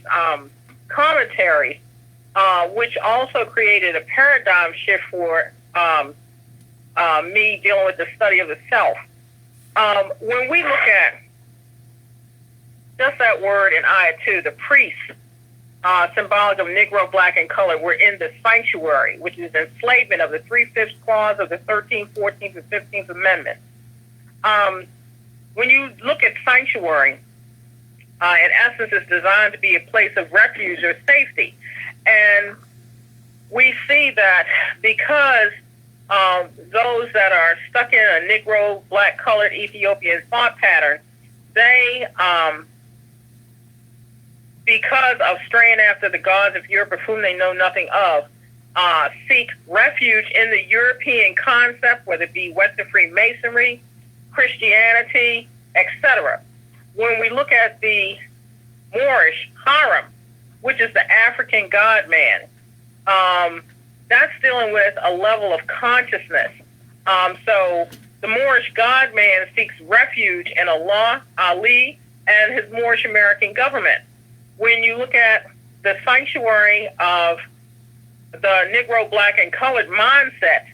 commentaries, which also created a paradigm shift for me dealing with the study of the self. When we look at just that word in Ayah 2, the priests, symbolic of Negro, black, and colored, were in the sanctuary, which is enslavement of the 3/5 clause of the 13th, 14th, and 15th Amendment. When you look at sanctuary, in essence, it's designed to be a place of refuge or safety. And we see that because those that are stuck in a Negro, black, colored, Ethiopian thought pattern, they, because of straying after the gods of Europe of whom they know nothing of, seek refuge in the European concept, whether it be Western Freemasonry, Christianity, etc. When we look at the Moorish HIRAM, which is the African God-man, that's dealing with a level of consciousness. So the Moorish God-man seeks refuge in Allah, Ali, and his Moorish American government. When you look at the sanctuary of the Negro, black, and colored mindset,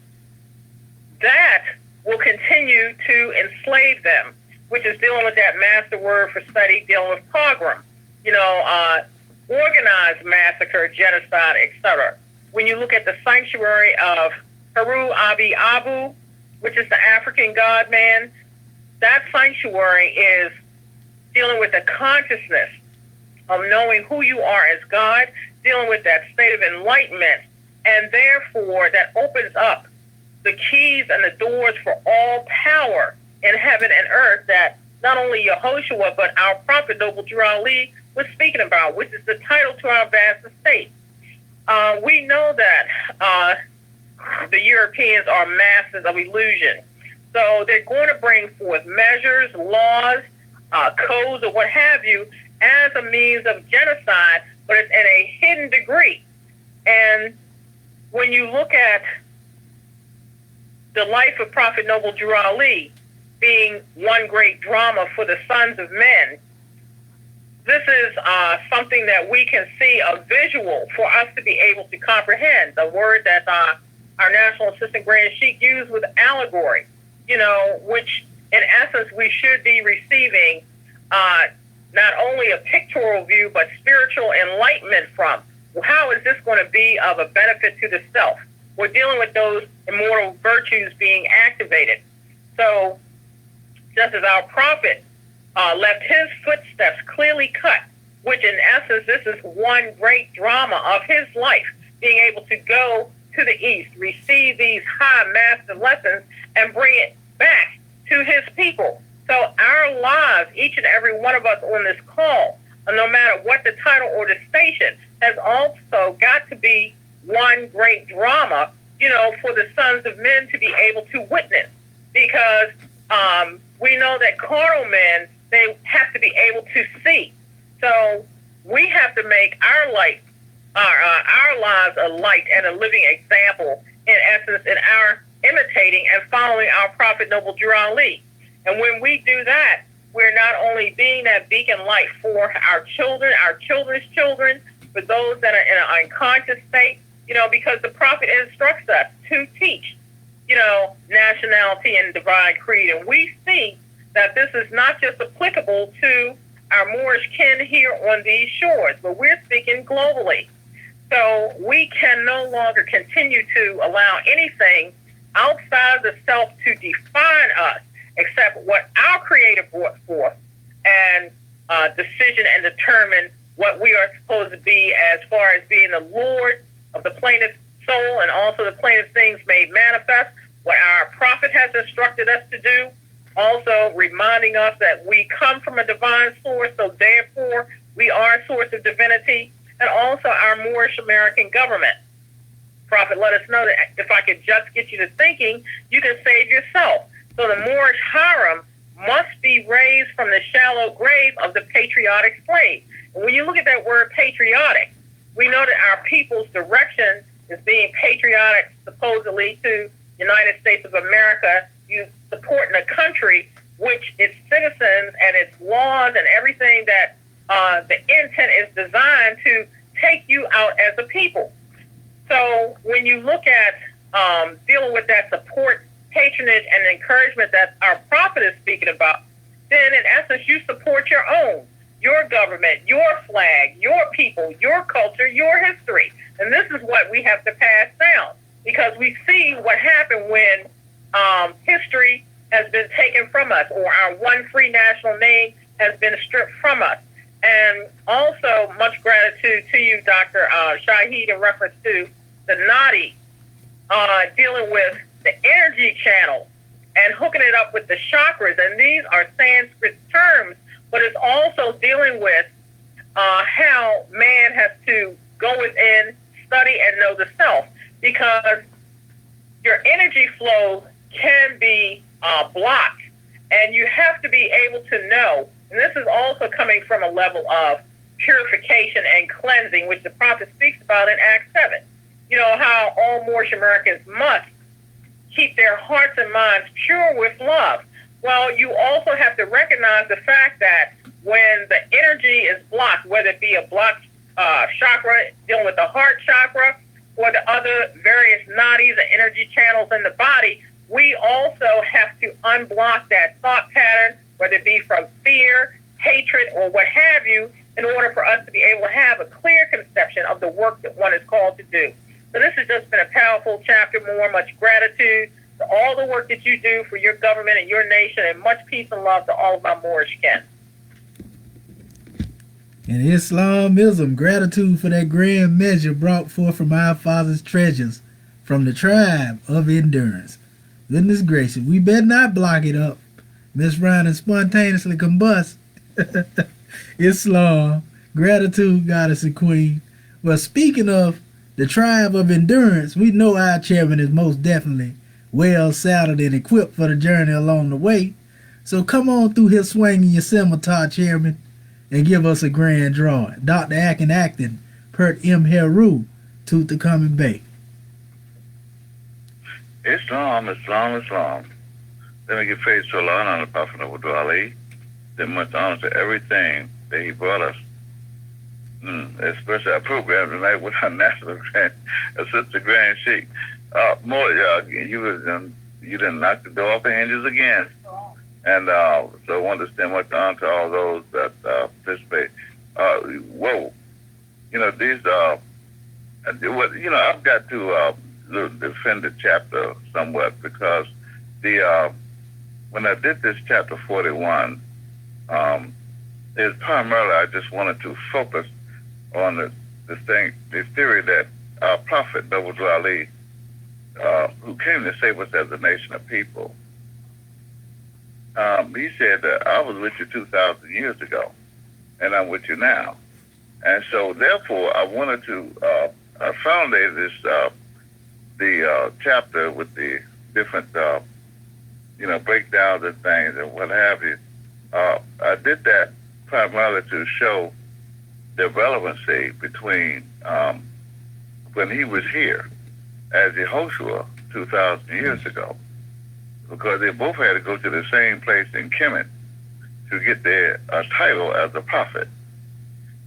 that will continue to enslave them, which is dealing with that master word for study, dealing with pogrom, organized massacre, genocide, etc. When you look at the sanctuary of HERU AMI BU, which is the African God-man, that sanctuary is dealing with the consciousness of knowing who you are as God, dealing with that state of enlightenment, and therefore that opens up the keys and the doors for all power in heaven and earth that not only Yehoshua, but our prophet, Noble Drew Ali, was speaking about, which is the title to our vast estate. We know that the Europeans are masters of illusion. So they're going to bring forth measures, laws, codes, or what have you, as a means of genocide, but it's in a hidden degree. And when you look at the life of Prophet Noble Drew Ali being one great drama for the sons of men, this is something that we can see, a visual for us to be able to comprehend. The word that our National Assistant Grand Sheik used was allegory, which in essence we should be receiving not only a pictorial view, but spiritual enlightenment from. How is this going to be of a benefit to the self? We're dealing with those immortal virtues being activated. So just as our prophet left his footsteps clearly cut, which in essence, this is one great drama of his life, being able to go to the East, receive these high master lessons, and bring it back to his people. So our lives, each and every one of us on this call, no matter what the title or the station, has also got to be one great drama, for the sons of men to be able to witness. Because we know that carnal men, they have to be able to see. So we have to make our light, our lives a light and a living example, in essence, in our imitating and following our prophet Noble Drew Ali. And when we do that, we're not only being that beacon light for our children, our children's children, for those that are in an unconscious state, because the prophet instructs us to teach, nationality and divine creed. And we see that this is not just applicable to our Moorish kin here on these shores, but we're speaking globally. So we can no longer continue to allow anything outside the self to define us, except what our Creator brought forth, and decision and determine what we are supposed to be as far as being the Lord of the plaintiff's soul and also the plaintiff's things made manifest, what our prophet has instructed us to do, also reminding us that we come from a divine source, so therefore we are a source of divinity, and also our Moorish American government. Prophet let us know that if I could just get you to thinking, you can save yourself. So the Moorish harem must be raised from the shallow grave of the patriotic slave. And when you look at that word patriotic, we know that our people's direction is being patriotic, supposedly, to the United States of America. You supporting a country which its citizens and its laws and everything that the intent is designed to take you out as a people. So when you look at dealing with that support, patronage, and encouragement that our prophet is speaking about, then in essence you support your own, your government, your flag, your people, your culture, your history. And this is what we have to pass down, because we see what happened when history has been taken from us, or our one free national name has been stripped from us. And also, much gratitude to you, Dr. Shahid, in reference to the Nadi, dealing with the energy channel and hooking it up with the chakras. And these are Sanskrit terms, but it's also dealing with how man has to go within, study, and know the self. Because your energy flow can be blocked, and you have to be able to know. And this is also coming from a level of purification and cleansing, which the prophet speaks about in Acts 7. You know, how all Moorish Americans must keep their hearts and minds pure with love. Well, you also have to recognize the fact that when the energy is blocked, whether it be a blocked chakra, dealing with the heart chakra, or the other various nadis and energy channels in the body, we also have to unblock that thought pattern, whether it be from fear, hatred, or what have you, in order for us to be able to have a clear conception of the work that one is called to do. So this has just been a powerful chapter. More, much gratitude to all the work that you do for your government and your nation, and much peace and love to all of my Moorish kin. In Islamism, gratitude for that grand measure brought forth from our father's treasures, from the tribe of endurance. Goodness gracious, we better not block it up. Miss Ryan and spontaneously combust. Islam, gratitude, goddess and queen. Well, speaking of the tribe of endurance, we know our chairman is most definitely well saddled and equipped for the journey along the way. So come on through here swinging your scimitar, chairman, and give us a grand drawing. Dr. Akin Acton, Pert M. HERU, Tutankhamun Bay. Islam. Let me give praise to Allah and honor the Prophet of Ali. Then much honor to everything that he brought us. Especially our program tonight with our national grand, Assistant Grand Sheikh. You didn't knock the door off the hinges again. And so I want to extend much honor to all those that participate. I've got to defend the chapter somewhat, because when I did this chapter 41, is primarily I just wanted to focus on the theory that our prophet, Noble Ali, who came to save us as a nation of people, he said that I was with you 2,000 years ago, and I'm with you now. And so, therefore, I wanted to foundate this the chapter with the different breakdowns and things and what have you. I did that primarily to show the relevancy between when he was here as Yehoshua 2,000 years ago, because they both had to go to the same place in Kemet to get their title as a prophet.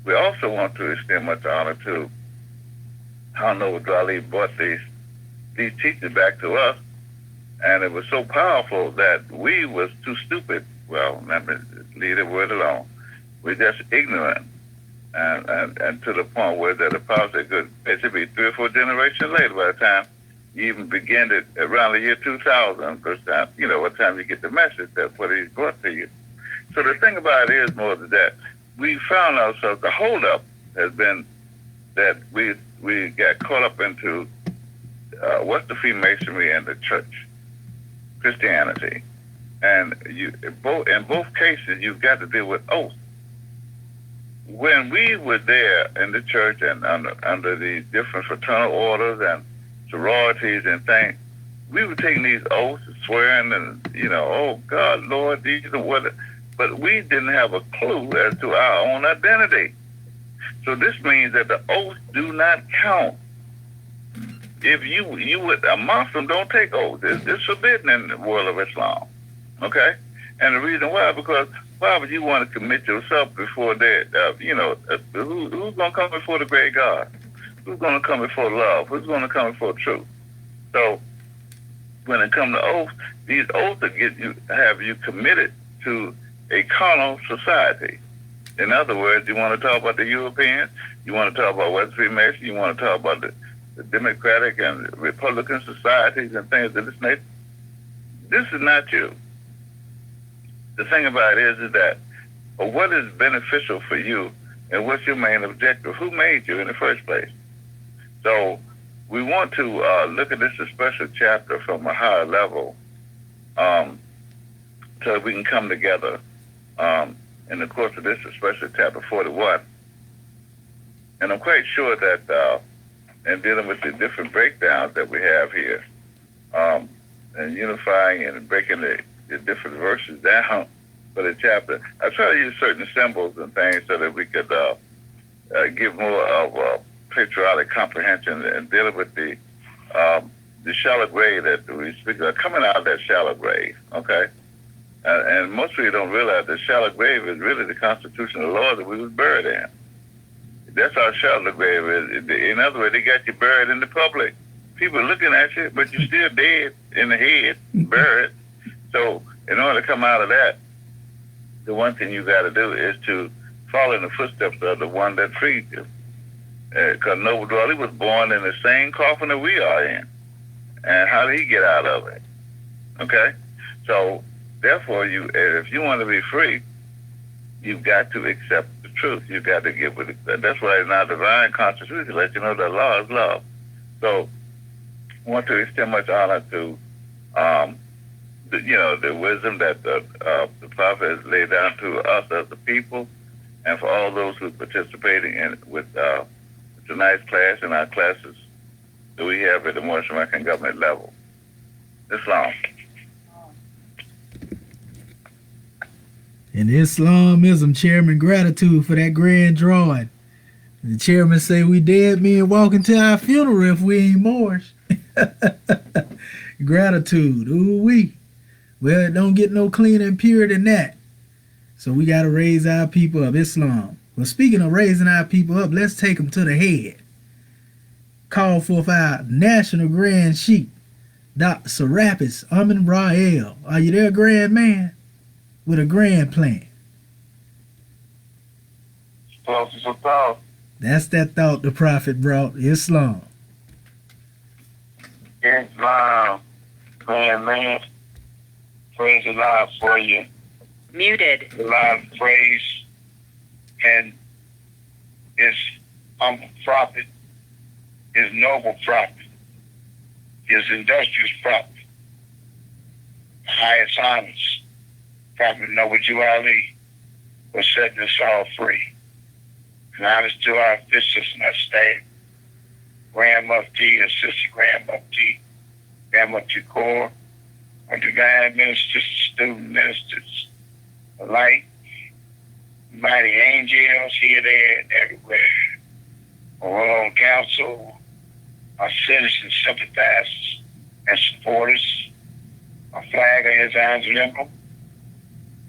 We also want to extend much honor to how Noble Ali brought these teachings back to us, and it was so powerful that we was too stupid. Well, let me leave the word alone. We're just ignorant, and to the point where that the prophet it should be 3 or 4 generations later by the time you even begin it around the year 2000, first time, what time you get the message, that's what he brought to you. So the thing about it is more than that, we found ourselves, the holdup has been that we got caught up into what's the Freemasonry and the church, Christianity. And in both cases, you've got to deal with oath. When we were there in the church and under the different fraternal orders sororities and things, we were taking these oaths, swearing, and oh God, Lord, these are what. But we didn't have a clue as to our own identity. So this means that the oaths do not count. If you would, a Muslim don't take oaths. It's forbidden in the world of Islam. Okay? And the reason why, because why would you want to commit yourself before that? Who's going to come before the great God? Who's going to come before love? Who's going to come before truth? So when it comes to oaths, these oaths have you committed to a carnal society. In other words, you want to talk about the Europeans, you want to talk about West Freemason, you want to talk about the Democratic and Republican societies and things of this nature. This is not you. The thing about it is that what is beneficial for you and what's your main objective? Who made you in the first place? So we want to look at this special chapter from a higher level so we can come together in the course of this, especially chapter 41. And I'm quite sure that in dealing with the different breakdowns that we have here, and unifying and breaking the different verses down for the chapter, I try to use certain symbols and things so that we could give more of patriotic comprehension and dealing with the shallow grave that we speak of, coming out of that shallow grave, okay? And most people don't realize that shallow grave is really the Constitution of the Lord that we was buried in. That's how shallow grave is. In other words, they got you buried in the public. People are looking at you, but you're still dead in the head, buried. So in order to come out of that, the one thing you got to do is to follow in the footsteps of the one that freed you. Because Noble Dwelly was born in the same coffin that we are in. And how did he get out of it? Okay? So therefore, if you want to be free, you've got to accept the truth. You've got to get with it. That's why in our divine constitution let you know that law is love. So I want to extend much honor to the wisdom that the prophet has laid down to us as the people, and for all those who are participating in with tonight's class and our classes that we have at the Moorish American government level. Islam. And Islamism, Chairman, gratitude for that grand drawing. The chairman say we dead men walking to our funeral if we ain't Moorish. Gratitude. Ooh-wee. Well, it don't get no cleaner and purer than that. So we got to raise our people up. Islam. Well, speaking of raising our people up, let's take them to the head. Call forth our National Grand Sheik, Dr. Serapis Amin Rael. Are you there, grand man? With a grand plan. That's that thought the prophet brought. Islam. Islam. Man. Praise the Lord for you. Muted. The Lord praise and his humble prophet, his noble prophet, his industrious prophet, highest honors. Prophet Noble Ali for setting us all free. And honors to our officials and our staff, Grand Mufti, Assistant Grand Mufti, Grand Mufti Corps, our divine ministers, student ministers, alike, mighty angels here, there, and everywhere. Our own council, our citizens, sympathizers, and supporters, our flag and his arms and emblem,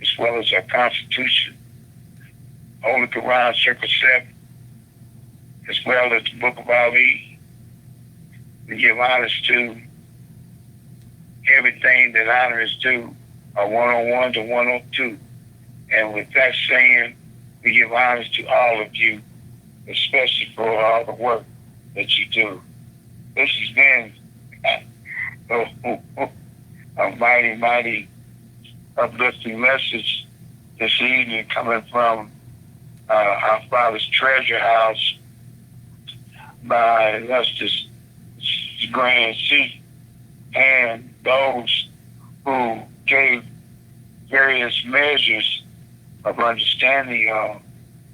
as well as our Constitution, Holy Quran, Circle 7, as well as the Book of Ali. We give honors to everything that honor is due, our 101 to 102. And with that saying, we give honors to all of you, especially for all the work that you do. This has been a mighty, mighty uplifting message this evening coming from our Father's treasure house by illustrious Grand Sheik and those who gave various measures of understanding of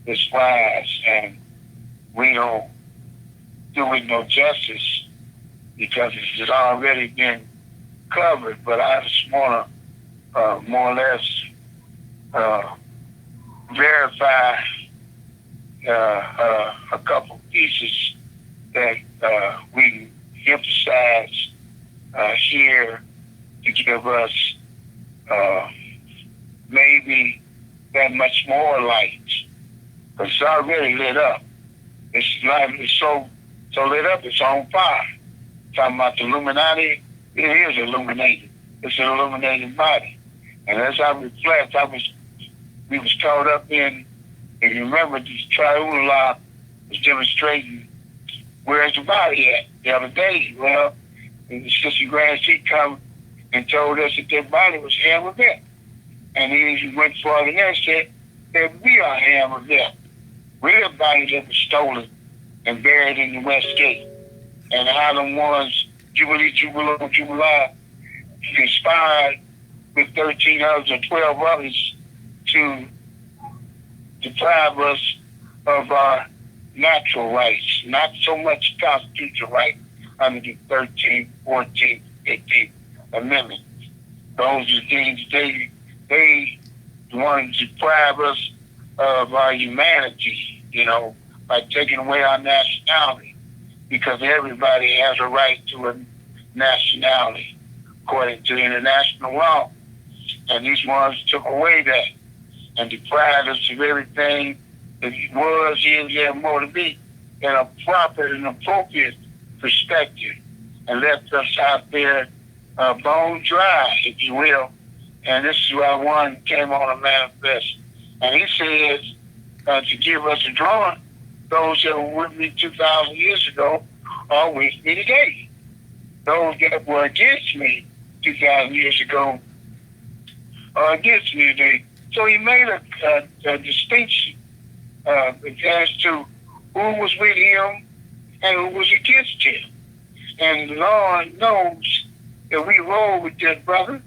this wise, and we don't do it no justice because it's already been covered. But I just want to more or less verify a couple pieces that we emphasize here to give us maybe that much more light. But it's already lit up. It's so lit up, it's on fire. Talking about the Illuminati, it is illuminated. It's an illuminated body. And as I reflect, we was caught up in, if you remember, the Triula was demonstrating where's the body at the other day. Well, Sister Grand Sheik come and told us that their body was Ham of Death. And he went farther than that, said that we are Ham of Death. We're the body that was stolen and buried in the West Gate. And how them ones, Jubilee, conspired with 13 others or 12 others to deprive us of our natural rights, not so much constitutional right under the 13th, 14th, 15th Amendment. Those are things they wanted to deprive us of our humanity, by taking away our nationality, because everybody has a right to a nationality according to international law. And these ones took away that and deprived us of everything that was, is, and more to be in a proper and appropriate perspective, and left us out there bone dry, if you will. And this is why one came on a manifest. And he says to give us a drawing, those that were with me 2,000 years ago are with me today. Those that were against me 2,000 years ago are against me today. So he made a distinction as to who was with him and who was against him. And the Lord knows that we roll with that brother,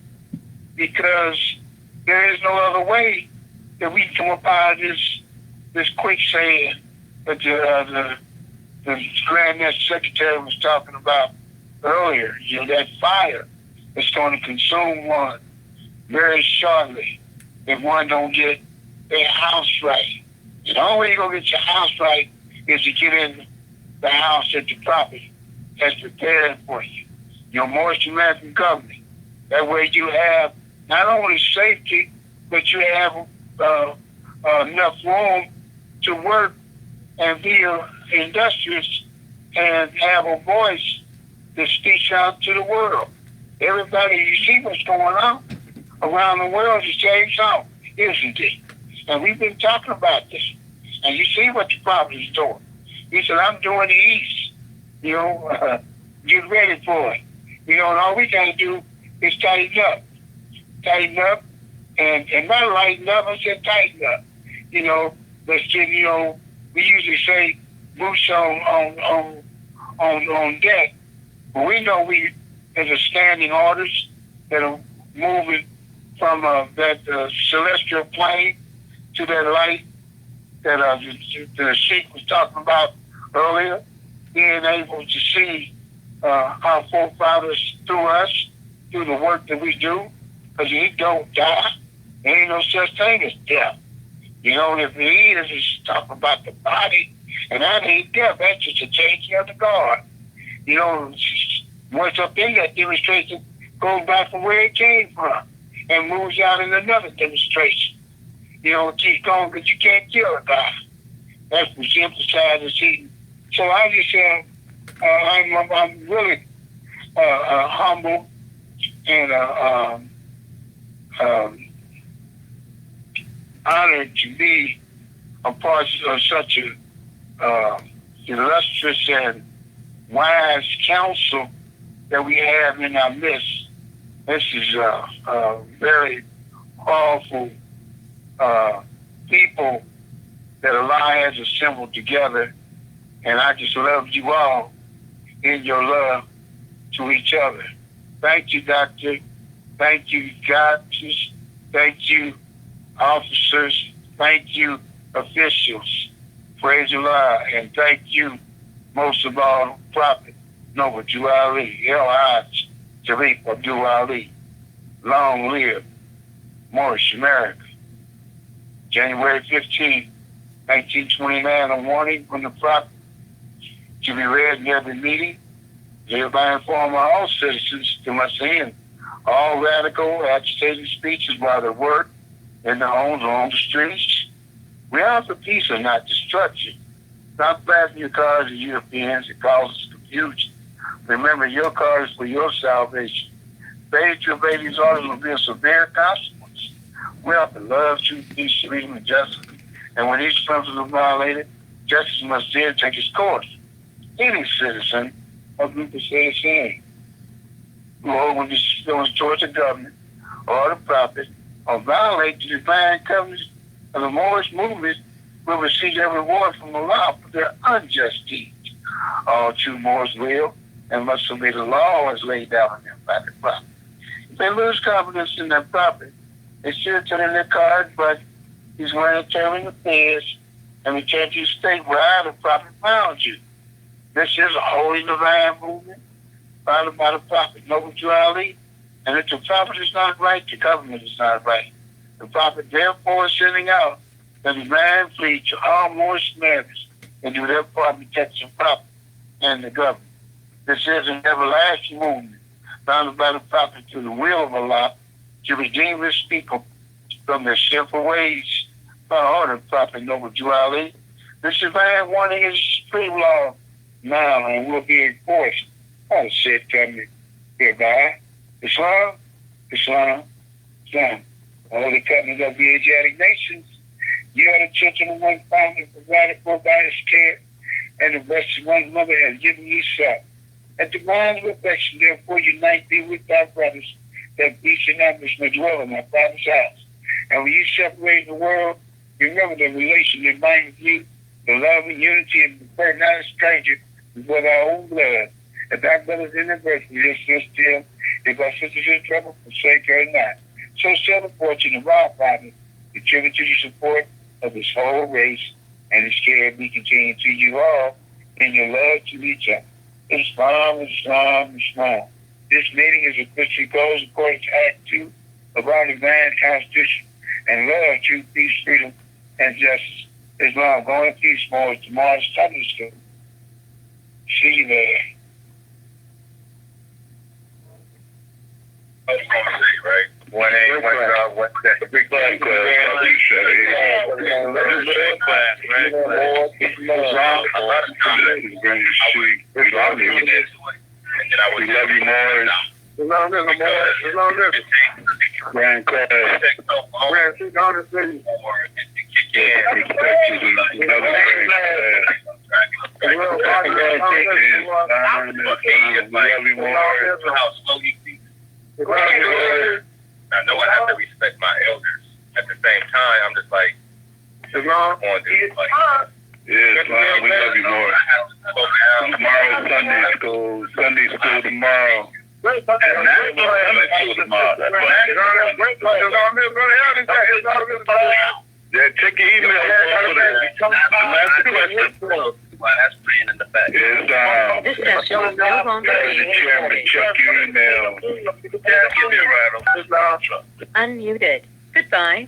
because there is no other way that we come up out of this quicksand that the Grand Secretary was talking about earlier. That fire that's going to consume one very shortly if one don't get their house right. And the only way you're going to get your house right is to get in the house that the property has prepared for you. Your Moorish American government. That way you have not only safety, but you have enough room to work and be industrious and have a voice that speaks out to the world. Everybody, you see what's going on around the world is the same song, isn't it? And we've been talking about this. And you see what the prophet is doing. He said, I'm doing the East. Get ready for it. And all we got to do is tighten up. Tighten up. And not lighten up, I said tighten up. Let's get, we usually say boots on deck. But we know there's a standing orders that are moving from that celestial plane to that light that the Sheikh was talking about earlier, being able to see our forefathers through us, through the work that we do, because he don't die. There ain't no such thing as death. If it is, it's talking about the body, and that ain't death. That's just a changing of the guard. What's up in that demonstration goes back from where it came from and moves out in another demonstration. Keep going, because you can't kill a guy. That's what she emphasizes. So I just I'm really humble and honored to be a part of such a illustrious and wise counsel that we have in our midst. This is a very powerful people that Allah has assembled together, and I just love you all in your love to each other. Thank you, Doctor. Thank you, doctors. Thank you, officers. Thank you, officials. Praise Allah. And thank you, most of all, Prophet. Noble Drew Ali, L.I. Sharif Abdul Ali. Long live Moorish America. January 15, 1929, a warning from the prophet to be read in every meeting. Hereby inform all citizens to must end all radical, agitating speeches while they work in their homes or on the streets. We are for peace and not destruction. Stop blasting your cars as Europeans. It causes confusion. Remember, your car is for your salvation. Failure to obey these orders will be a severe consequence. We have to love, truth, peace, freedom, and justice. And when these principles are violated, justice must then take its course. Any citizen or group of citizens who hold disabilities towards the government or the prophet or violate the divine covenants of the Moorish movement will receive their reward from Allah for their unjust deeds. All true Moors will and must obey the law as laid down in them by the prophet. If they lose confidence in their prophet, they should turn in their card, but he's going to turn affairs and return to your state where the prophet found you. This is a holy divine movement founded by the prophet Noble Drew Ali, and if the prophet is not right, the government is not right. The prophet therefore is sending out the divine fleet to all Moorish Americans and do their part to protect the prophet and the government. This is an everlasting movement founded by the prophet to the will of Allah to redeem his people from their sinful ways by order of prophet Noble Drew Ali. This divine warning is supreme law now and will be enforced by the said covenant hereby. Islam, Islam, Islam. All the covenant of the Asiatic nations, you are the children of one family provided for by his care, and the rest of one mother has given you son. At the divine reflection, therefore, unite thee with thy brothers, that peace and happiness may dwell in my Father's house. And when you separate the world, remember the relation that binds you, the love and unity, and prefer not a stranger before thy own blood. If thy brother's in adversity, your sister, if our sister's in trouble, forsake her not. So shall the fortune of our Father contribute to the support of his whole race, and his care be continued to you all in your love to each other. Islam, Islam, Islam. This meeting is officially closed according to Act 2 of our divine Constitution, and love, truth, peace, freedom, and justice. Islam, go in peace, more tomorrow's Sunday school. See you there. Right? 1A, 1 that's a big class. We love you more. Grand class. Grand Sheik, honestly. Expect you to another grand class. We love you more. I know I have to respect my elders. At the same time, I'm just like, Islam, we love you more. Tomorrow, Sunday school tomorrow. And national school tomorrow. Yeah, check your email. That's pretty in the back. Yes, the chairman, check your email. Unmuted. Goodbye.